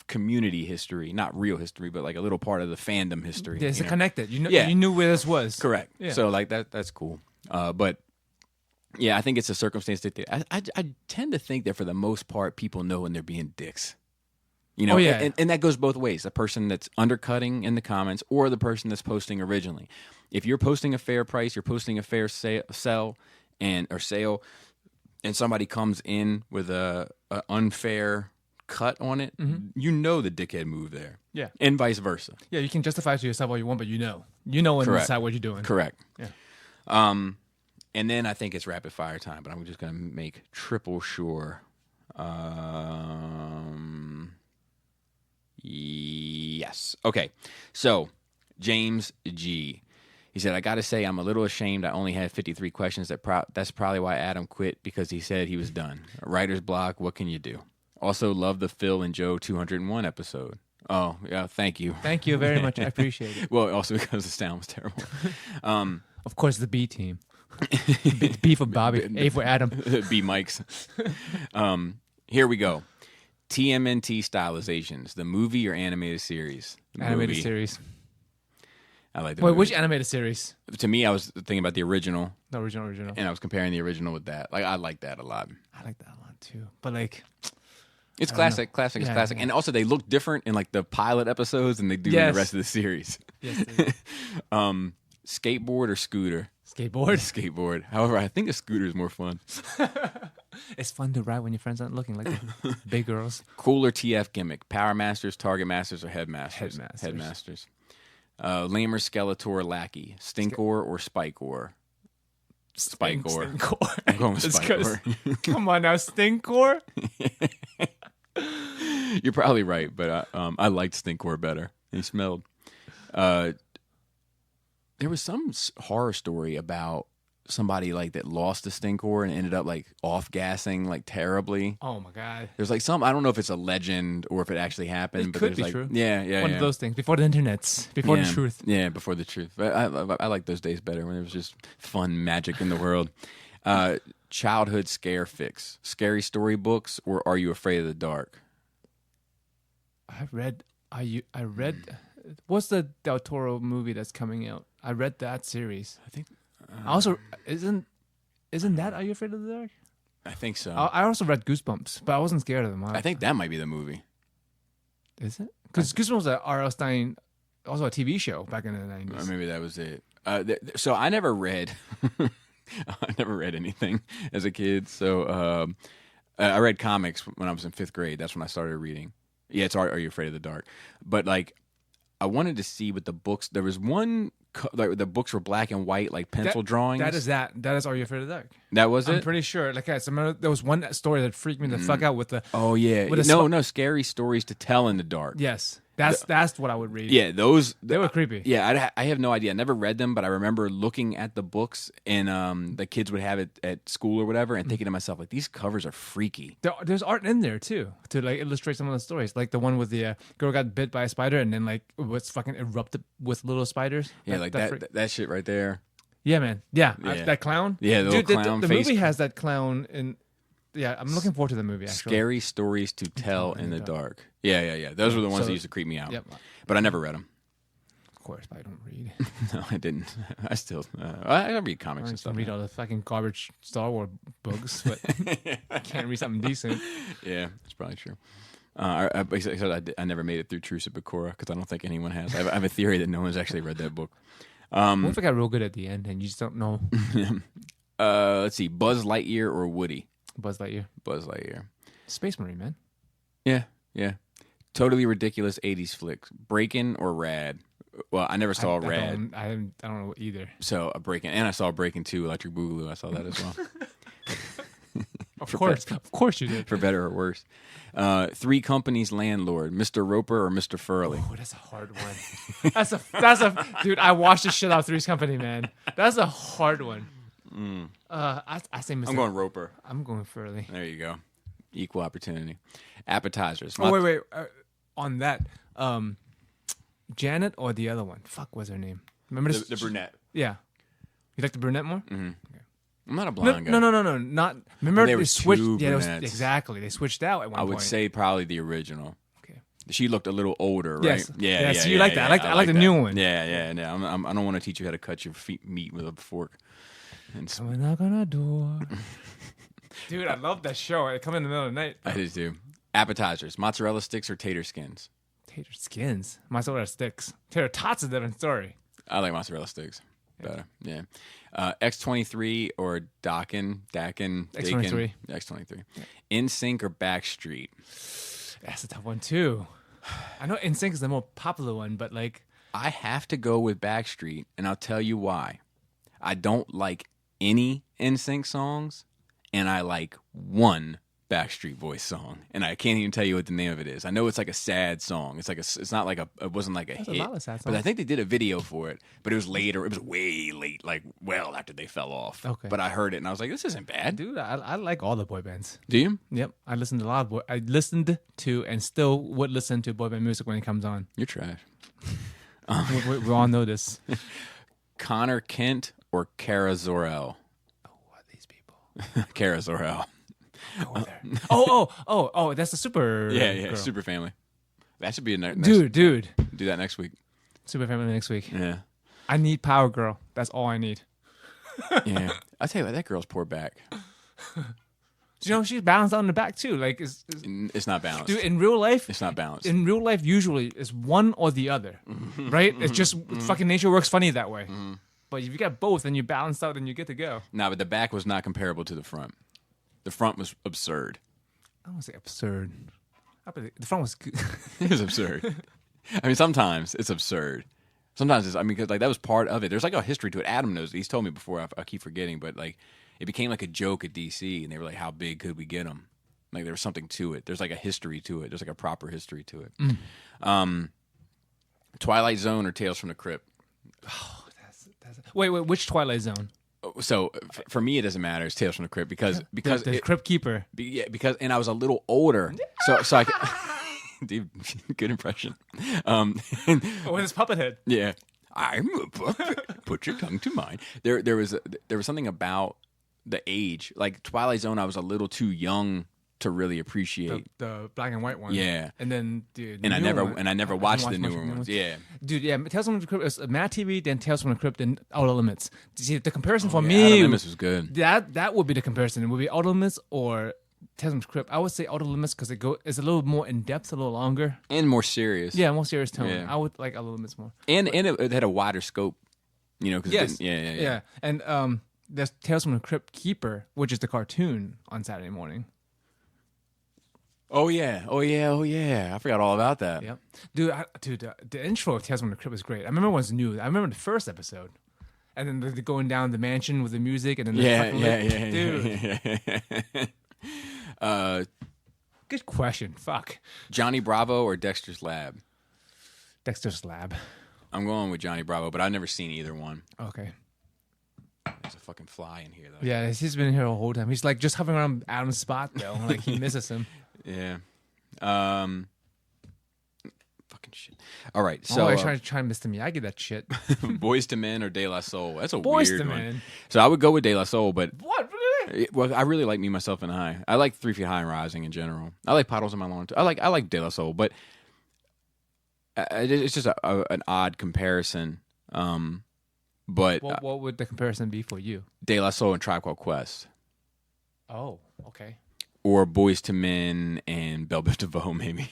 community history, not real history, but like a little part of the fandom history. Yeah, it's connected. You knew where this was. Correct. Yeah. So like that's cool. But. Yeah, I think it's a circumstance that I tend to think that for the most part, people know when they're being dicks. And that goes both ways. The person that's undercutting in the comments or the person that's posting originally. If you're posting a fair price, you're posting a fair sale, and somebody comes in with a unfair cut on it, the dickhead move there. Yeah. And vice versa. Yeah, you can justify it to yourself all you want, but you know when to decide what you're doing. Correct. Yeah. And then I think it's rapid fire time, but I'm just going to make triple sure. Yes. Okay. So, James G. He said, I got to say, I'm a little ashamed I only had 53 questions. That's probably why Adam quit, because he said he was done. Writer's block, what can you do? Also, love the Phil and Joe 201 episode. Oh, yeah, thank you. Thank you very much. I appreciate it. Well, also because the sound was terrible. Of course, the B team. B for Bobby, A for Adam. B Mikes. Here we go. TMNT stylizations, the movie or animated series? Animated series. I like that. Wait, which animated series? To me, I was thinking about the original. The original. And I was comparing the original with that. Like, I like that a lot. I like that a lot too. But like, it's classic. Classic is classic. Yeah. And also, they look different in like the pilot episodes than they do in the rest of the series. Yes. They do. Skateboard or scooter? Skateboard. However, I think a scooter is more fun. It's fun to ride when your friends aren't looking like the big girls. Cooler TF gimmick: Power Masters, Target Masters, or Headmasters? Headmasters. Lamer Skeletor lackey: Stinkor or Spikor? Spikor. I'm going with Spikor. Come on now, Stinkor. You're probably right, but I liked Stinkor better. He smelled. There was some horror story about somebody like that lost a Stinkor and ended up like off gassing like terribly. Oh my god! There's like I don't know if it's a legend or if it actually happened. But could be like, true. Yeah. One of those things before the internets, before the truth. Yeah, before the truth. But I like those days better when there was just fun magic in the world. Childhood scare fix: scary storybooks or Are You Afraid of the Dark? I read. What's the Del Toro movie that's coming out? I read that series. I think. Also, isn't that Are You Afraid of the Dark? I think so. I also read Goosebumps, but I wasn't scared of them. I think that might be the movie. Is it? Because Goosebumps was a R.L. Stein, also a TV show back in the 90s. Or maybe that was it. So I never read. I never read anything as a kid. So I read comics when I was in 5th grade. That's when I started reading. Yeah, it's Are You Afraid of the Dark? But like, I wanted to see what the books. There was one. Like the books were black and white, like pencil drawings. That is Are You Afraid of the Dark? That was it? I'm pretty sure. Like I remember there was one story that freaked me the fuck out with the. Oh yeah, no, scary stories to tell in the dark. Yes, that's what I would read. Yeah, they were creepy. Yeah, I have no idea. I never read them, but I remember looking at the books and the kids would have it at school or whatever, and thinking to myself like, these covers are freaky. There's art in there too to like illustrate some of the stories, like the one with the girl got bit by a spider and then like was fucking erupted with little spiders. Yeah, that shit right there. Yeah, man. Yeah. That clown. Yeah, the little clown the face. movie has that clown in. Yeah, I'm looking forward to the movie. Actually, scary stories to tell in the dark. Yeah. Those were the ones that used to creep me out. Yep. But I never read them. Of course, but I don't read. No, I didn't. I still. I read comics and stuff. I read all the fucking garbage Star Wars books, but I can't read something decent. Yeah, that's probably true. I never made it through Truce at Bakura because I don't think anyone has. I have a theory that no one's actually read that book. What if I got real good at the end and you just don't know? Let's see, Buzz Lightyear or Woody? Buzz Lightyear. Buzz Lightyear. Space Marine, man. Yeah. Totally ridiculous 80s flicks. Breakin' or Rad? Well, I never saw Rad. I don't know either. So a Breakin', and I saw Breakin' 2, Electric Boogaloo. I saw that as well. Of course you did. For better or worse. Three Companies landlord, Mr. Roper or Mr. Furley? Oh, that's a hard one. that's a dude. I watched the shit out of Three's Company, man. That's a hard one. I say Mr. I'm going Roper. I'm going Furley. There you go. Equal opportunity. Appetizers. Oh wait. On that, Janet or the other one? Fuck, what's her name? Remember this? The brunette. Yeah. You like the brunette more? Mm-hmm. Okay. I'm not a blonde guy. No. Not. Remember they switched. two Yeah, brunettes. Exactly. They switched out at one point. I would say probably the original. Okay. She looked a little older, right? Yes. Yeah. So you like that? I like the new one. Yeah. I don't want to teach you how to cut your meat with a fork. Come and knock on our door. Dude, I love that show. It come in the middle of the night. I do too. Appetizers: mozzarella sticks or tater skins? Tater skins. Mozzarella sticks. Tater tots is a different story. I like mozzarella sticks better. Yeah. X23 or Dakin? X23. X23. NSYNC or Backstreet? That's a tough one too. I know NSYNC is the more popular one, but like I have to go with Backstreet, and I'll tell you why. I don't like any NSYNC songs, and I like one Backstreet Boys song, and I can't even tell you what the name of it is. I know it's like a sad song. It's like it's not like it wasn't like a There's hit. a lot of sad but songs. I think they did a video for it, but it was later. It was way late, like well after they fell off. Okay. But I heard it, and I was like, this isn't bad. dude, I like all the boy bands. Do you? Yep, I listened to a lot of I listened to and still would listen to boy band music when it comes on. You're trash. We all know this. Connor Kent or Kara Zor-El? Oh, what are these people? Kara Zor-El. Go there. Oh, that's the super. Yeah, girl. Super Family. That should be a next. Dude, Do that next week. Super Family next week. Yeah. I need Power Girl. That's all I need. Yeah. I'll tell you what, that girl's poor back. You know, she's balanced out in the back too. Like, It's not balanced. dude, in real life, It's not balanced. in real life, usually it's one or the other, right? It's just fucking nature works funny that way. But if you got both and you balance out, then you get to go. No, but the back was not comparable to the front. The front was absurd. I don't want to say absurd. The front was good. It was absurd. I mean, sometimes it's absurd. Sometimes it's, I mean, 'cause, like, that was part of it. There's like a history to it. Adam knows. He's told me before. I keep forgetting, but like, it became like a joke at DC, and they were like, "How big could we get them?" Like, there was something to it. There's like a history to it. There's like a proper history to it. Twilight Zone or Tales from the Crypt? Wait, which Twilight Zone? So for me, it doesn't matter. It's Tales from the Crypt because The Crypt Keeper. because and I was a little older, so I could, dude, good impression. Oh, with his puppet head. Yeah, I'm a puppet. Put your tongue to mine. There was something about the age, like Twilight Zone. I was a little too young to really appreciate. The black and white one. Yeah. And then, dude. And I never I watched the didn't watch newer much ones. Yeah. Dude, yeah. Tales from the Crypt is Mad TV, then Tales from the Crypt, then Outer Limits. See, the comparison for Yeah, me. Outer Limits was good. That would be the comparison. It would be Outer Limits or Tales from the Crypt. I would say Outer Limits because it's a little more in depth, a little longer. And more serious. Yeah, more serious tone. Yeah. I would like Outer Limits more. And it had a wider scope. You know, because Yes. yeah. And there's Tales from the Crypt Keeper, which is the cartoon on Saturday morning. Oh yeah. I forgot all about that. Yep. Dude, the intro of Tales from the Crypt was great. I remember when it was new. I remember the first episode. And then they're going down the mansion with the music and then Dude. Good question. Fuck. Johnny Bravo or Dexter's Lab? Dexter's Lab. I'm going with Johnny Bravo, but I've never seen either one. Okay. There's a fucking fly in here, though. Yeah, he's been here the whole time. He's like just hovering around Adam's spot though. Like he misses him. Yeah. Fucking shit. All right. So, I try to miss me. I get that shit. Boys to Men or De La Soul? That's a Boys weird to one. Men. So I would go with De La Soul, but What? Really? well, I really like Me, Myself, and I. I like 3 Feet High and Rising in general. I like Puddles in My Lawn too. I like De La Soul, but it's just an odd comparison. But What would the comparison be for you? De La Soul and Tribe Called Quest, Oh, okay. or Boys to Men and Belle Biv DeVoe, maybe.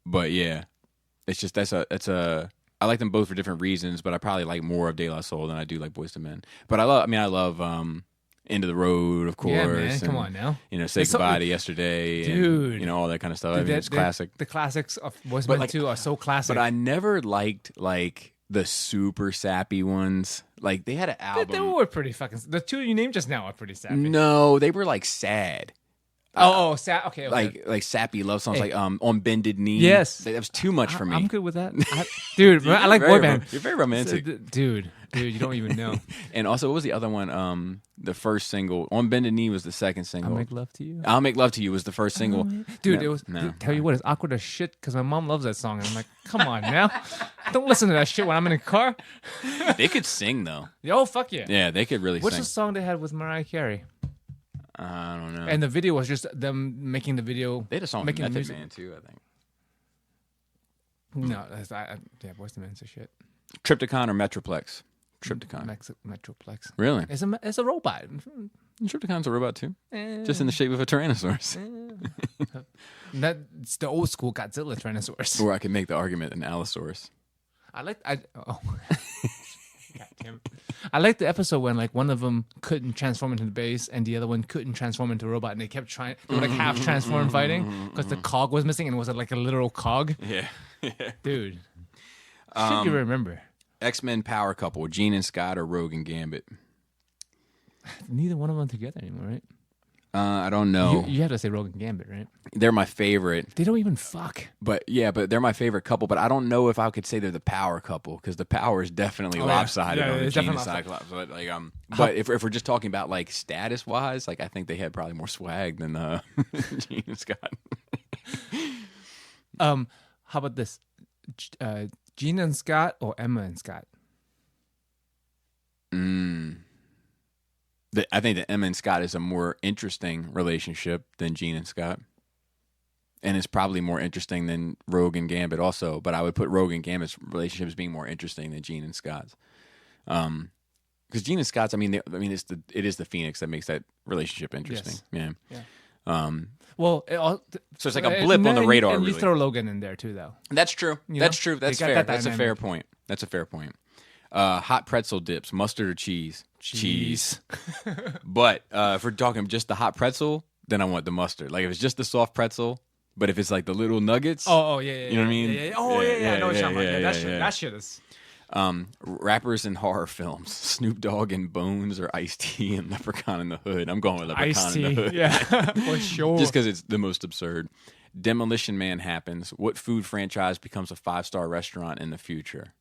But yeah, it's just that's a. I like them both for different reasons, but I probably like more of De La Soul than I do like Boys to Men. But I love End of the Road, of course. Yeah, man, and, come on now. Say It's so- Goodbye to Yesterday. Dude. And, all that kind of stuff. I mean, it's classic. The classics of Voice Men 2 are so classic. But I never liked, like, the super sappy ones. Like, they had an album. They were pretty fucking... The two you named just now are pretty sappy. No, they were, like, sad. Sad. Okay. Like sappy love songs, like On Bended Knee. Yes. That was too much for me. I'm good with that. Dude, I like boy band. You're very romantic. Dude, you don't even know. And also, what was the other one? The first single, On Bended Knee, was the second single. I'll Make Love to You. I'll Make Love to You was the first single. Dude, No, it was. no. Tell you what, it's awkward as shit because my mom loves that song, and I'm like, come on now, don't listen to that shit when I'm in the car. They could sing though. Oh fuck yeah. Yeah, they could really What's sing. the song they had with Mariah Carey? I don't know. And the video was just them making the video. They had a song with making Method music. Man too, I think. No, yeah, Voice the Man's a shit. Triptychon or Metroplex? Triptychon. Metroplex. Really? It's a robot. Triptychon's a robot too. Just in the shape of a Tyrannosaurus. That's the old school Godzilla Tyrannosaurus. Or I could make the argument an Allosaurus. God damn it. I like the episode when like one of them couldn't transform into the base and the other one couldn't transform into a robot, and they kept trying. They were like half transformed fighting because the cog was missing and it was like a literal cog. Yeah. Dude, should you remember? X-Men power couple, Jean and Scott or Rogue and Gambit? Neither one of them together anymore, right? I don't know. You have to say Rogan Gambit, right? They're my favorite. They don't even fuck. But they're my favorite couple. But I don't know if I could say they're the power couple because the power is definitely lopsided on the it's Gene and definitely Cyclops. But but if we're just talking about like status wise, like I think they had probably more swag than Gene and Scott. How about this? Gina and Scott or Emma and Scott? I think that Emma and Scott is a more interesting relationship than Gene and Scott. And it's probably more interesting than Rogue and Gambit also. But I would put Rogue and Gambit's relationship as being more interesting than Gene and Scott's. Because Gene and Scott's, it is the Phoenix that makes that relationship interesting. Yes. Yeah. Well, So it's like a blip on the radar. And you really. throw Logan in there too, though. That's true. That's true. That's got fair. that That's a fair dynamic. point. That's a fair point. Hot pretzel dips, mustard or cheese? Cheese. But if we're talking just the hot pretzel, then I want the mustard. Like if it's just the soft pretzel, but if it's like the little nuggets. Oh yeah. You know what I mean? Yeah. Oh yeah. I know what you're talking about. That shit is. Rappers in horror films, Snoop Dogg and Bones or Ice-T and Leprechaun in the Hood. I'm going with Leprechaun in the Hood. Yeah, for sure. Just because it's the most absurd. Demolition Man happens. What food franchise becomes a 5-star restaurant in the future?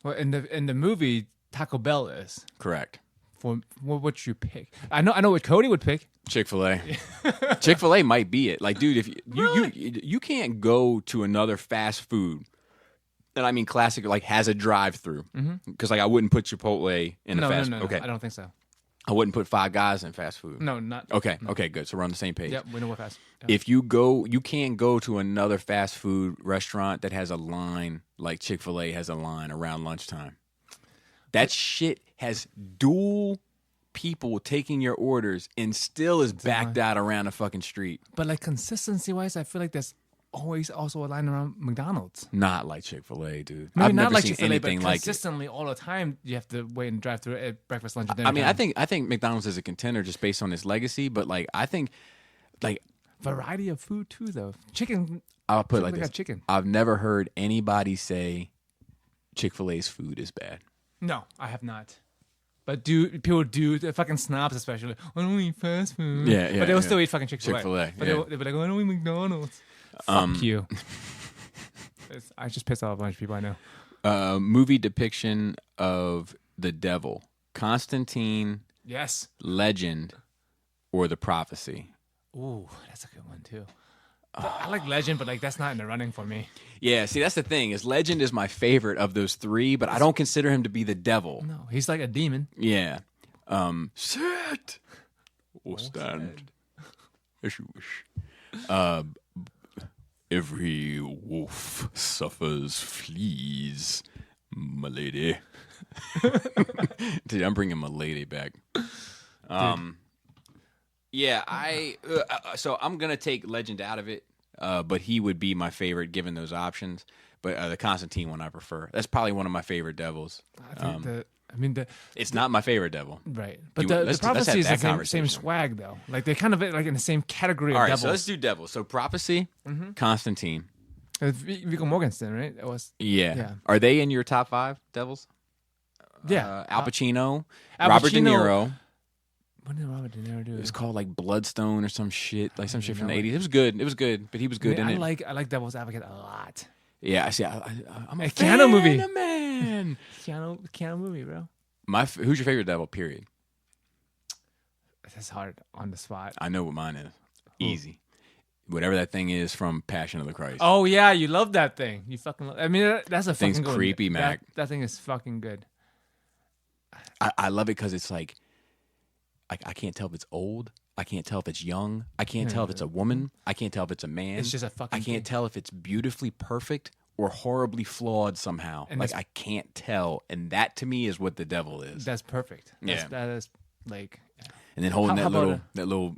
Well, in the movie, Taco Bell is. Correct. For what would you pick? I know what Cody would pick. Chick-fil-A. Chick-fil-A might be it. Like, dude, if you can't go to another fast food, and I mean classic, like has a drive-through, because like I wouldn't put Chipotle in a fast. No. Okay, I don't think so. I wouldn't put Five Guys in fast food. No, not. Okay, good. So we're on the same page. Yep, we know what fast. Yep. If you can't go to another fast food restaurant that has a line like Chick-fil-A has a line around lunchtime. That shit has dual people taking your orders and still is backed out around the fucking street. But like consistency wise, I feel like there's always also a line around McDonald's. Not like Chick-fil-A, dude. Maybe I've not never like seen Chick-fil-A, anything but like it. consistently all the time you have to wait and drive through at breakfast, lunch, and dinner. I mean, time. I think McDonald's is a contender just based on its legacy, but like I think like variety of food too, though. Chicken. I'll put it like Chick-fil-A this. got chicken. I've never heard anybody say Chick-fil-A's food is bad. No, I have not. But people do, the fucking snobs especially, I don't eat fast food. Yeah, But they'll still eat fucking Chick-fil-A. Chick-fil-A, But yeah. they'll be like, I don't eat McDonald's. Fuck you. I just pissed off a bunch of people I know. Movie depiction of the devil. Constantine, Yes. Legend, or The Prophecy. Ooh, that's a good one too. I like Legend, but like that's not in the running for me. Yeah, see, that's the thing. Is Legend is my favorite of those three, but I don't consider him to be the devil. No, he's like a demon. Yeah. Sit or stand as you wish. Every wolf suffers fleas, my lady. Dude, I'm bringing my lady back. Yeah, so I'm gonna take Legend out of it, but he would be my favorite given those options. But the Constantine one I prefer. That's probably one of my favorite devils. I think I mean, It's not my favorite devil. right. But You- the let's prophecy have is the that same conversation. swag though. Like they kind of like in the same category All of right, devils. so let's do devil. So prophecy, Constantine. Viggo Mortensen, right? It was. Yeah. Yeah. Are they in your top 5 devils? Yeah. Al Pacino, Al Robert De Pacino- Niro. What did Robert De Niro do? It was called like Bloodstone or some shit, like some shit from the know. 80s. It was good. It was good, but he was good in I it. like Devil's Advocate a lot. Yeah, I see. I'm a A fan Keanu movie. of man. Keanu movie, bro. Who's your favorite devil? Period. That's hard on the spot. I know what mine is. Easy. Whatever that thing is from Passion of the Christ. Oh yeah, you love that thing. You fucking. I mean, that's a Thing's fucking good one. creepy, Mac. That thing is fucking good. I love it because it's like, I can't tell if it's old. I can't tell if it's young. I can't tell if it's a woman. I can't tell if it's a man. It's just a fucking. I can't tell if it's beautifully perfect or horribly flawed somehow. And like that's- I can't tell, and that to me is what the devil is. That's perfect. Yeah. That is like And then holding How about that little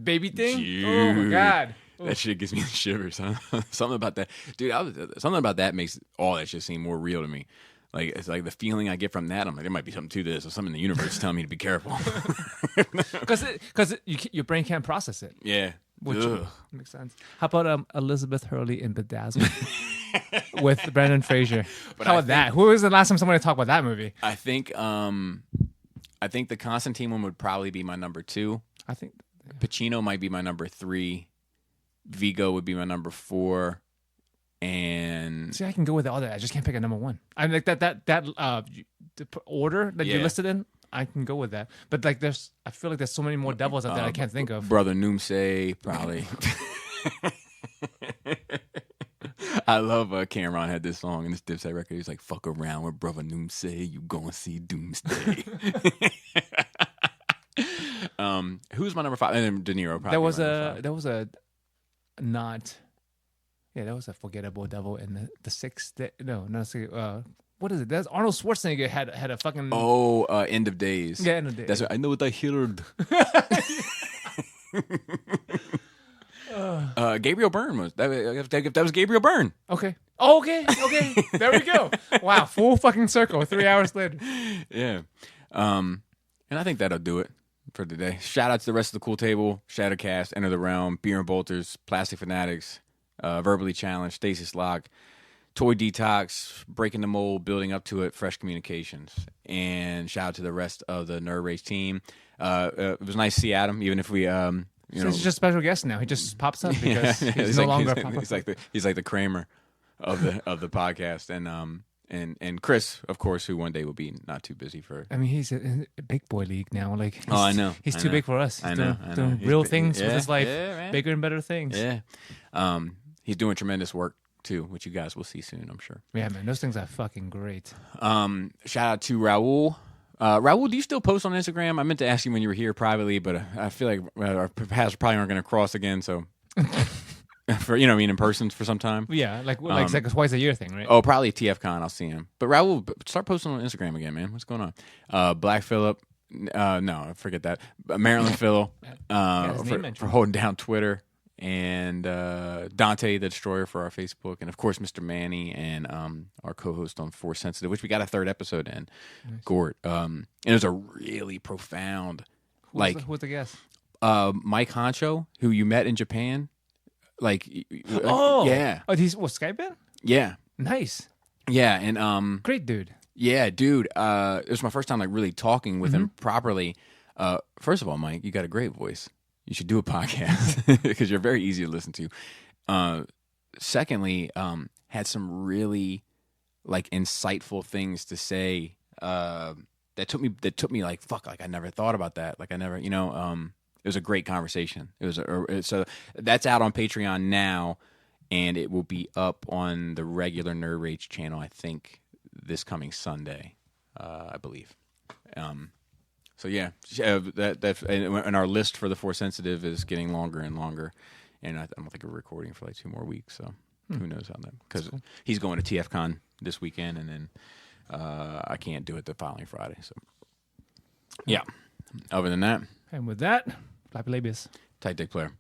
baby thing. Oh my Dude. god. that shit gives me the shivers. Huh? Something about that, dude. Something about that makes all that shit seem more real to me. Like it's like the feeling I get from that. I'm like, there might be something to this, or something in the universe is telling me to be careful. Because your brain can't process it. Yeah. Which Ugh. makes sense. How about Elizabeth Hurley in Bedazzled with Brendan Fraser? But How I about that? Who was the last time somebody talked about that movie? I think the Constantine one would probably be my number 2. I think Pacino might be my number 3. Vigo would be my number 4. And see, I can go with all that. I just can't pick a number 1. I like that the order that you Yeah. listed in. I can go with that. But like, I feel like there's so many more devils out there I can't think of. Brother Noomsay, probably. I love Cameron had this song in this Dipset record. He's like, "Fuck around with Brother Noomsay, you gonna see doomsday." Who's my number 5? And then De Niro. Probably There was my number 5. that was a forgettable devil in the sixth. What is it? That's Arnold Schwarzenegger had a fucking End of Days. yeah. End of Days. That's what I know. What I heard. Gabriel Byrne was that was Gabriel Byrne. Okay. Oh, okay. There we go. Wow, full fucking circle. 3 hours later. Yeah. And I think that'll do it for today. Shout out to the rest of the Cool Table, Shadowcast, Enter the Realm, Beer and Bolters, Plastic Fanatics, Verbally Challenged, Stasis Lock, Toy Detox, Breaking the Mold, Building Up to It, Fresh Communications. And shout out to the rest of the Nerd Rage team. It was nice to see Adam, even if we So he's just a special guest now. He just pops up because he's he's no like, longer he's like the Kramer of the podcast. And Chris, of course, who one day will be not too busy for. I mean, he's in a big boy league now. Like, I know. He's I too know. big for us. He's I know. doing He's real big- things with yeah, his life, yeah, man. bigger and better things. Yeah. He's doing tremendous work too, which you guys will see soon, I'm sure. Yeah, man, those things are fucking great. Shout out to Raul. Raul, do you still post on Instagram? I meant to ask you when you were here privately, but I feel like our paths probably aren't going to cross again. So, in person for some time. Yeah, like it's like a twice a year thing, right? Oh, probably TFCon. I'll see him. But Raul, start posting on Instagram again, man. What's going on? Black Phillip. No, forget that. Maryland Phil his name for mentioned. holding down Twitter. And Dante the Destroyer for our Facebook, and of course Mr. Manny and our co-host on Force Sensitive, which we got a 3rd episode in. Nice. Gort, and it was a really profound, Who's the guest? Mike Honcho, who you met in Japan, yeah, he's Skype in? yeah, Nice, yeah, and great dude. yeah, dude, it was my first time really talking with him properly. First of all, Mike, you got a great voice. You should do a podcast because you're very easy to listen to. Secondly, had some really insightful things to say that took me like fuck, like I never thought about that. Like I never, it was a great conversation. It was so that's out on Patreon now, and it will be up on the regular Nerd Rage channel, I think, this coming Sunday, I believe. So yeah, and our list for the Force Sensitive is getting longer and longer, and I don't think we're recording for like 2 more weeks. So who knows how that? Because he's going to TFCon this weekend, and then I can't do it the following Friday. So yeah. Other than that, And with that, Flappy Labius. tight dick player.